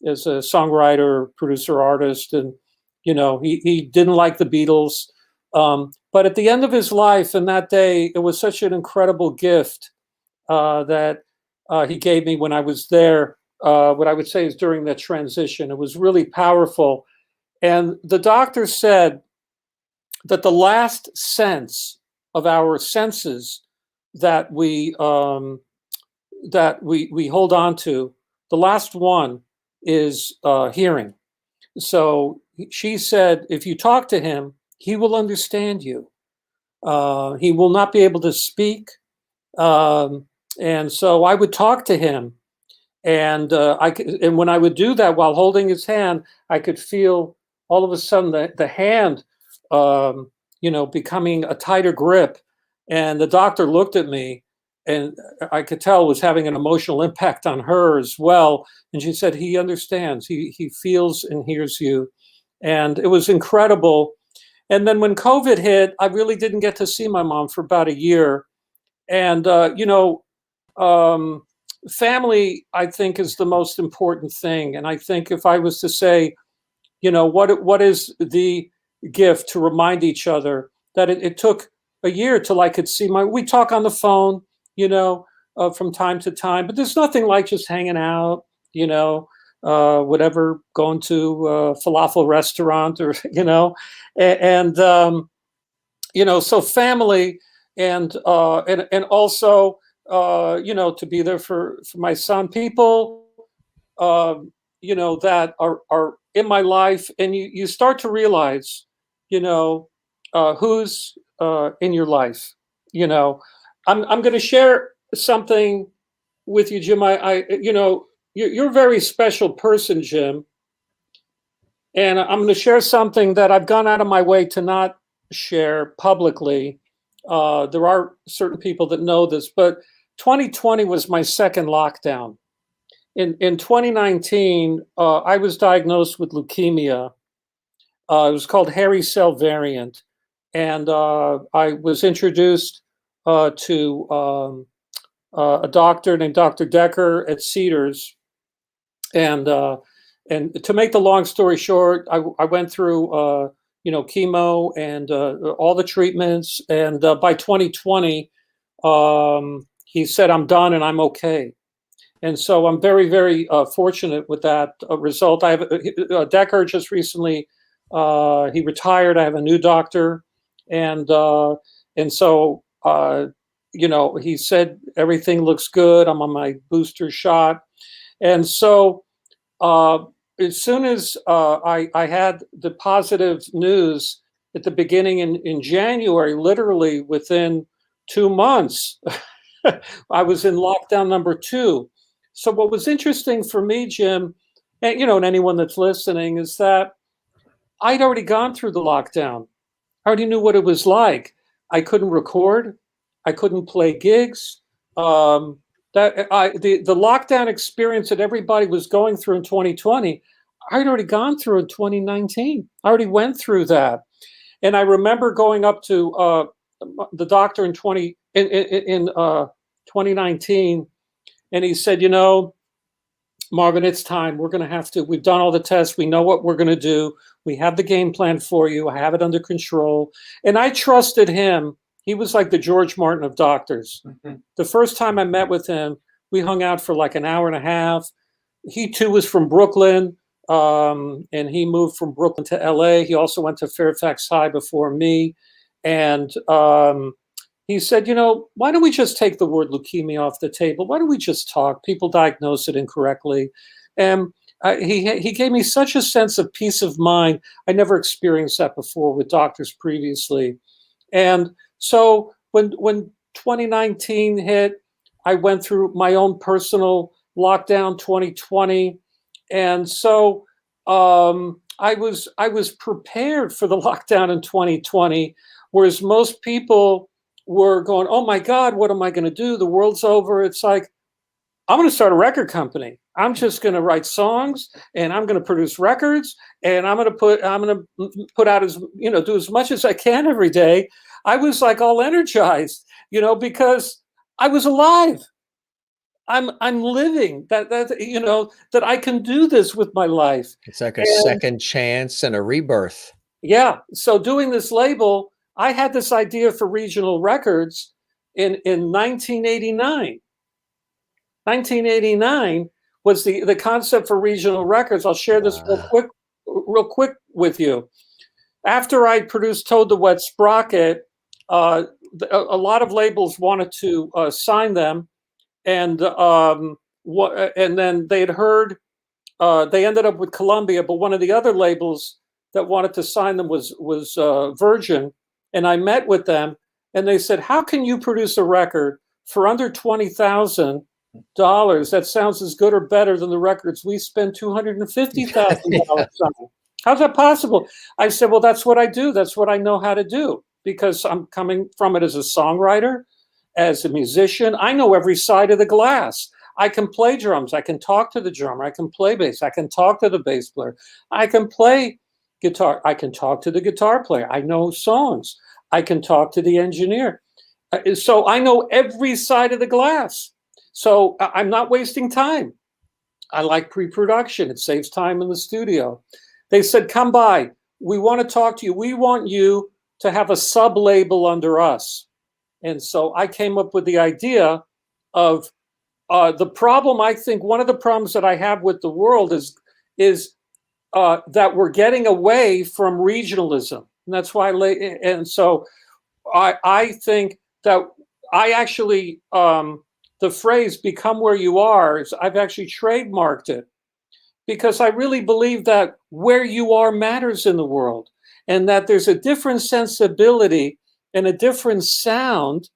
songwriter, producer, artist, and he didn't like the Beatles. But at the end of his life, and that day, it was such an incredible gift that he gave me when I was there. What I would say is during that transition, it was really powerful. And the doctor said that the last sense of our senses that we hold on to, the last one is hearing. So she said, if you talk to him, he will understand you. He will not be able to speak. And so I would talk to him, and and when I would do that while holding his hand, I could feel all of a sudden the hand, becoming a tighter grip. And the doctor looked at me, and I could tell it was having an emotional impact on her as well. And she said, "He understands. He feels and hears you," and it was incredible. And then when COVID hit, I really didn't get to see my mom for about a year. And um, family, I think, is the most important thing. And I think if I was to say, what is the gift to remind each other that it took a year till I could see we talk on the phone, from time to time, but there's nothing like just hanging out, whatever, going to a falafel restaurant or, and, so family and also, to be there for my son, people, that are in my life, and you start to realize, who's in your life. I'm going to share something with you, Jim. You're a very special person, Jim, and I'm going to share something that I've gone out of my way to not share publicly. There are certain people that know this, but 2020 was my second lockdown. in 2019, I was diagnosed with leukemia. It was called hairy cell variant, and I was introduced to a doctor named Dr. Decker at Cedars, and to make the long story short, I went through chemo and all the treatments, and by 2020, he said I'm done and I'm okay. And so I'm very, very fortunate with that result. I have Decker just recently he retired. I have a new doctor, and so he said everything looks good. I'm on my booster shot, and so as soon as I had the positive news at the beginning in January, literally within 2 months, I was in lockdown number 2. So what was interesting for me, Jim, and anyone that's listening, is that I'd already gone through the lockdown. I already knew what it was like. I couldn't record. I couldn't play gigs. The lockdown experience that everybody was going through in 2020, I'd already gone through in 2019. I already went through that. And I remember going up to the doctor in 2019, and he said, Marvin, it's time. We've done all the tests. We know what we're going to do. We have the game plan for you. I have it under control. And I trusted him. He was like the George Martin of doctors. Mm-hmm. The first time I met with him, we hung out for like an hour and a half. He too was from Brooklyn, and he moved from Brooklyn to LA. He also went to Fairfax High before me. And he said, why don't we just take the word leukemia off the table? Why don't we just talk? People diagnose it incorrectly. And he gave me such a sense of peace of mind. I never experienced that before with doctors previously. And so when 2019 hit, I went through my own personal lockdown 2020. And so I was prepared for the lockdown in 2020, whereas most people were going, oh my God, what am I going to do? The world's over. It's like, I'm going to start a record company. I'm just going to write songs, and I'm going to produce records, and I'm going to put out do as much as I can every day. I was like all energized, because I was alive. I'm living that I can do this with my life. It's like a second chance and a rebirth. Yeah. So doing this label, I had this idea for regional records in 1989. 1989 was the concept for regional records. I'll share this real quick with you. After I produced Toad the Wet Sprocket, a lot of labels wanted to sign them, and then they'd heard they ended up with Columbia, but one of the other labels that wanted to sign them was Virgin. And I met with them, and they said, how can you produce a record for under $20,000? That sounds as good or better than the records we spend $250,000 on. How's that possible? I said, well, that's what I do. That's what I know how to do, because I'm coming from it as a songwriter, as a musician. I know every side of the glass. I can play drums. I can talk to the drummer. I can play bass. I can talk to the bass player. I can play guitar. I can talk to the guitar player. I know songs. I can talk to the engineer. So I know every side of the glass. So I'm not wasting time. I like pre-production. It saves time in the studio. They said, come by. We want to talk to you. We want you to have a sub-label under us. And so I came up with the idea of the problem. I think one of the problems that I have with the world is that we're getting away from regionalism. And that's why I think that I actually, the phrase become where you are, I've actually trademarked it, because I really believe that where you are matters in the world, and that there's a different sensibility and a different sound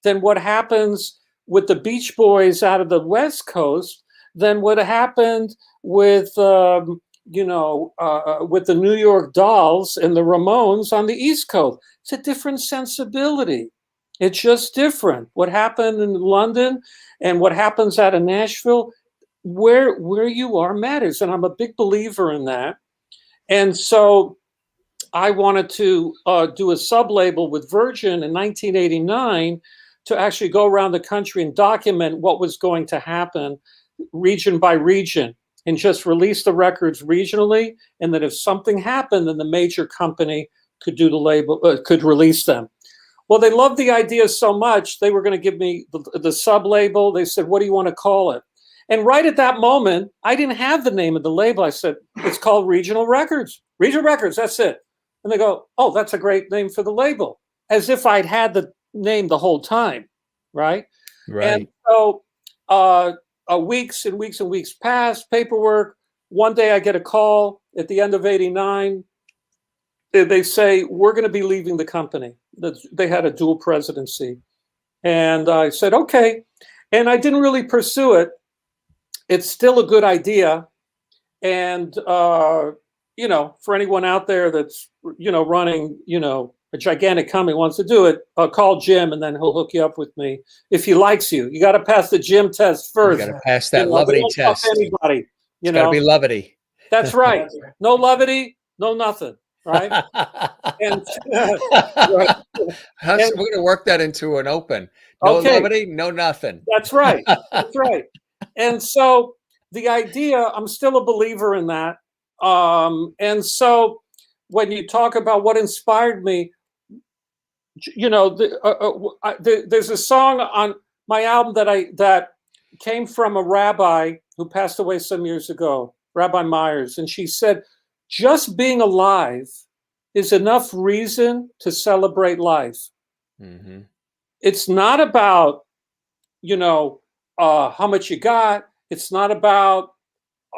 than what happens with the Beach Boys out of the West Coast than what happened with the New York Dolls and the Ramones on the East Coast. It's a different sensibility. It's just different. What happened in London and what happens out of Nashville, where you are matters, and I'm a big believer in that. And so I wanted to do a sub-label with Virgin in 1989 to actually go around the country and document what was going to happen region by region, and just release the records regionally. And that if something happened, then the major company could do the label, could release them. Well, they loved the idea so much, they were going to give me the sub-label. They said, what do you want to call it? And right at that moment, I didn't have the name of the label. I said, it's called Regional Records. Regional Records, that's it. And they go, oh, that's a great name for the label. As if I'd had the name the whole time, right? Right. And so weeks and weeks and weeks passed, paperwork. One day I get a call at the end of '89. They say, we're going to be leaving the company. They had a dual presidency. And I said, okay. And I didn't really pursue it. It's still a good idea. And, you know, for anyone out there that's, you know, running, you know, a gigantic company wants to do it, call Jim, and then he'll hook you up with me if he likes you. You got to pass the Jim test first. You got to pass that levity test. Anybody, you know, got to be levity. That's right. No levity, no nothing. Right. And right. We're going to work that into an open. No levity, no nothing. That's right. That's right. And so the idea, I'm still a believer in that. And so when you talk about what inspired me, you know, there's a song on my album that came from a rabbi who passed away some years ago, Rabbi Myers, and she said, just being alive is enough reason to celebrate life. Mm-hmm. It's not about, you know, how much you got. It's not about,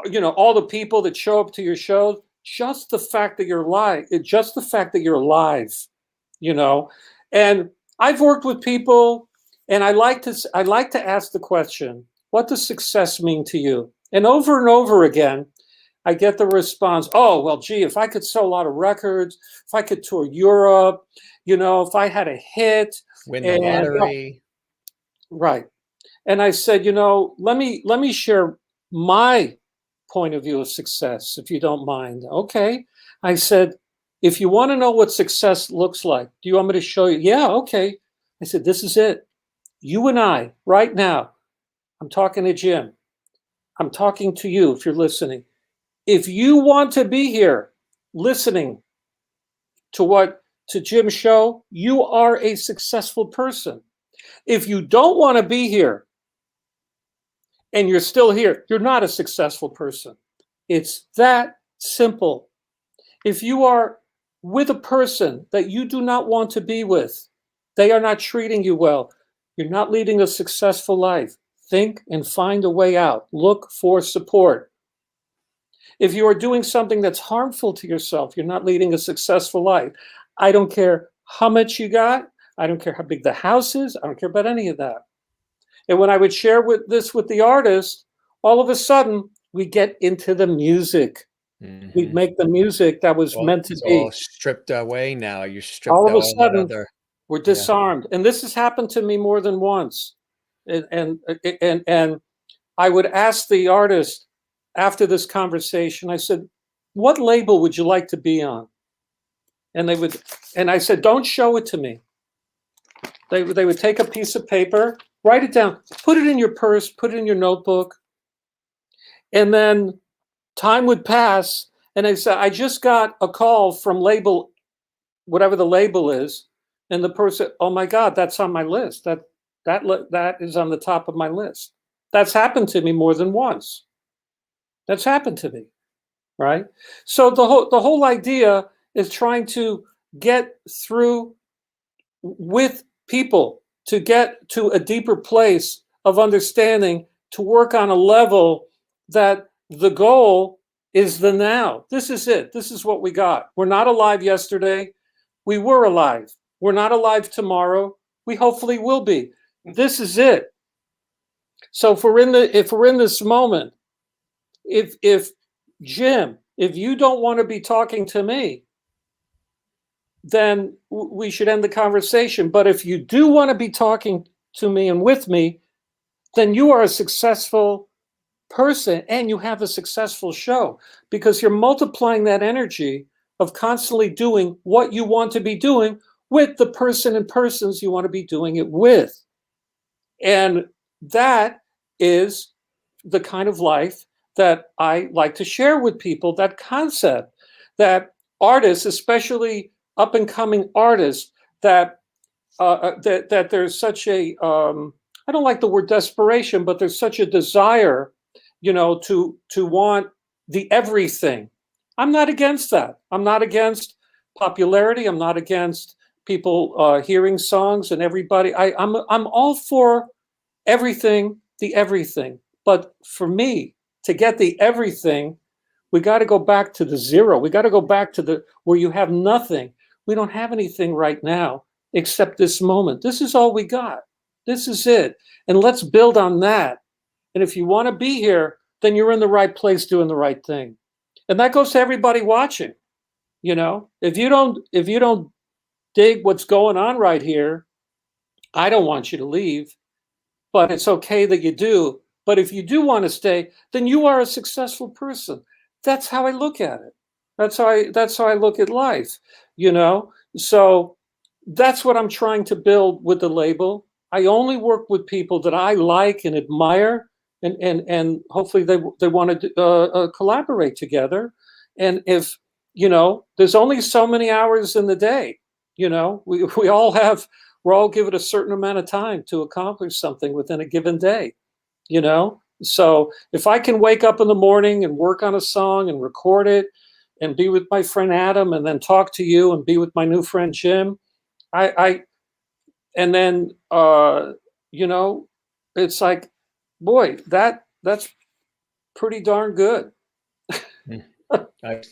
you know, all the people that show up to your shows. Just the fact that you're alive. Just the fact that you're alive, you know. And I've worked with people, and I like to ask the question, what does success mean to you? And over again, I get the response, oh, well, gee, if I could sell a lot of records, if I could tour Europe, you know, if I had a hit. Win the lottery. Right. And I said, you know, let me share my point of view of success, if you don't mind. Okay. I said, if you want to know what success looks like, do you want me to show you? Yeah, okay. I said, this is it. You and I, right now, I'm talking to Jim. I'm talking to you if you're listening. If you want to be here listening to Jim's show, you are a successful person. If you don't want to be here and you're still here, you're not a successful person. It's that simple. If you are with a person that you do not want to be with, they are not treating you well, you're not leading a successful life. Think and find a way out. Look for support. If you are doing something that's harmful to yourself, you're not leading a successful life. I don't care how much you got. I don't care how big the house is. I don't care about any of that. And when I would share this with the artist, all of a sudden we get into the music. Mm-hmm. We'd make the music that was meant to be. All stripped away now. You're stripped. All of a sudden, we're disarmed. Yeah. And this has happened to me more than once. And I would ask the artist after this conversation, I said, what label would you like to be on? And I said, don't show it to me. They would take a piece of paper, write it down, put it in your purse, put it in your notebook. And then time would pass. And I said, I just got a call from label, whatever the label is. And the person, oh my God, that's on my list. That is on the top of my list. That's happened to me more than once. That's happened to me, right? So the whole idea is trying to get through with people, to get to a deeper place of understanding, to work on a level that the goal is the now. This is it. This is what we got. We're not alive yesterday. We were alive. We're not alive tomorrow. We hopefully will be. This is it. So if we're in this moment, if Jim, if you don't want to be talking to me, then we should end the conversation. But if you do want to be talking to me and with me, then you are a successful person and you have a successful show, because you're multiplying that energy of constantly doing what you want to be doing with the person and persons you want to be doing it with. And that is the kind of life that I like to share with people, that concept that artists, especially up and coming artists, that there's such a I don't like the word desperation, but there's such a desire, to want the everything. I'm not against that. I'm not against popularity. I'm not against people hearing songs and everybody. I'm all for everything, the everything. But for me, to get the everything, we got to go back to the zero. We got to go back to the where you have nothing. We don't have anything right now except this moment. This is all we got. This is it. And let's build on that. And if you want to be here, then you're in the right place doing the right thing. And that goes to everybody watching. If you don't dig what's going on right here, I don't want you to leave, but it's okay that you do. But if you do want to stay, then you are a successful person. That's how I look at it. That's how I look at life, So that's what I'm trying to build with the label. I only work with people that I like and admire, and hopefully they want to collaborate together. And if there's only so many hours in the day, we're all given a certain amount of time to accomplish something within a given day. So if I can wake up in the morning and work on a song and record it and be with my friend Adam and then talk to you and be with my new friend Jim, I and then it's like, boy, that's pretty darn good.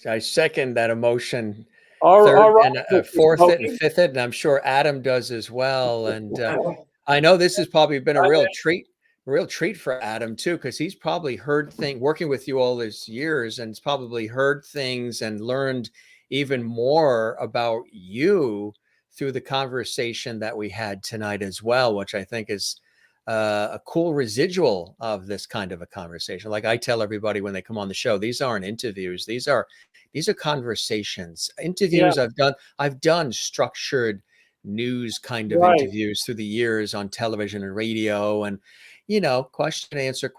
I second that emotion. All Third right. and fourth it and fifth it, and I'm sure Adam does as well. And I know this has probably been a real treat for Adam too, because he's probably heard things working with you all these years, and he's probably heard things and learned even more about you through the conversation that we had tonight as well, which I think is a cool residual of this kind of a conversation. Like I tell everybody when they come on the show, these aren't interviews; these are conversations. Interviews I've done structured news kind of interviews through the years on television and radio, and question answer.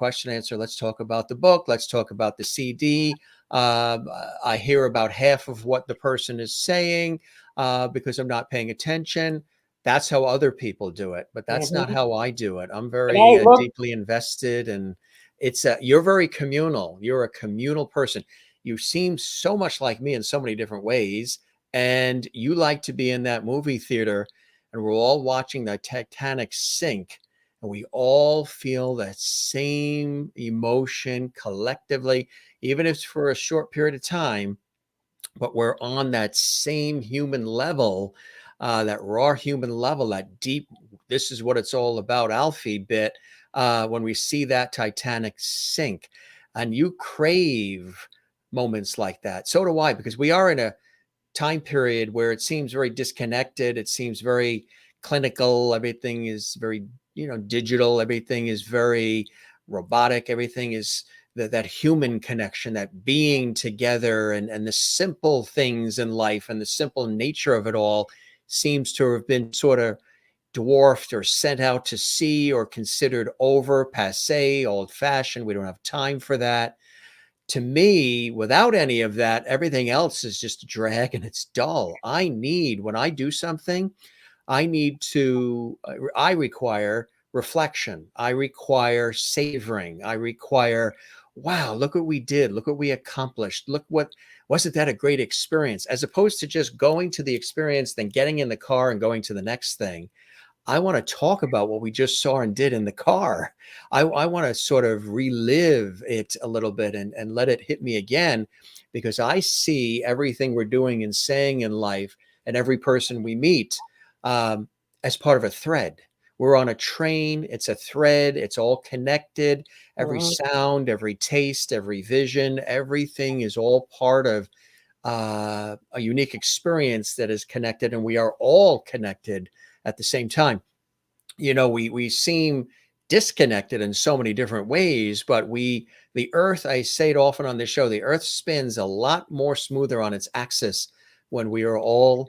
Let's talk about the book. Let's talk about the CD. I hear about half of what the person is saying because I'm not paying attention. That's how other people do it, but that's not how I do it. I'm very deeply invested, and you're very communal. You're a communal person. You seem so much like me in so many different ways, and you like to be in that movie theater, and we're all watching the Titanic sink, and we all feel that same emotion collectively, even if it's for a short period of time, but we're on that same human level, that raw human level, that deep, this is what it's all about, Alfie bit, when we see that Titanic sink. And you crave moments like that. So do I, because we are in a time period where it seems very disconnected. It seems very clinical. Everything is very, digital. Everything is very robotic. Everything is that human connection, that being together, and the simple things in life and the simple nature of it all seems to have been sort of dwarfed or sent out to sea or considered over, passé, old fashioned. We don't have time for that. To me, without any of that, everything else is just a drag and it's dull. When I do something, I require reflection. I require savoring. I require, wow, look what we did. Look what we accomplished. Wasn't that a great experience? As opposed to just going to the experience, then getting in the car and going to the next thing. I want to talk about what we just saw and did in the car. I want to sort of relive it a little bit and let it hit me again, because I see everything we're doing and saying in life and every person we meet as part of a thread. We're on a train. It's a thread. It's all connected. Every sound, every taste, every vision, everything is all part of a unique experience that is connected, and we are all connected at the same time. We seem disconnected in so many different ways, but the earth, I say it often on this show, the earth spins a lot more smoother on its axis when we are all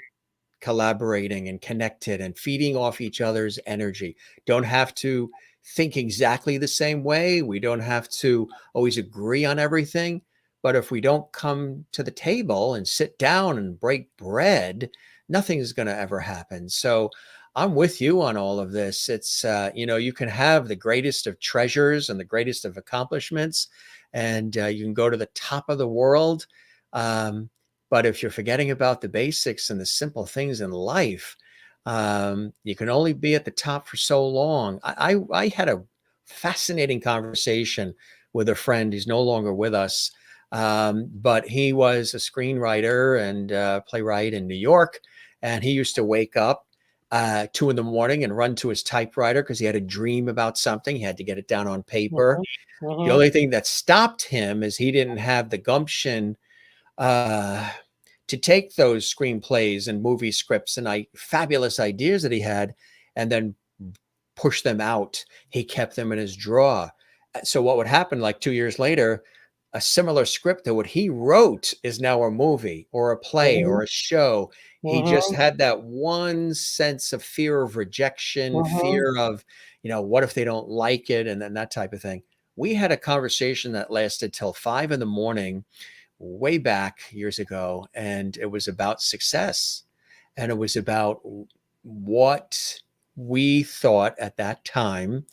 collaborating and connected and feeding off each other's energy. Don't have to think exactly the same way. We don't have to always agree on everything. But if we don't come to the table and sit down and break bread, nothing's going to ever happen. So I'm with you on all of this. It's, you can have the greatest of treasures and the greatest of accomplishments, and you can go to the top of the world. But if you're forgetting about the basics and the simple things in life, you can only be at the top for so long. I had a fascinating conversation with a friend. He's no longer with us, but he was a screenwriter and playwright in New York. And he used to wake up 2 a.m. and run to his typewriter because he had a dream about something. He had to get it down on paper. The only thing that stopped him is he didn't have the gumption to take those screenplays and movie scripts and fabulous ideas that he had and then push them out. He kept them in his drawer. So what would happen, like 2 years later, a similar script to what he wrote is now a movie or a play or a show. He just had that one sense of fear of rejection, fear of, what if they don't like it, and then that type of thing. We had a conversation that lasted till 5 a.m. way back years ago, and it was about success, and it was about what we thought at that time,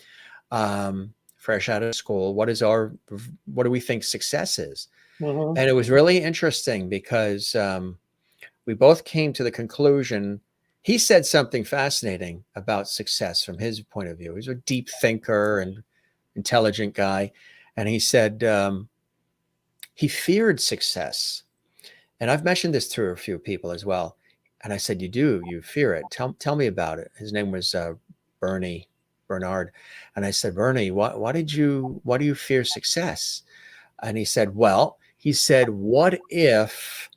fresh out of school, what do we think success is? And it was really interesting because we both came to the conclusion. He said something fascinating about success from his point of view. He's a deep thinker and intelligent guy, and he said he feared success. And I've mentioned this to a few people as well. And I said, you fear it. Tell me about it. His name was Bernard. And I said, Bernie, why do you fear success? And he said, what if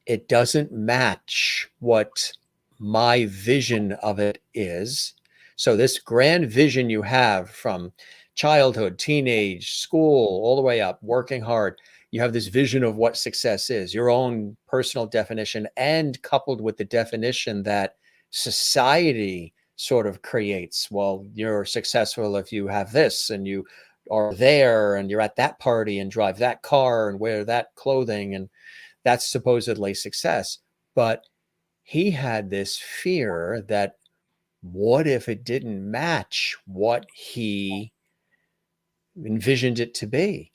it doesn't match what my vision of it is? So this grand vision you have from childhood, teenage, school, all the way up, working hard, you have this vision of what success is, your own personal definition, and coupled with the definition that society sort of creates. Well, you're successful if you have this and you are there and you're at that party and drive that car and wear that clothing, and that's supposedly success. But he had this fear that what if it didn't match what he envisioned it to be?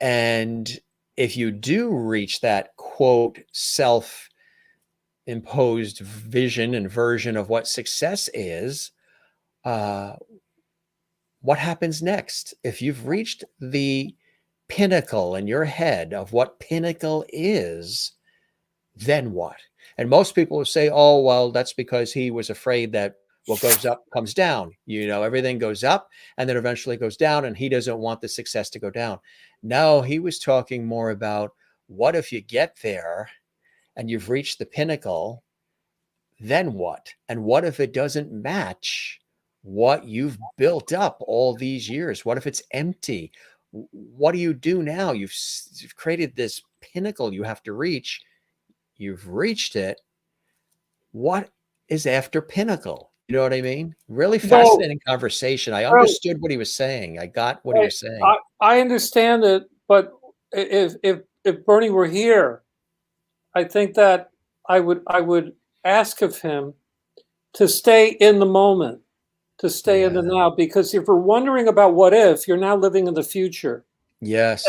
And if you do reach that quote self-imposed vision and version of what success is, what happens next? If you've reached the pinnacle in your head of what pinnacle is, then what? And most people will say, oh, well, that's because he was afraid that what goes up comes down. Everything goes up and then eventually goes down, and he doesn't want the success to go down. No, he was talking more about what if you get there and you've reached the pinnacle, then what? And what if it doesn't match what you've built up all these years? What if it's empty? What do you do now? You've created this pinnacle you have to reach. You've reached it. What is after pinnacle? You know what I mean? Really fascinating conversation. I understood what he was saying. I got what he was saying. I understand it, but if Bernie were here, I think that I would ask of him to stay in the moment, to stay in the now, because if we're wondering about what if, you're now living in the future. Yes.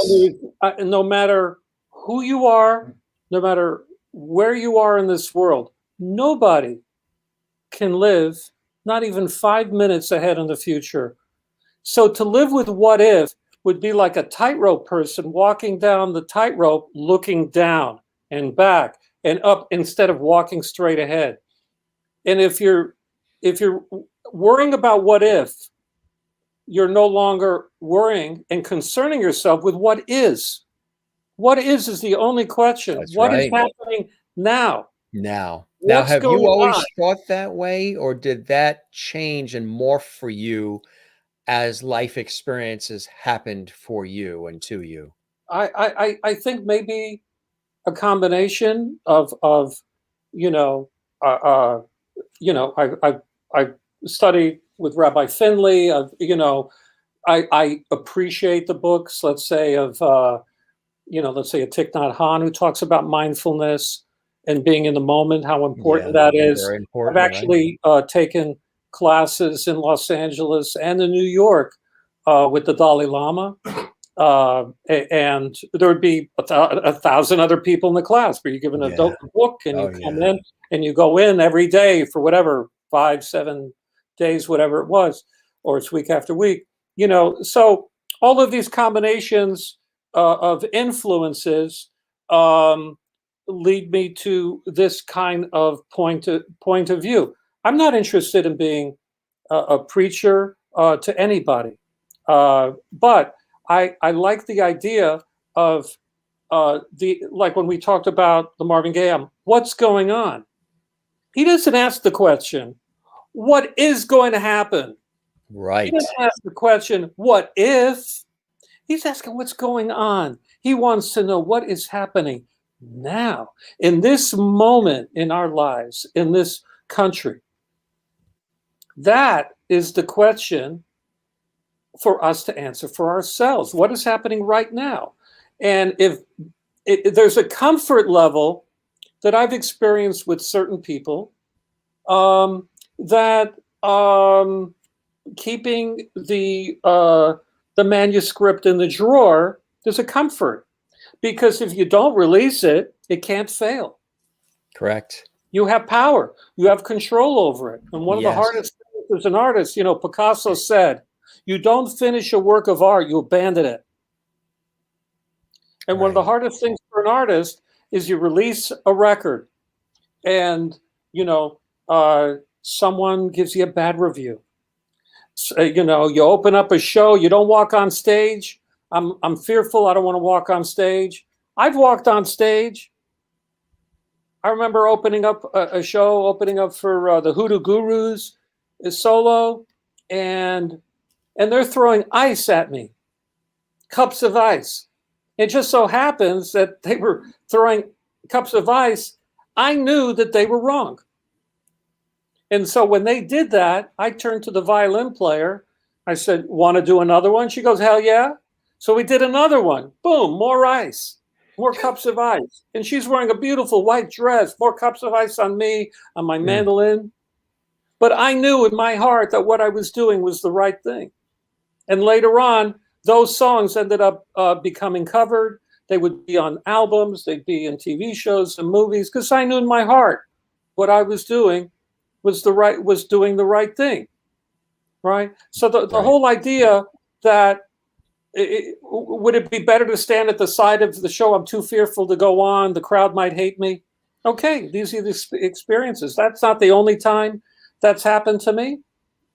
And no matter who you are, no matter where you are in this world, nobody can live not even 5 minutes ahead in the future. So to live with what if would be like a tightrope person walking down the tightrope, looking down and back and up instead of walking straight ahead. And if you're worrying about what if, you're no longer worrying and concerning yourself with what is. What is the only question. That's what right. is happening now? Now, What's have you going always on? thought that way, or did that change and morph for you as life experiences happened for you and to you? I think maybe a combination of you know I studied with Rabbi Finley. I appreciate the books. Let's say of let's say a Thich Nhat Hanh, who talks about mindfulness and being in the moment, how important Yeah, that is. very I've important, right? actually taken classes in Los Angeles and in New York with the Dalai Lama. And there would be a thousand other people in the class, but you're given a Yeah. book and Oh, you come yeah. in and you go in every day for whatever, 5, 7 days, whatever it was, or it's week after week. So all of these combinations of influences um, lead me to this kind of point of view. I'm not interested in being a preacher to anybody, but I like the idea of the like when we talked about the Marvin Gaye album. What's going on? He doesn't ask the question, "What is going to happen?" He Right. doesn't ask the question, "What if?" He's asking what's going on. He wants to know what is happening now, in this moment in our lives, in this country. That is the question for us to answer for ourselves. What is happening right now? And if there's a comfort level that I've experienced with certain people, that keeping the manuscript in the drawer, there's a comfort, because if you don't release it, it can't fail. Correct. You have power. You have control over it. And one of the Yes. hardest things as an artist, Picasso said, you don't finish a work of art, you abandon it. And one of the Right. hardest things for an artist is you release a record and, someone gives you a bad review. You open up a show, you don't walk on stage. I'm fearful. I don't want to walk on stage. I've walked on stage. I remember opening up a show, opening up for the Hoodoo Gurus, is solo, and they're throwing ice at me, cups of ice. It just so happens that they were throwing cups of ice. I knew that they were wrong. And so when they did that, I turned to the violin player. I said, "Want to do another one?" She goes, "Hell yeah." So we did another one. Boom, more ice, more cups of ice. And she's wearing a beautiful white dress, more cups of ice on me, on my Mm. mandolin. But I knew in my heart that what I was doing was the right thing. And later on, those songs ended up becoming covered. They would be on albums, they'd be in TV shows and movies, because I knew in my heart what I was doing was doing the right thing, right? So the Right. whole idea that would it be better to stand at the side of the show? I'm too fearful to go on. The crowd might hate me. Okay, these are the experiences. That's not the only time that's happened to me.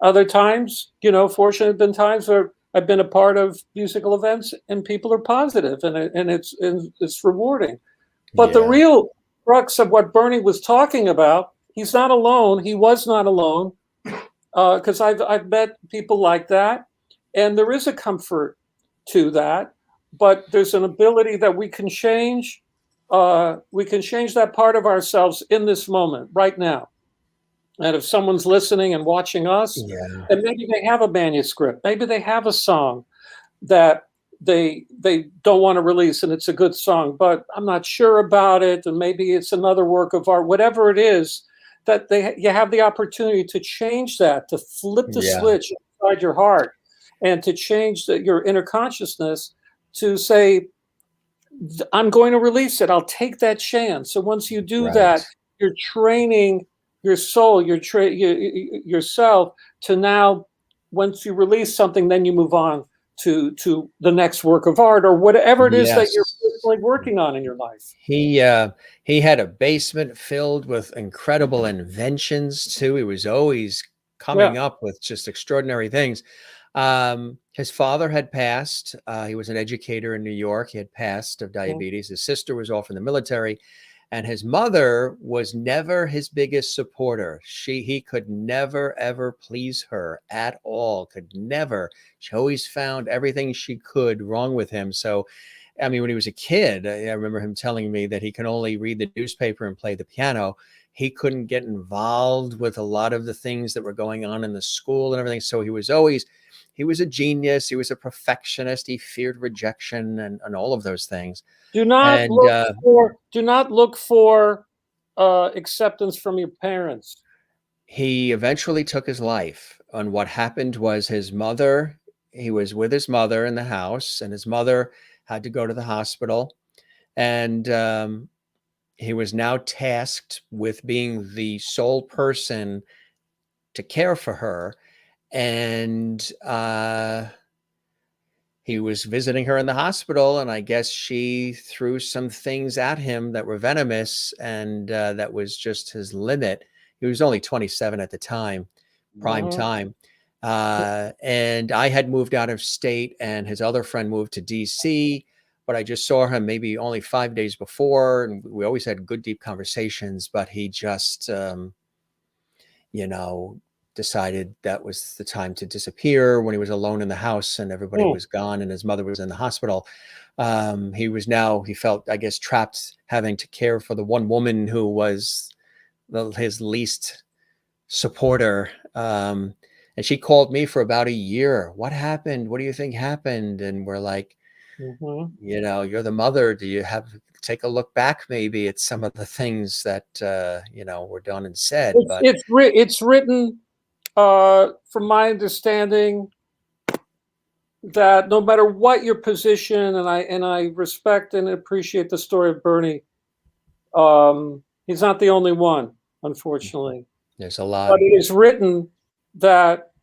Other times, fortunately, have been times where I've been a part of musical events and people are positive, and it's rewarding. But the Yeah. real crux of what Bernie was talking about, he's not alone. He was not alone, because I've met people like that, and there is a comfort to that. But there's an ability that we can change. We can change that part of ourselves in this moment, right now. And if someone's listening and watching us, Yeah. and maybe they have a manuscript, maybe they have a song that they don't want to release, and it's a good song, but I'm not sure about it, and maybe it's another work of art, whatever it is, that you have the opportunity to change that, to flip the Yeah. switch inside your heart, and to change your inner consciousness, to say, I'm going to release it. I'll take that chance. So once you do Right. that, you're training your soul, yourself to now, once you release something, then you move on to the next work of art or whatever it is that you're Yes. personally working on in your life. He had a basement filled with incredible inventions too. He was always Yeah. coming up with just extraordinary things. His father had passed. He was an educator in New York. He had passed of Mm. diabetes. His sister was off in the military, And his mother was never his biggest supporter. He could never, ever please her at all, could never. She always found everything she could wrong with him. So, I mean, when he was a kid, I remember him telling me that he can only read the newspaper and play the piano. He couldn't get involved with a lot of the things that were going on in the school and everything. So he was a genius. He was a perfectionist. He feared rejection and all of those things. Do not And look for acceptance from your parents. he eventually took his life. And what happened was he was with his mother in the house, and his mother had to go to the hospital. And he was now tasked with being the sole person to care for her. And he was visiting her in the hospital, and I guess she threw some things at him that were venomous, and that was just his limit. He was only 27 at the time, prime time. And I had moved out of state, and his other friend moved to DC, but I just saw him maybe only 5 days before, and we always had good, deep conversations, but he just, decided that was the time to disappear when he was alone in the house and everybody was gone and his mother was in the hospital. He felt, I guess, trapped having to care for the one woman who was his least supporter. And she called me for about a year. What happened? What do you think happened? And we're like, you're the mother. Do you take a look back maybe at some of the things that, were done and said? It's written, from my understanding, that no matter what your position, and I respect and appreciate the story of Bernie, he's not the only one, unfortunately. There's a lot. But it is written that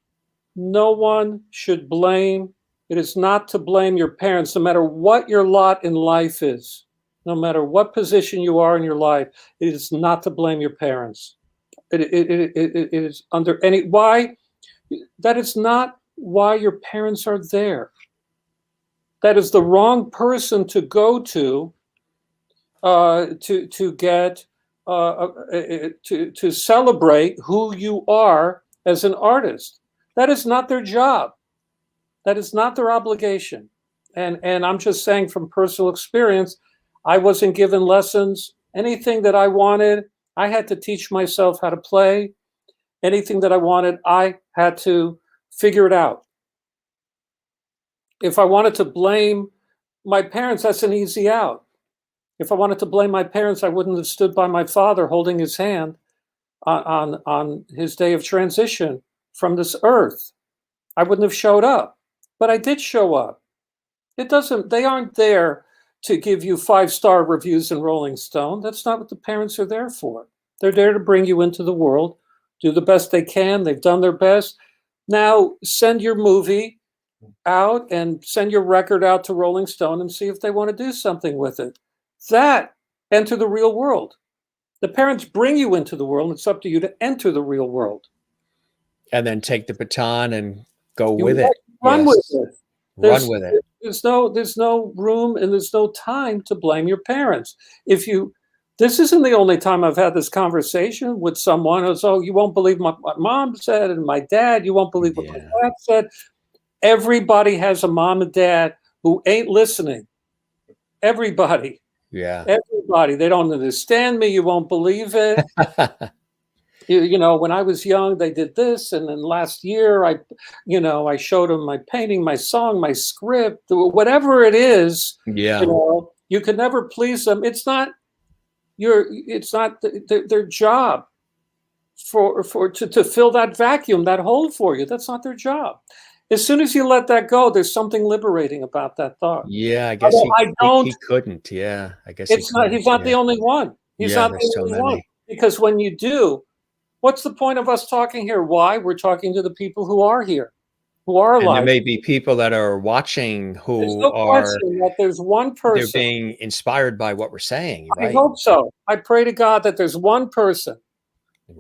no one should blame. It is not to blame your parents, no matter what your lot in life is, no matter what position you are in your life. It is not to blame your parents. It is under any why. That is not why your parents are there. That is the wrong person to go to get to celebrate who you are as an artist. That is not their job. That is not their obligation. And I'm just saying from personal experience, I wasn't given lessons. Anything that I wanted, I had to teach myself how to play. Anything that I wanted, I had to figure it out. If I wanted to blame my parents, that's an easy out. If I wanted to blame my parents, I wouldn't have stood by my father holding his hand on his day of transition from this earth. I wouldn't have showed up, but I did show up. They aren't there to give you 5-star reviews in Rolling Stone. That's not what the parents are there for. They're there to bring you into the world, do the best they can. They've done their best. Now send your movie out and send your record out to Rolling Stone and see if they want to do something with it. That, enter the real world. The parents bring you into the world. It's up to you to enter the real world. And then take the baton and go with it. Run with it. Run with it. There's no room and there's no time to blame your parents. This isn't the only time I've had this conversation with someone who's, you won't believe what my mom said and my dad, you won't believe what my dad said. Everybody has a mom and dad who ain't listening. Everybody. Yeah. Everybody. They don't understand me. You won't believe it. When I was young, they did this. And then last year, I showed them my painting, my song, my script, whatever it is. Yeah. You can never please them. It's not their job to fill that vacuum, that hole for you. That's not their job. As soon as you let that go, there's something liberating about that thought. Yeah, I guess he couldn't. Yeah, I guess he's not the only one. He's not the only one. Because when you do, what's the point of us talking here? Why? We're talking to the people who are here, who are alive. And there may be people that are watching who there's no question that there's one person. They're being inspired by what we're saying. Right? I hope so. I pray to God that there's one person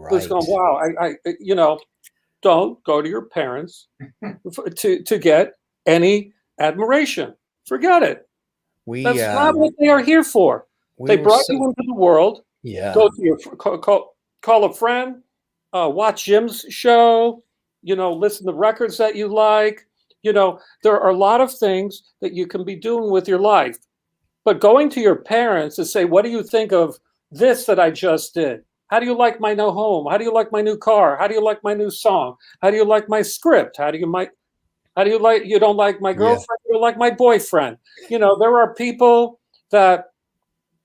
who's going, wow, don't go to your parents to get any admiration. Forget it. That's not what they are here for. We They were brought so, you into the world. yeah. Go to your call a friend, watch Jim's show. Listen to records that you like. There are a lot of things that you can be doing with your life. But going to your parents to say, "What do you think of this that I just did? How do you like my new home? How do you like my new car? How do you like my new song? How do you like my script? How do you like? You don't like my Yeah. girlfriend? You don't like my boyfriend?" There are people that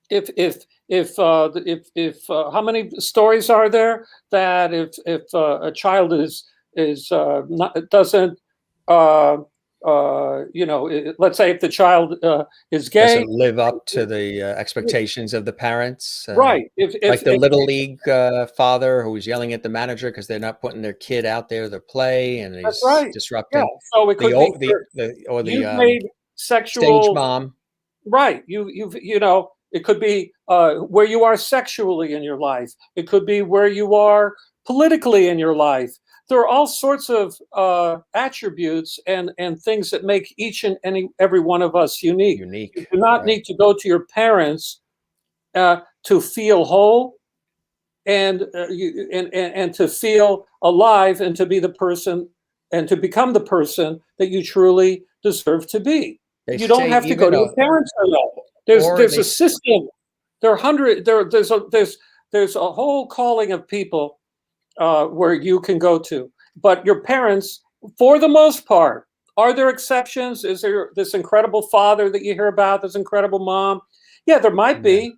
if how many stories are there that if a child is not doesn't let's say if the child is gay, Doesn't live up to the expectations of the parents. right? If Like if the if little league father who was yelling at the manager because they're not putting their kid out there to play, and That's he's right. Yeah. disrupting So it the could be old for the or the you've made stage sexual mom. right. It could be where you are sexually in your life. It could be where you are politically in your life. There are all sorts of attributes and things that make each and every one of us unique. You Unique, do not right? need to go to your parents to feel whole and to feel alive and to be the person and to become the person that you truly deserve to be. They You don't say have to go even to your parents for that. or There's they a system. There are hundred there there's a whole calling of people where you can go to. But your parents, for the most part, are there exceptions? Is there this incredible father that you hear about, this incredible mom? Yeah, there might yeah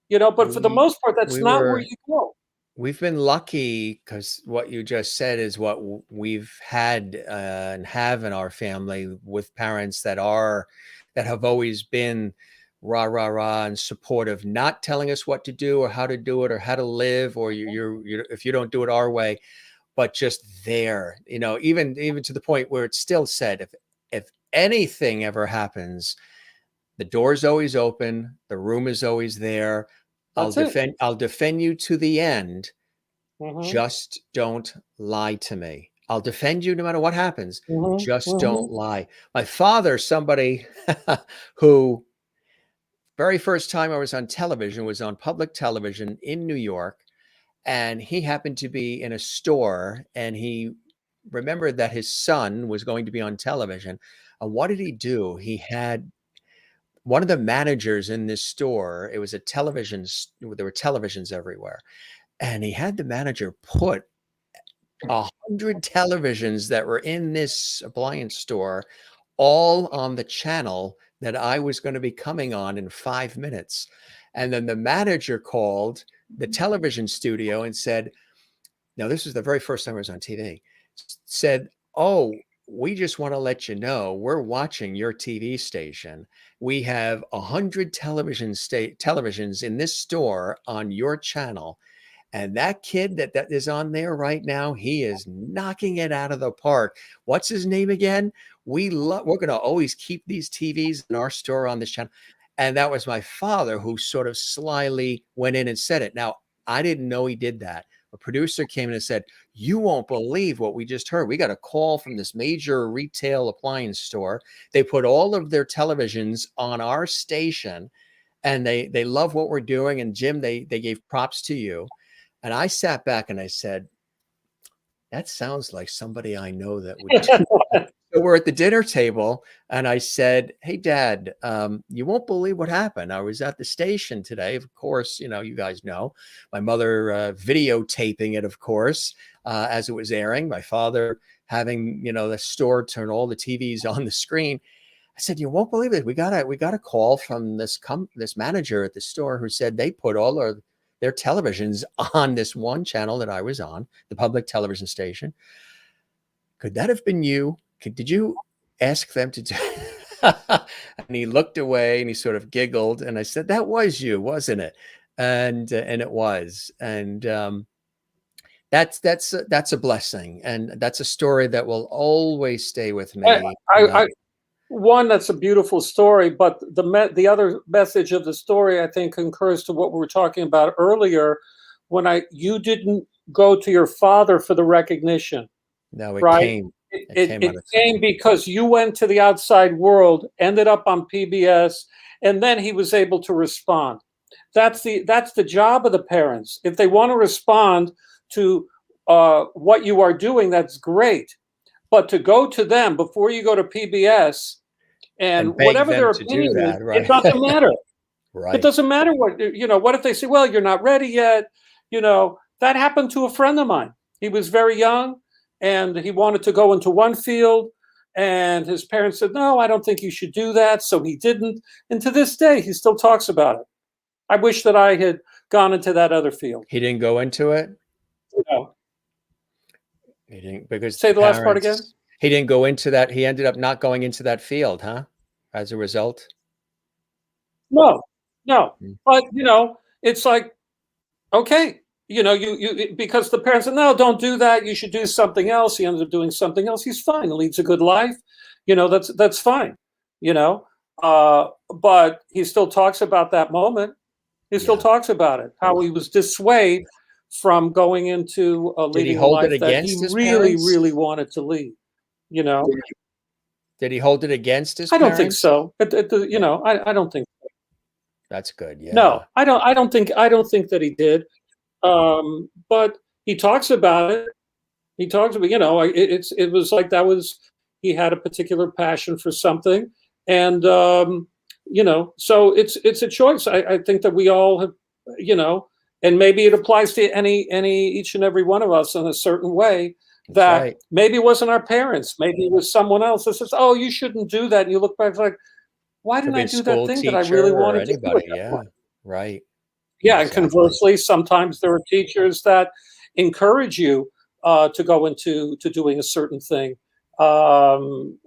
be, but for the we most part, that's we not where were you go. we've been lucky because what you just said is what we've had and have in our family with parents that have always been rah rah rah and supportive, not telling us what to do or how to do it or how to live, or you're if you don't do it our way, but just there, even to the point where it's still said, if anything ever happens, the door's always open, the room is always there. That's it. I'll defend you to the end. Mhm, Just don't lie to me. I'll defend you no matter what happens. mhm, Just mhm. don't lie. My father, somebody who very first time I was on television was on public television in New York, and he happened to be in a store, and he remembered that his son was going to be on television. And what did he do? He had one of the managers in this store. It was a television. There were televisions everywhere, and he had the manager put 100 televisions that were in this appliance store all on the channel that I was going to be coming on in 5 minutes. And then the manager called the television studio and said, now this was the very first time I was on TV, said, "Oh, we just want to let you know we're watching your TV station. We have 100 televisions in this store on your channel. And that kid that is on there right now, he is knocking it out of the park. What's his name again? We're going to always keep these TVs in our store on this channel." And that was my father who sort of slyly went in and said it. Now, I didn't know he did that. A producer came in and said, "You won't believe what we just heard. We got a call from this major retail appliance store. They put all of their televisions on our station, and they love what we're doing. And Jim, they gave props to you." And I sat back and I said, "That sounds like somebody I know that would do." So we're at the dinner table, and I said, "Hey, Dad, you won't believe what happened. I was at the station today. Of course, you guys know my mother videotaping it, of course, as it was airing. My father having the store turn all the TVs on the screen." I said, "You won't believe it. We got a call from this manager at the store who said they put all their televisions on this one channel that I was on, the public television station. Could that have been you? Did you ask them to do?" And he looked away and he sort of giggled, and I said, "That was you, wasn't it?" And it was, and that's a blessing, and that's a story that will always stay with I, me. I, one, that's a beautiful story, but the other message of the story, I think, concurs to what we were talking about earlier. You didn't go to your father for the recognition, No, it right? came. It, It it, came it out of came something. because you went to the outside world, ended up on PBS, and then he was able to respond. That's the job of the parents. If they want to respond to what you are doing, that's great. But to go to them before you go to PBS and beg whatever them their to do opinion is, that, it right? doesn't matter. It Right. doesn't matter what if they say, well, you're not ready yet. That happened to a friend of mine. He was very young and he wanted to go into one field. And his parents said, no, I don't think you should do that. So he didn't. And to this day, he still talks about it. I wish that I had gone into that other field. He didn't go into it? You know, He didn't, because say the the last part again. parents, he didn't go into that. He ended up not going into that field, huh? As a result? No, no. Mm. But it's like, okay, because the parents said, no, don't do that. You should do something else. He ended up doing something else. He's fine. He leads a good life. That's fine. But he still talks about that moment. He still talks about it, how he was dissuaded from going into Did he leading a hold it life that he against his really, parents? really wanted to lead. Did he hold it against his I don't think parents? so. I don't think. That's good. Yeah. No, I don't think that he did. But he talks about it. He talks about, it was like he had a particular passion for something. And, so it's a choice. I think that we all have, and maybe it applies to each and every one of us in a certain way. That right. Maybe it wasn't our parents, maybe it was someone else that says, oh, you shouldn't do that. And you look back, it's like, why didn't I do that thing that I really wanted to do? Anybody. Yeah. Right. Yeah, Exactly. and conversely, sometimes there are teachers that encourage you to go into doing a certain thing. I'll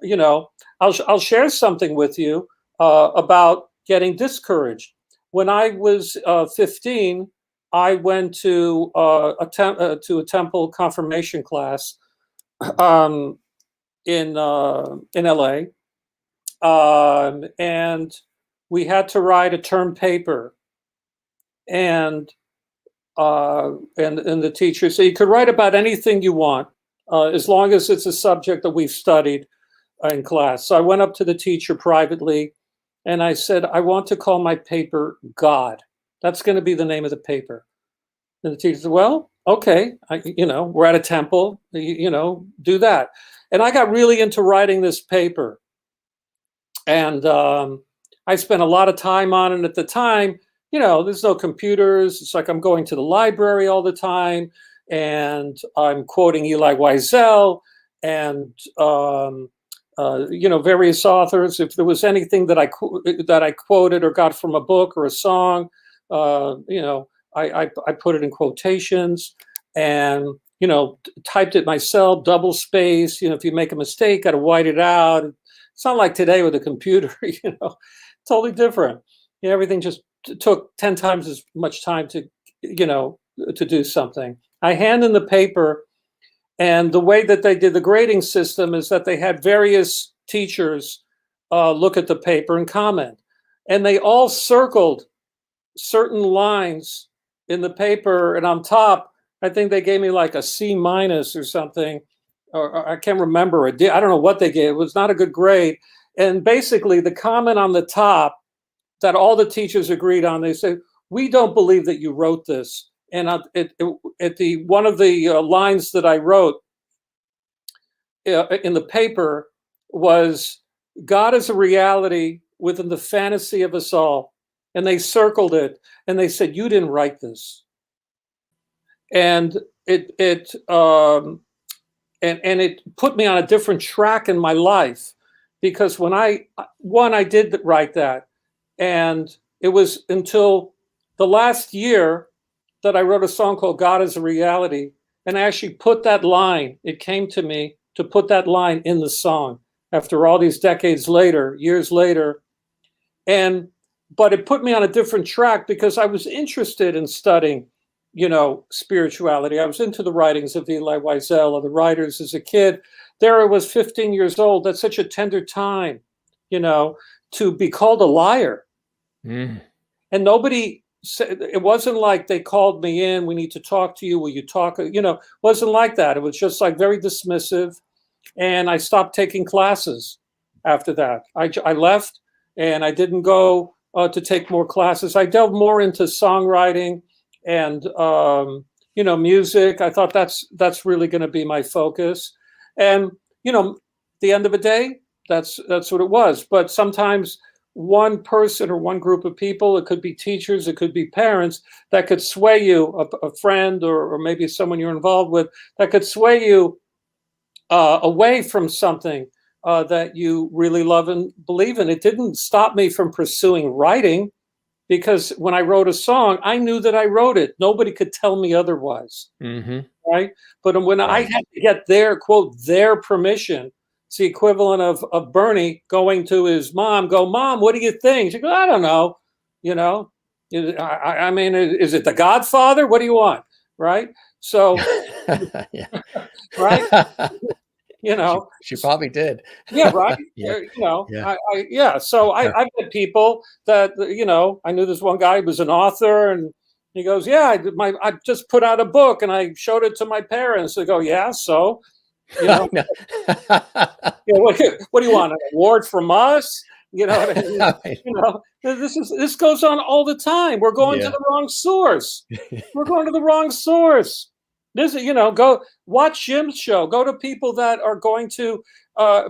share something with you about getting discouraged. When I was 15, I went to a temple confirmation class in LA, and we had to write a term paper, and the teacher said you could write about anything you want as long as it's a subject that we've studied in class. So I went up to the teacher privately and I said, I want to call my paper God. That's going to be the name of the paper. And the teacher said, well, okay, we're at a temple, do that. And I got really into writing this paper. And I spent a lot of time on it at the time. There's no computers. It's like I'm going to the library all the time, and I'm quoting Elie Wiesel and various authors. If there was anything that I quoted or got from a book or a song, I put it in quotations and typed it myself, double space. If you make a mistake, got to white it out. It's not like today with a computer. Totally different. Everything just took 10 times as much time to do something. I hand in the paper, and the way that they did the grading system is that they had various teachers look at the paper and comment, and they all circled certain lines in the paper, and on top, I think they gave me like a C- or something, or I can't remember. I don't know what they gave. It was not a good grade. And basically, the comment on the top that all the teachers agreed on, they said, we don't believe that you wrote this. And one of the lines that I wrote in the paper was, God is a reality within the fantasy of us all. And they circled it and they said, you didn't write this. And it put me on a different track in my life, because when I did write that, and it was until the last year that I wrote a song called God is a Reality, and I actually put that line, it came to me to put that line in the song after all these decades later, years later. But it put me on a different track because I was interested in studying spirituality. I was into the writings of Elie Wiesel, of the writers as a kid. There I was, 15 years old. That's such a tender time, to be called a liar. Mm. And nobody said, it wasn't like they called me in, we need to talk to you, will you talk? It wasn't like that. It was just like very dismissive. And I stopped taking classes after that. I left and I didn't go to take more classes. I delved more into songwriting and music. I thought that's really going to be my focus. And the end of the day, that's what it was. But sometimes one person or one group of people, it could be teachers, it could be parents, that could sway you, a friend or maybe someone you're involved with, that could sway you away from something that you really love and believe in. It didn't stop me from pursuing writing, because when I wrote a song, I knew that I wrote it. Nobody could tell me otherwise. Mm-hmm. Right? But when I had to get their, quote, their permission, it's the equivalent of Bernie going to his mom, go, Mom, what do you think? She goes, I don't know. I mean, is it The Godfather? What do you want? Right? So, right? She probably did. Yeah, right. Yeah. So I've met people that I knew this one guy who was an author, and he goes, "Yeah, I just put out a book, and I showed it to my parents." They go, "Yeah, so, what do you want? An award from us?" You know what I mean? This goes on all the time. We're going to the wrong source. We're going to the wrong source. Go watch Jim's show. Go to people that are going to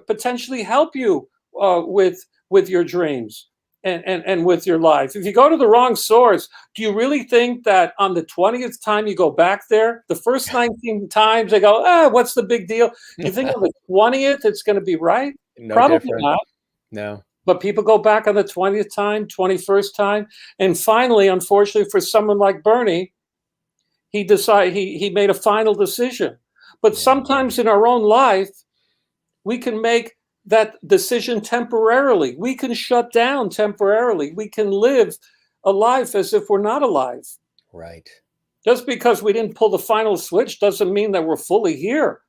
potentially help you with your dreams and with your life. If you go to the wrong source, do you really think that on the 20th time you go back there, the first 19 times they go, what's the big deal? Do you think on the 20th it's going to be right? No, probably different. not. No. But people go back on the 20th time, 21st time, and finally, unfortunately, for someone like Bernie, he made a final decision. But sometimes in our own life, we can make that decision temporarily. We can shut down temporarily. We can live a life as if we're not alive. Right. Just because we didn't pull the final switch doesn't mean that we're fully here.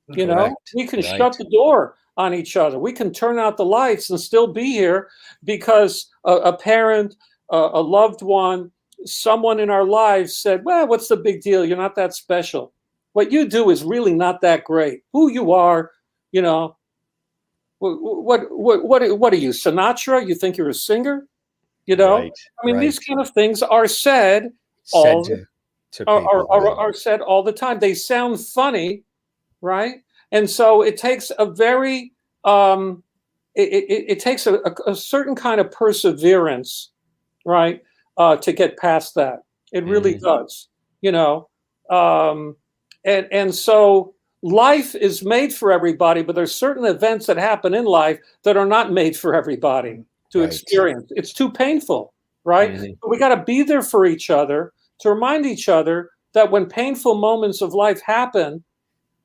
We can shut the door on each other. We can turn out the lights and still be here because a parent, a loved one, someone in our lives said, well, what's the big deal? You're not that special. What you do is really not that great. Who you are, what are you, Sinatra? You think you're a singer? Right, I mean, these kind of things are said all are said all the time. They sound funny, right? And so it takes a very it takes a certain kind of perseverance, right, to get past that. It really does, and so life is made for everybody, but there's certain events that happen in life that are not made for everybody to experience. It's too painful, right? But we got to be there for each other to remind each other that when painful moments of life happen,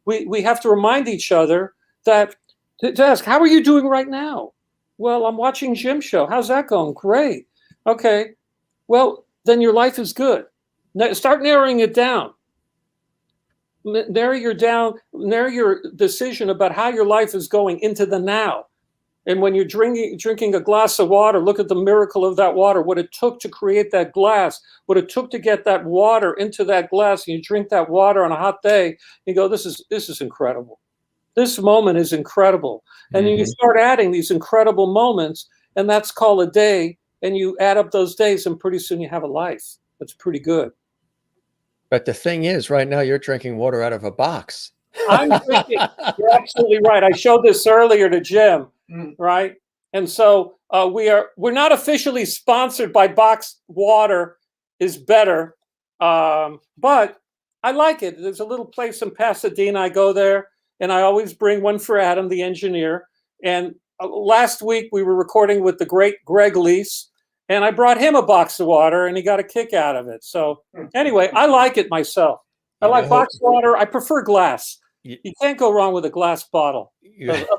we have to remind each other that to ask, how are you doing right now? Well, I'm watching Jim's show. How's that going? Great. Okay. Well, then your life is good. Start narrowing it down. Narrow your decision about how your life is going into the now. And when you're drinking a glass of water, look at the miracle of that water, what it took to create that glass, what it took to get that water into that glass. And you drink that water on a hot day, you go, this is incredible. This moment is incredible. And then you start adding these incredible moments, and that's called a day. And you add up those days, and pretty soon you have a life that's pretty good. But the thing is, right now you're drinking water out of a box. I'm drinking. You're absolutely right. I showed this earlier to Jim, right? And so we're not officially sponsored by Boxed Water is Better, but I like it. There's a little place in Pasadena. I go there, and I always bring one for Adam, the engineer. And last week we were recording with the great Greg Lease, and I brought him a box of water, and he got a kick out of it. So anyway, I like it myself. I like boxed water. I prefer glass. You can't go wrong with a glass bottle.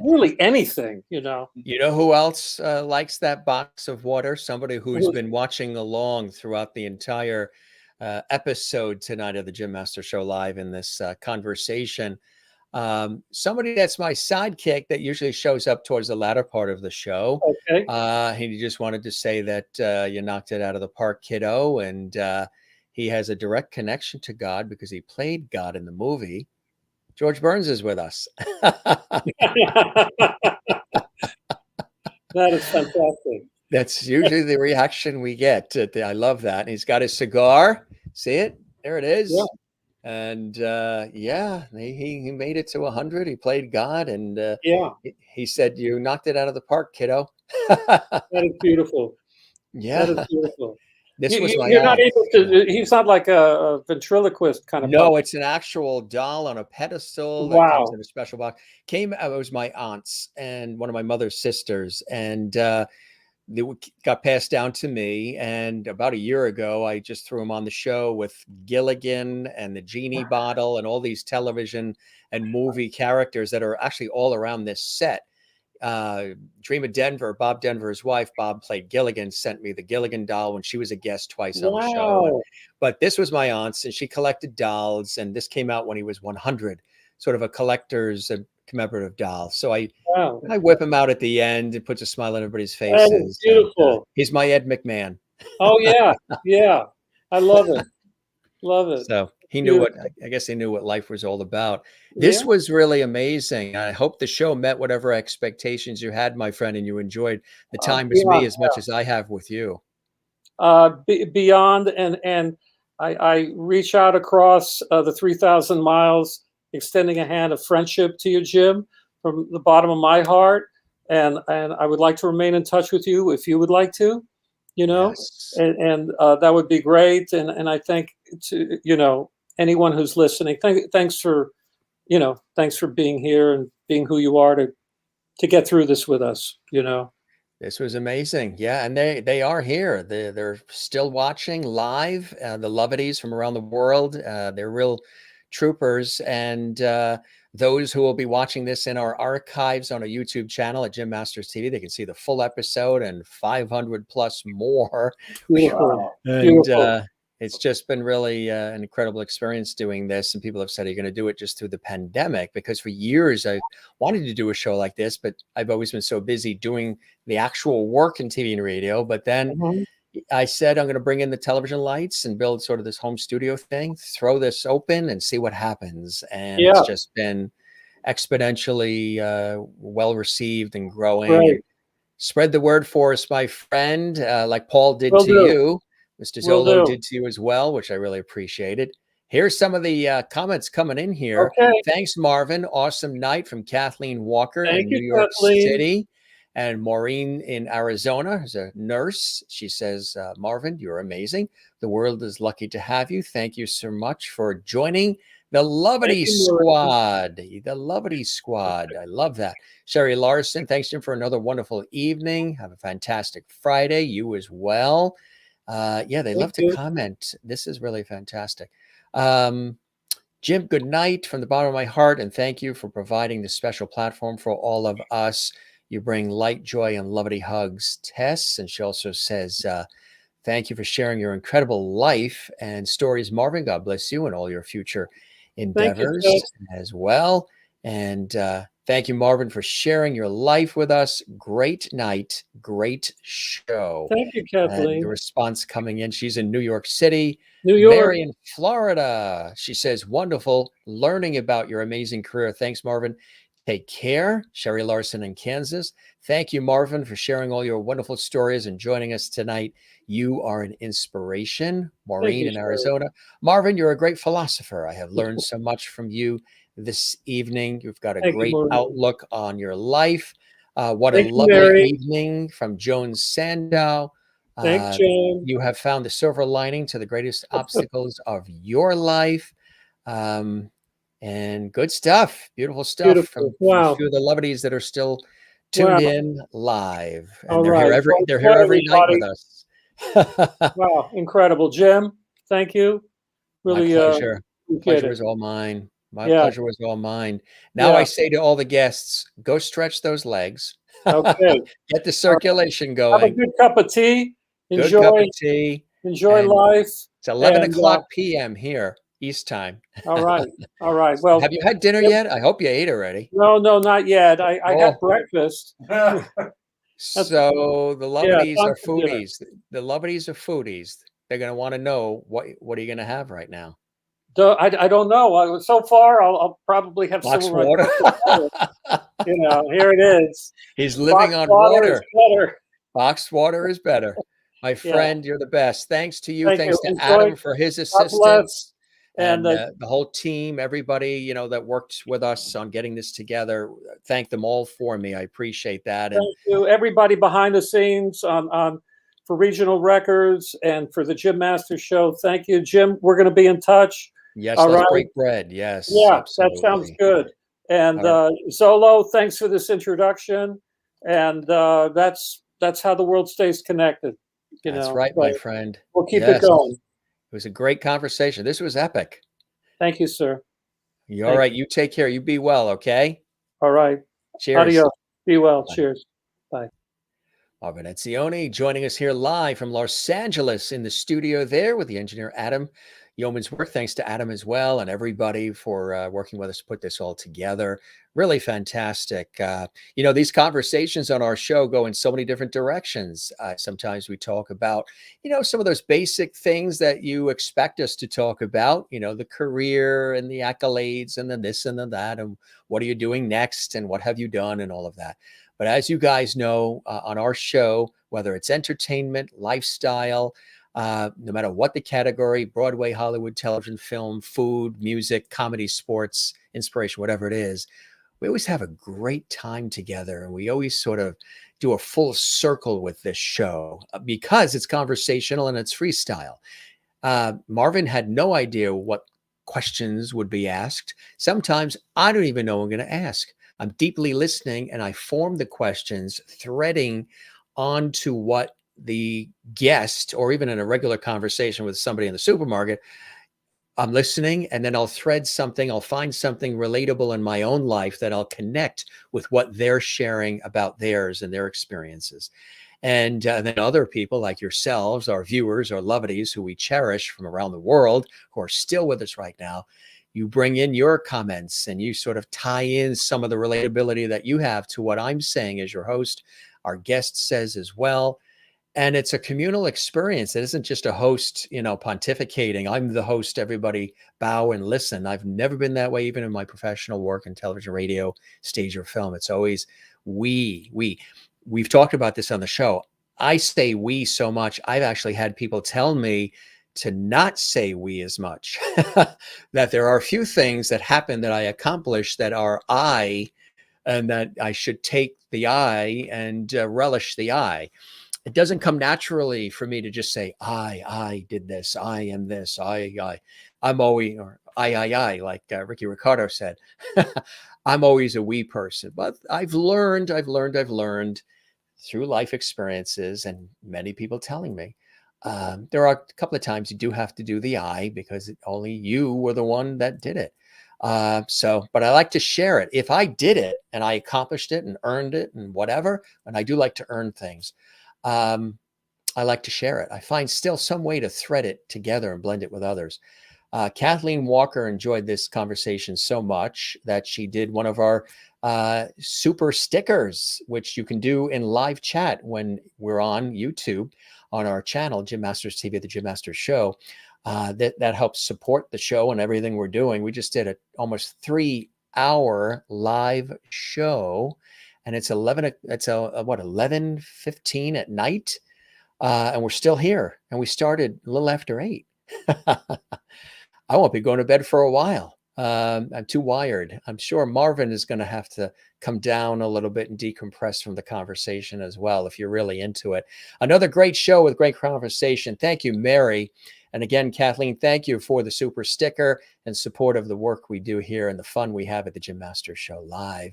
Really anything, You know who else likes that box of water? Somebody who's been watching along throughout the entire episode tonight of the Jim Master Show Live in this conversation. Somebody that's my sidekick that usually shows up towards the latter part of the show. Okay. He just wanted to say that you knocked it out of the park, kiddo. And he has a direct connection to God because he played God in the movie. George Burns is with us. That is fantastic. That's usually the reaction we get. I love that. And he's got his cigar. See it? There it Yeah, is. And yeah, he made it to 100. He played God, and yeah, he said, "You knocked it out of the park, kiddo." that is beautiful. That is Yeah, beautiful. this was my You're not aunt. able to. He's not like a ventriloquist kind of No, puppet. it's an actual doll on a pedestal that comes Wow, in a special box. It was my aunt's and one of my mother's sisters, and they got passed down to me. And about a year ago, I just threw him on the show with Gilligan and the Genie Bottle and all these television and movie characters that are actually all around this set. Dream of Denver, Bob Denver's wife, Bob played Gilligan, sent me the Gilligan doll when she was a guest twice on the show. wow, But this was my aunt's, and she collected dolls, and this came out when he was 100, sort of a collector's commemorative doll. So wow. I whip him out at the end. It puts a smile on everybody's That is faces. And, beautiful. he's my Ed McMahon. Oh yeah, yeah. I love it. Love it. So he knew what, Beautiful. I guess he knew what life was all about. This Yeah. was really amazing. I hope the show met whatever expectations you had, my friend, and you enjoyed the time with me Beyond, as much as I have with you. beyond, and I reach out across the 3,000 miles, extending a hand of friendship to you, Jim, from the bottom of my heart. And I would like to remain in touch with you if you would like to, you know, Yes. and that would be great. And I think to, anyone who's listening, thanks for, thanks for being here and being who you are to get through this with us, This was amazing. Yeah, and they are here. They're still watching live. The Lovities from around the world. They're real troopers. And those who will be watching this in our archives on a YouTube channel at Jim Masters TV, they can see the full episode and 500 plus more. Beautiful. And Beautiful. it's just been really an incredible experience doing this. And people have said, "Are you going to do it just through the pandemic?" Because for years I wanted to do a show like this, but I've always been so busy doing the actual work in TV and radio. But then Mhm. I said, I'm going to bring in the television lights and build sort of this home studio thing, throw this open and see what happens. And it's Yeah, just been exponentially well received and growing. And great. spread the word for us, my friend, like Paul did Will to do. you. Mr. Will Zolo do. did to you as well, which I really appreciated. Here's some of the comments coming in here. Okay. Thanks, Marvin. Awesome night from Kathleen Walker Thank in you, New York Kathleen. City. And Maureen in Arizona is a nurse. She says, Marvin, you're amazing. The world is lucky to have you. Thank you so much for joining the Thank Lovity you, Maureen. Squad. The Lovity Squad. I love that. Sherry Larson, thanks, Jim, for another wonderful evening. Have a fantastic Friday. You as well. Yeah, they Thank love to you. comment. This is really fantastic. Jim, good night from the bottom of my heart, and thank you for providing this special platform for all of us. You bring light, joy, and lovely hugs. Tess, and she also says, thank you for sharing your incredible life and stories. Marvin, God bless you and all your future Thank you, endeavors Tess. as well. And thank you, Marvin, for sharing your life with us. Great night, great show. Thank you, And the Kathleen. response coming in, she's in New York City. New York. Mary in Florida. She says, wonderful learning about your amazing career. Thanks, Marvin. Take care. Sherry Larson in Kansas. Thank you, Marvin, for sharing all your wonderful stories and joining us tonight. You are an inspiration. Maureen you, in Sherry. Arizona. Marvin, you're a great philosopher. I have learned so much from you this evening. You've got a Thank you, great Maureen. outlook on your life. What Thank a you, lovely Mary. evening from Joan Sandow. Thanks, Jim. You have found the silver lining to the greatest obstacles of your life. And good stuff. Beautiful stuff from Beautiful. a Wow. few of the lovelies that are still tuned Wow. in live. And All they're right. here Well, they're here every night with us. wow. Incredible. Jim, thank you. My Really pleasure. appreciate Pleasure it. was all mine. My Yeah. pleasure was all mine. Now Yeah. I say to all the guests, go stretch those legs. Okay. Get the circulation Have a going. good cup of tea. Good cup of tea. Enjoy And life. It's 11 And, o'clock p.m. here, East time. All right. All right. Well, Have you had dinner Jim- yet? I hope you ate already. no, not yet. I had Oh. breakfast. So the Lovedies are time for dinner. foodies. The Lovedies are foodies. They're going to want to know what are you going to have right now? I don't know. So far, I'll probably have Box some of my water. breakfast water. Here it is. He's living Box on water water. is better. Boxed water is better. My Yeah. friend, you're the best. Thanks to you. Thank you. Thanks to Enjoy. Adam for his God bless. assistance And and the whole team, everybody, that worked with us on getting this together. Thank them all for me. I appreciate that. And thank you, everybody behind the scenes on for Regional Records and for the Jim Masters Show. Thank you, Jim. We're going to be in touch. yes, All let's right. break bread. Yes, Yeah, that sounds absolutely. good. And All right. Zolo, thanks for this introduction. And that's how the world stays connected. That's right, my So friend. we'll keep it Yes, going. it was a great conversation. This was epic. Thank you, sir. You all right? You take care. You be well, okay? All right. Cheers. Adios. Be well. Bye. Cheers. Bye. Marvin Etzioni joining us here live from Los Angeles in the studio there with the engineer Adam Yeoman's work. Thanks to Adam as well and everybody for working with us to put this all together. Really fantastic. These conversations on our show go in so many different directions. Sometimes we talk about, some of those basic things that you expect us to talk about, the career and the accolades and the this and the that and what are you doing next and what have you done and all of that. But as you guys know, on our show, whether it's entertainment, lifestyle, no matter what the category, Broadway, Hollywood, television, film, food, music, comedy, sports, inspiration, whatever it is, we always have a great time together. And we always sort of do a full circle with this show because it's conversational and it's freestyle. Marvin had no idea what questions would be asked. Sometimes I don't even know what I'm going to ask. I'm deeply listening and I form the questions, threading onto what the guest, or even in a regular conversation with somebody in the supermarket, I'm listening and then I'll thread something. I'll find something relatable in my own life that I'll connect with what they're sharing about theirs and their experiences. And then other people like yourselves, our viewers, our lovedies who we cherish from around the world, who are still with us right now, you bring in your comments and you sort of tie in some of the relatability that you have to what I'm saying as your host. Our guest says as well. And it's a communal experience. It isn't just a host, pontificating. I'm the host, everybody bow and listen. I've never been that way, even in my professional work in television, radio, stage, or film. It's always we. We've talked about this on the show. I say we so much. I've actually had people tell me to not say we as much, that there are a few things that happen that I accomplish that are I, and that I should take the I and relish the I. It doesn't come naturally for me to just say, I did this, I am this, I'm always, or I, like Ricky Ricardo said. I'm always a we person, but I've learned through life experiences and many people telling me, there are a couple of times you do have to do the I because only you were the one that did it. But I like to share it. If I did it and I accomplished it and earned it and whatever, and I do like to earn things, I like to share it. I find still some way to thread it together and blend it with others. Kathleen Walker enjoyed this conversation so much that she did one of our super stickers, which you can do in live chat when we're on YouTube on our channel, Jim Masters TV, the Jim Masters Show. That helps support the show and everything we're doing. We just did a almost 3-hour live show, and it's 11:15 at night, and we're still here. And we started a little after 8. I won't be going to bed for a while. I'm too wired. I'm sure Marvin is going to have to come down a little bit and decompress from the conversation as well, if you're really into it. Another great show with great conversation. Thank you, Mary. And again, Kathleen, thank you for the super sticker and support of the work we do here and the fun we have at the Jim Masters Show Live.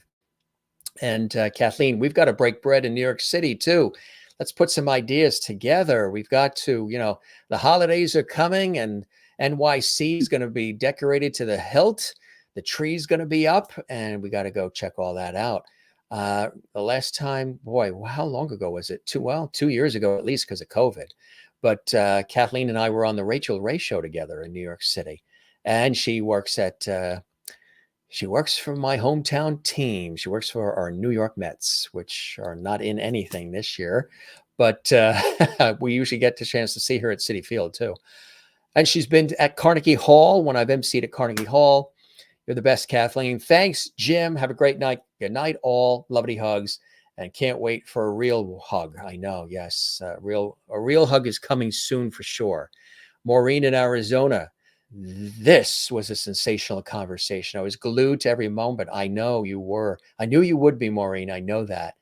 And Kathleen, we've got to break bread in New York City too. Let's put some ideas together. We've got to, the holidays are coming and NYC is going to be decorated to the hilt. The tree's going to be up and we got to go check all that out. The last time, boy, how long ago was it? 2 years ago, at least because of COVID. But Kathleen and I were on the Rachel Ray show together in New York City. And she works for my hometown team. She works for our New York Mets, which are not in anything this year. But we usually get the chance to see her at Citi Field too. And she's been at Carnegie Hall when I've emceed at Carnegie Hall. You're the best, Kathleen. Thanks, Jim. Have a great night. Good night, all. Lovely hugs. and can't wait for a real hug. I know, yes, a real hug is coming soon for sure. Maureen in Arizona. This was a sensational conversation. I was glued to every moment. I know you were. I knew you would be, Maureen. I know that.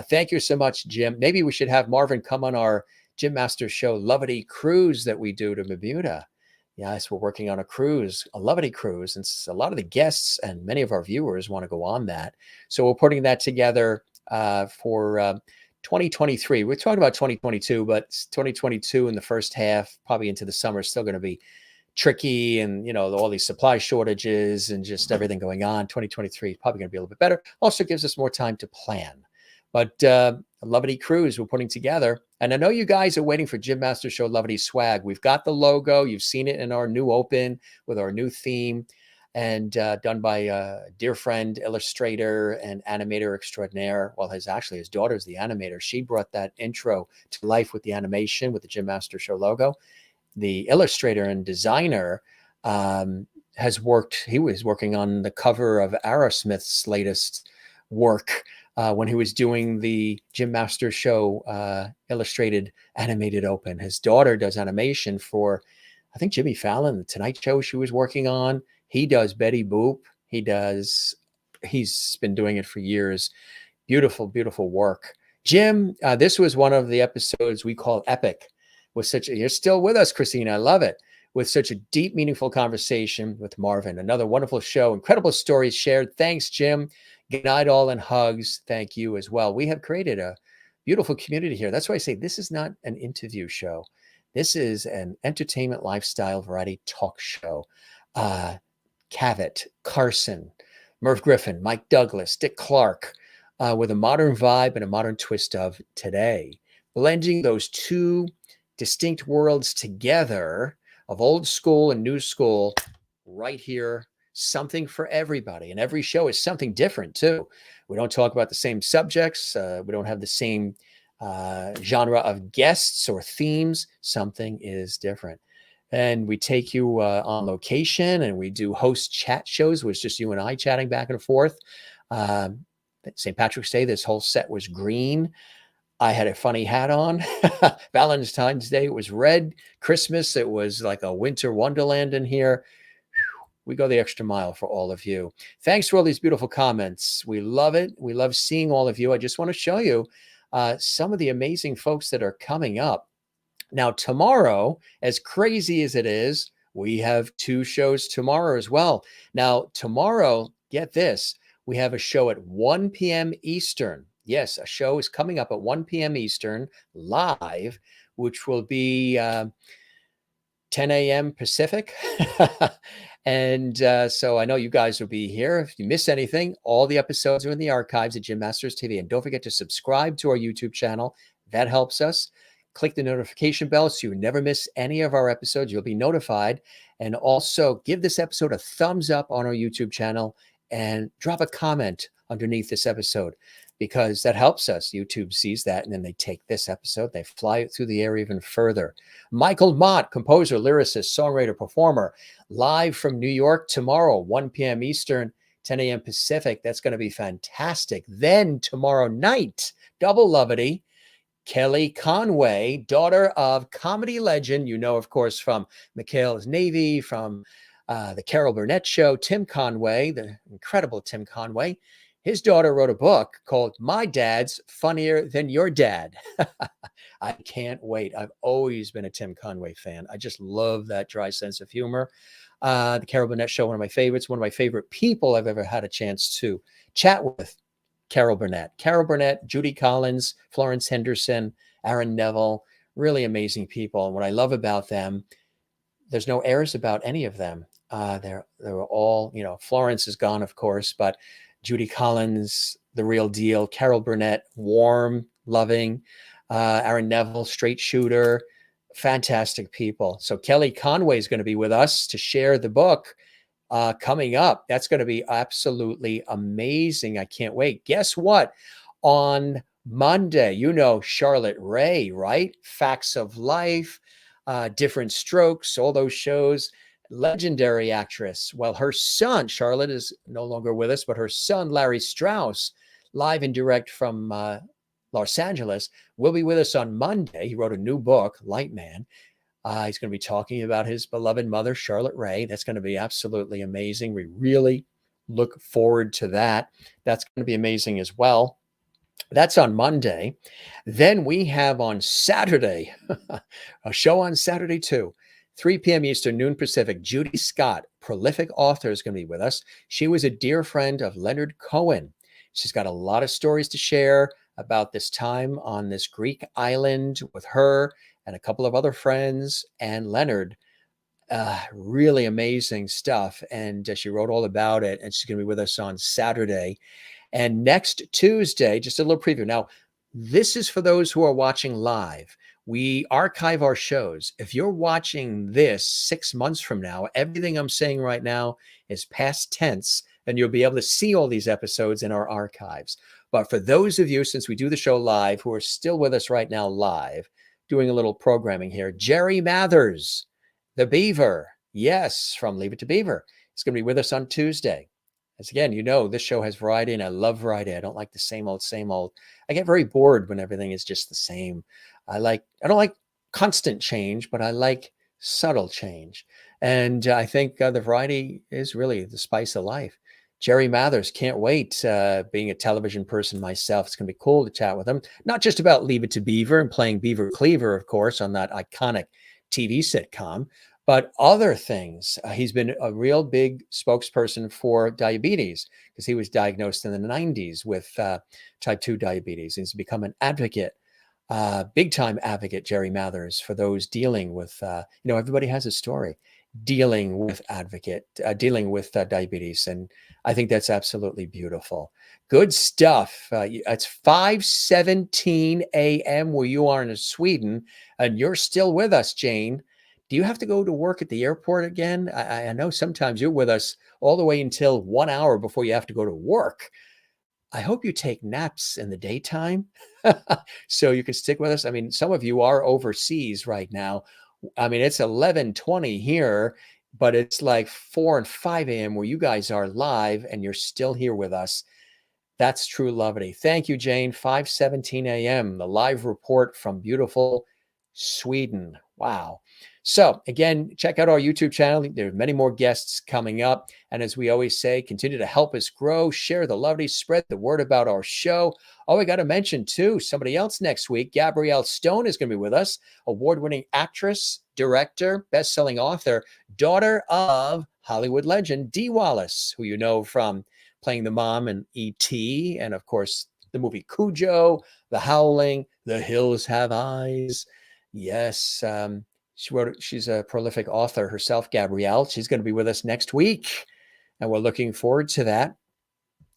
Thank you so much, Jim. Maybe we should have Marvin come on our Jim Master Show Lovity cruise that we do to Bermuda. Yes, we're working on a cruise, a Lovity cruise, and a lot of the guests and many of our viewers want to go on that. So we're putting that together for 2023. We're talking about 2022, but 2022 in the first half, probably into the summer, is still going to be tricky, and all these supply shortages and just everything going on. 2023 is probably going to be a little bit better. Also gives us more time to plan. But a Lovity cruise we're putting together. And I know you guys are waiting for Jim Master Show Lovity swag. We've got the logo. You've seen it in our new open with our new theme, and done by a dear friend, illustrator and animator extraordinaire. Well, his daughter's the animator. She brought that intro to life with the animation, with the Jim Master Show logo. The illustrator and designer has worked. He was working on the cover of Aerosmith's latest work when he was doing the Jim Master Show illustrated animated open. His daughter does animation for, I think, Jimmy Fallon, the Tonight Show she was working on. He does Betty Boop. He's been doing it for years. Beautiful, beautiful work. Jim, this was one of the episodes we call epic. You're still with us, Christine. I love it. With such a deep, meaningful conversation with Marvin. Another wonderful show. Incredible stories shared. Thanks, Jim. Good night, all, and hugs. Thank you as well. We have created a beautiful community here. That's why I say this is not an interview show. This is an entertainment, lifestyle, variety talk show. Cavett, Carson, Merv Griffin, Mike Douglas, Dick Clark, with a modern vibe and a modern twist of today. Blending those two distinct worlds together of old school and new school right here. Something for everybody. And every show is something different too. We don't talk about the same subjects. We don't have the same genre of guests or themes. Something is different. And we take you on location, and we do host chat shows, which is just you and I chatting back and forth. St. Patrick's Day, this whole set was green. I had a funny hat on. Valentine's Day, it was red. Christmas, it was like a winter wonderland in here. We go the extra mile for all of you. Thanks for all these beautiful comments. We love it. We love seeing all of you. I just want to show you some of the amazing folks that are coming up. Now, tomorrow, as crazy as it is, we have 2 shows tomorrow as well. Now, tomorrow, get this, we have a show at 1 p.m. Eastern. Yes, a show is coming up at 1 p.m. Eastern live, which will be 10 a.m. Pacific. And so I know you guys will be here. If you miss anything, all the episodes are in the archives at Jim Masters TV. And don't forget to subscribe to our YouTube channel. That helps us. Click the notification bell so you never miss any of our episodes. You'll be notified. And also give this episode a thumbs up on our YouTube channel and drop a comment underneath this episode, because that helps us. YouTube sees that, and then they take this episode, they fly it through the air even further. Michael Mott, composer, lyricist, songwriter, performer, live from New York tomorrow, 1 p.m. Eastern, 10 a.m. Pacific. That's going to be fantastic. Then tomorrow night, double Lovity, Kelly Conway, daughter of comedy legend, of course, from McHale's Navy, from the Carol Burnett Show, Tim Conway, the incredible Tim Conway. His daughter wrote a book called My Dad's Funnier Than Your Dad. I can't wait. I've always been a Tim Conway fan. I just love that dry sense of humor. The Carol Burnett Show, one of my favorites, one of my favorite people I've ever had a chance to chat with. Carol Burnett, Judy Collins, Florence Henderson, Aaron Neville, really amazing people. And what I love about them, there's no airs about any of them. They're all, Florence is gone, of course, but Judy Collins, the real deal. Carol Burnett, warm, loving. Aaron Neville, straight shooter. Fantastic people. So Kelly Conway is going to be with us to share the book coming up. That's going to be absolutely amazing. I can't wait. Guess what? On Monday, Charlotte Rae, right? Facts of Life, Different Strokes, all those shows. Legendary actress. Well, her son, Charlotte, is no longer with us, but her son, Larry Strauss, live and direct from Los Angeles, will be with us on Monday. He wrote a new book, Light Man. He's going to be talking about his beloved mother, Charlotte Ray. That's going to be absolutely amazing. We really look forward to that. That's going to be amazing as well. That's on Monday. Then we have on Saturday, a show on Saturday too, 3 p.m. Eastern, noon Pacific. Judy Scott, prolific author, is going to be with us. She was a dear friend of Leonard Cohen. She's got a lot of stories to share about this time on this Greek island with her and a couple of other friends and Leonard. Really amazing stuff. And she wrote all about it. And she's going to be with us on Saturday. And next Tuesday, just a little preview. Now, this is for those who are watching live. We archive our shows. If you're watching this 6 months from now, everything I'm saying right now is past tense, and you'll be able to see all these episodes in our archives. But for those of you, since we do the show live, who are still with us right now live, doing a little programming here, Jerry Mathers, the Beaver, yes, from Leave It to Beaver, is going to be with us on Tuesday. As again, you know, this show has variety, and I love variety. I don't like the same old, same old. I get very bored when everything is just the same. I don't like constant change, but I like subtle change. And I think the variety is really the spice of life. Jerry Mathers, can't wait. Being a television person myself, it's going to be cool to chat with him. Not just about Leave It to Beaver and playing Beaver Cleaver, of course, on that iconic TV sitcom, but other things. He's been a real big spokesperson for diabetes because he was diagnosed in the 90s with type 2 diabetes. He's become an advocate, big time advocate, Jerry Mathers, for those dealing with, everybody has a story dealing with diabetes. And I think that's absolutely beautiful. Good stuff. It's 5:17 a.m. where you are in Sweden, and you're still with us, Jane. Do you have to go to work at the airport again? I know sometimes you're with us all the way until 1 hour before you have to go to work. I hope you take naps in the daytime so you can stick with us. I mean, some of you are overseas right now. I mean, it's 11:20 here, but it's like 4 and 5 a.m. where you guys are live and you're still here with us. That's true lovely. Thank you, Jane. 5:17 a.m., the live report from beautiful Sweden. Wow. So again, check out our YouTube channel. There are many more guests coming up. And as we always say, continue to help us grow, share the lovely, spread the word about our show. Oh, I got to mention too, somebody else next week, Gabrielle Stone is going to be with us, award-winning actress, director, best-selling author, daughter of Hollywood legend Dee Wallace, who you know from playing the mom in E.T. and of course, the movie Cujo, The Howling, The Hills Have Eyes. Yes, she's a prolific author herself, Gabrielle. She's going to be with us next week, and we're looking forward to that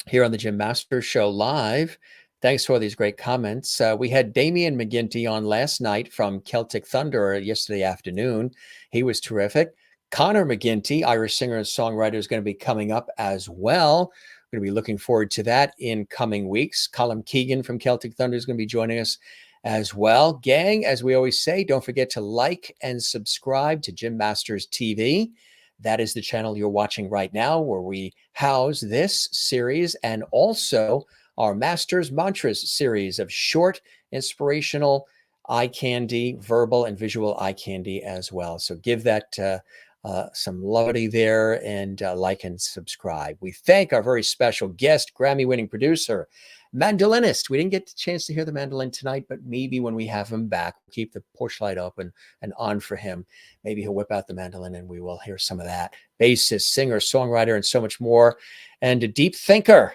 here on the Jim Masters Show live. Thanks for these great comments. We had Damian McGinty on last night from Celtic Thunder yesterday afternoon. He was terrific. Connor McGinty, Irish singer and songwriter, is going to be coming up as well. We're going to be looking forward to that in coming weeks. Colin Keegan from Celtic Thunder is going to be joining us as well. Gang, as we always say, don't forget to like and subscribe to Jim Masters TV. That is the channel you're watching right now, where we house this series and also our Masters Mantras series of short, inspirational eye candy, verbal and visual eye candy as well. So give that some levity there and like and subscribe. We thank our very special guest, Grammy-winning producer, mandolinist. We didn't get the chance to hear the mandolin tonight, but maybe when we have him back, we'll keep the porch light open and on for him. Maybe he'll whip out the mandolin and we will hear some of that. Bassist, singer, songwriter, and so much more. And a deep thinker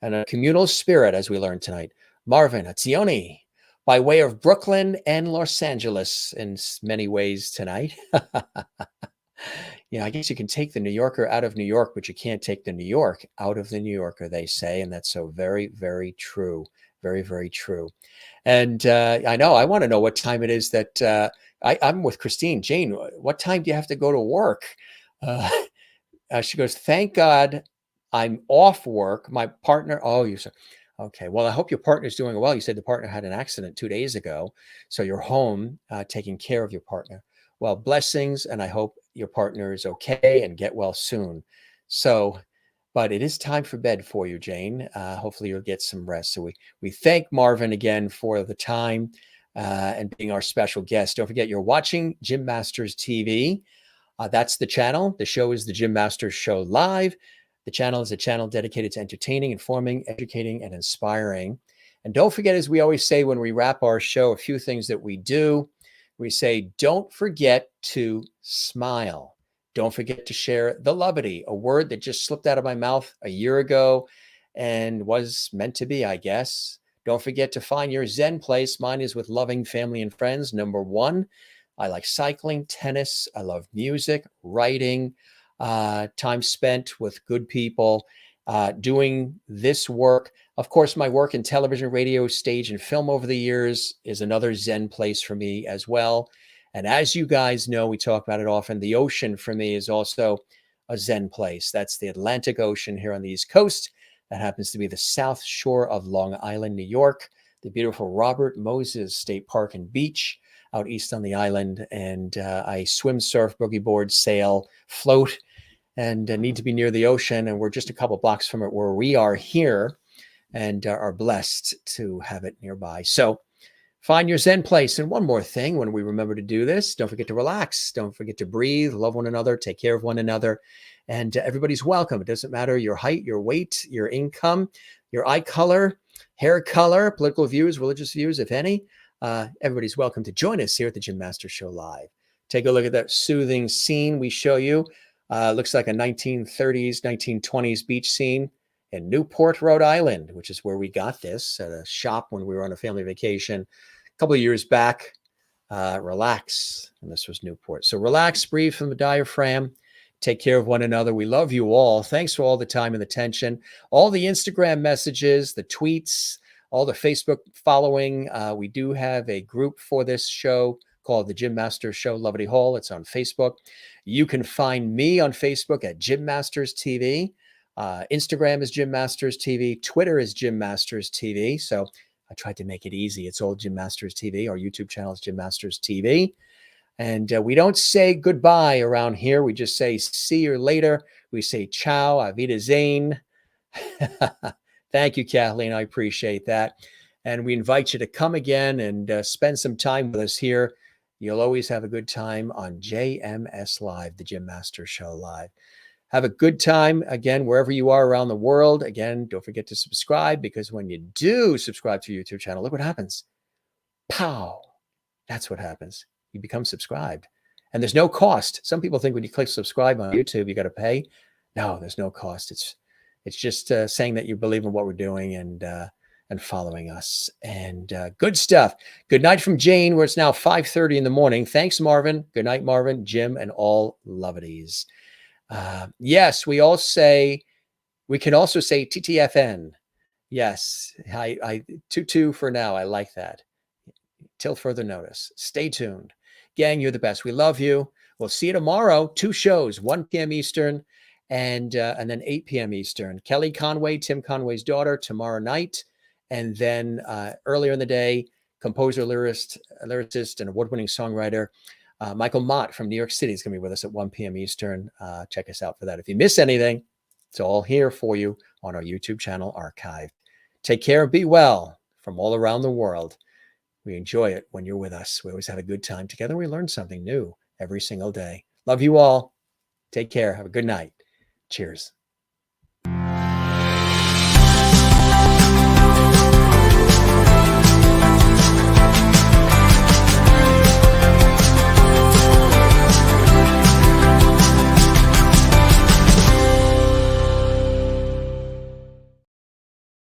and a communal spirit, as we learned tonight, Marvin Etzioni, by way of Brooklyn and Los Angeles in many ways tonight. I guess you can take the New Yorker out of New York, but you can't take the New York out of the New Yorker, they say. And that's so very, very true. Very, very true. And I want to know what time it is that I'm with Christine. Jane, what time do you have to go to work? She goes, thank God I'm off work. My partner, you said, okay, well, I hope your partner's doing well. You said the partner had an accident 2 days ago. So you're home taking care of your partner. Well, blessings, and I hope your partner is okay and get well soon. So, but it is time for bed for you, Jane. Hopefully you'll get some rest. So we thank Marvin again for the time and being our special guest. Don't forget, you're watching Jim Masters TV. That's the channel. The show is the Jim Masters Show Live. The channel is a channel dedicated to entertaining, informing, educating, and inspiring. And don't forget, as we always say when we wrap our show, a few things that we do. We say, don't forget to smile. Don't forget to share the lovity, a word that just slipped out of my mouth a year ago and was meant to be, I guess. Don't forget to find your Zen place. Mine is with loving family and friends. Number one, I like cycling, tennis. I love music, writing, time spent with good people, doing this work. Of course, my work in television, radio, stage, and film over the years is another Zen place for me as well. And as you guys know, we talk about it often. The ocean for me is also a Zen place. That's the Atlantic Ocean here on the East Coast. That happens to be the South Shore of Long Island, New York, the beautiful Robert Moses State Park and Beach out east on the island. And I swim, surf, boogie board, sail, float, and need to be near the ocean. And we're just a couple blocks from it where we are here and are blessed to have it nearby. So find your Zen place. And one more thing, when we remember to do this, don't forget to relax. Don't forget to breathe, love one another, take care of one another. And everybody's welcome. It doesn't matter your height, your weight, your income, your eye color, hair color, political views, religious views, if any. Everybody's welcome to join us here at the Jim Masters Show Live. Take a look at that soothing scene we show you. Looks like a 1930s, 1920s beach scene in Newport, Rhode Island, which is where we got this at a shop when we were on a family vacation a couple of years back. Relax. And this was Newport. So relax, breathe from the diaphragm. Take care of one another. We love you all. Thanks for all the time and attention. All the Instagram messages, the tweets, all the Facebook following. We do have a group for this show called the Jim Masters Show Lovely Hall. It's on Facebook. You can find me on Facebook at Jim Masters TV. Instagram is Jim Masters TV. Twitter is Jim Masters TV. So I tried to make it easy. It's all Jim Masters TV. Our YouTube channel is Jim Masters TV. And we don't say goodbye around here. We just say see you later. We say ciao, avida zane. Thank you, Kathleen. I appreciate that. And we invite you to come again and spend some time with us here. You'll always have a good time on JMS Live, the Jim Masters Show Live. Have a good time, again, wherever you are around the world. Again, don't forget to subscribe, because when you do subscribe to your YouTube channel, look what happens. Pow! That's what happens. You become subscribed. And there's no cost. Some people think when you click subscribe on YouTube, you got to pay. No, there's no cost. It's just saying that you believe in what we're doing and following us. And good stuff. Good night from Jane, where it's now 5:30 in the morning. Thanks, Marvin. Good night, Marvin, Jim, and all lovities. Yes, we can also say TTFN. Yes, I 2-2 for now. I like that. Till further notice. Stay tuned. Gang, you're the best. We love you. We'll see you tomorrow. 2 shows, 1 p.m. Eastern and then 8 p.m. Eastern. Kelly Conway, Tim Conway's daughter, tomorrow night. And then earlier in the day, composer, lyricist, and award-winning songwriter Michael Mott from New York City is going to be with us at 1 p.m. Eastern. Check us out for that. If you miss anything, it's all here for you on our YouTube channel archive. Take care and be well from all around the world. We enjoy it when you're with us. We always have a good time together. We learn something new every single day. Love you all. Take care. Have a good night. Cheers.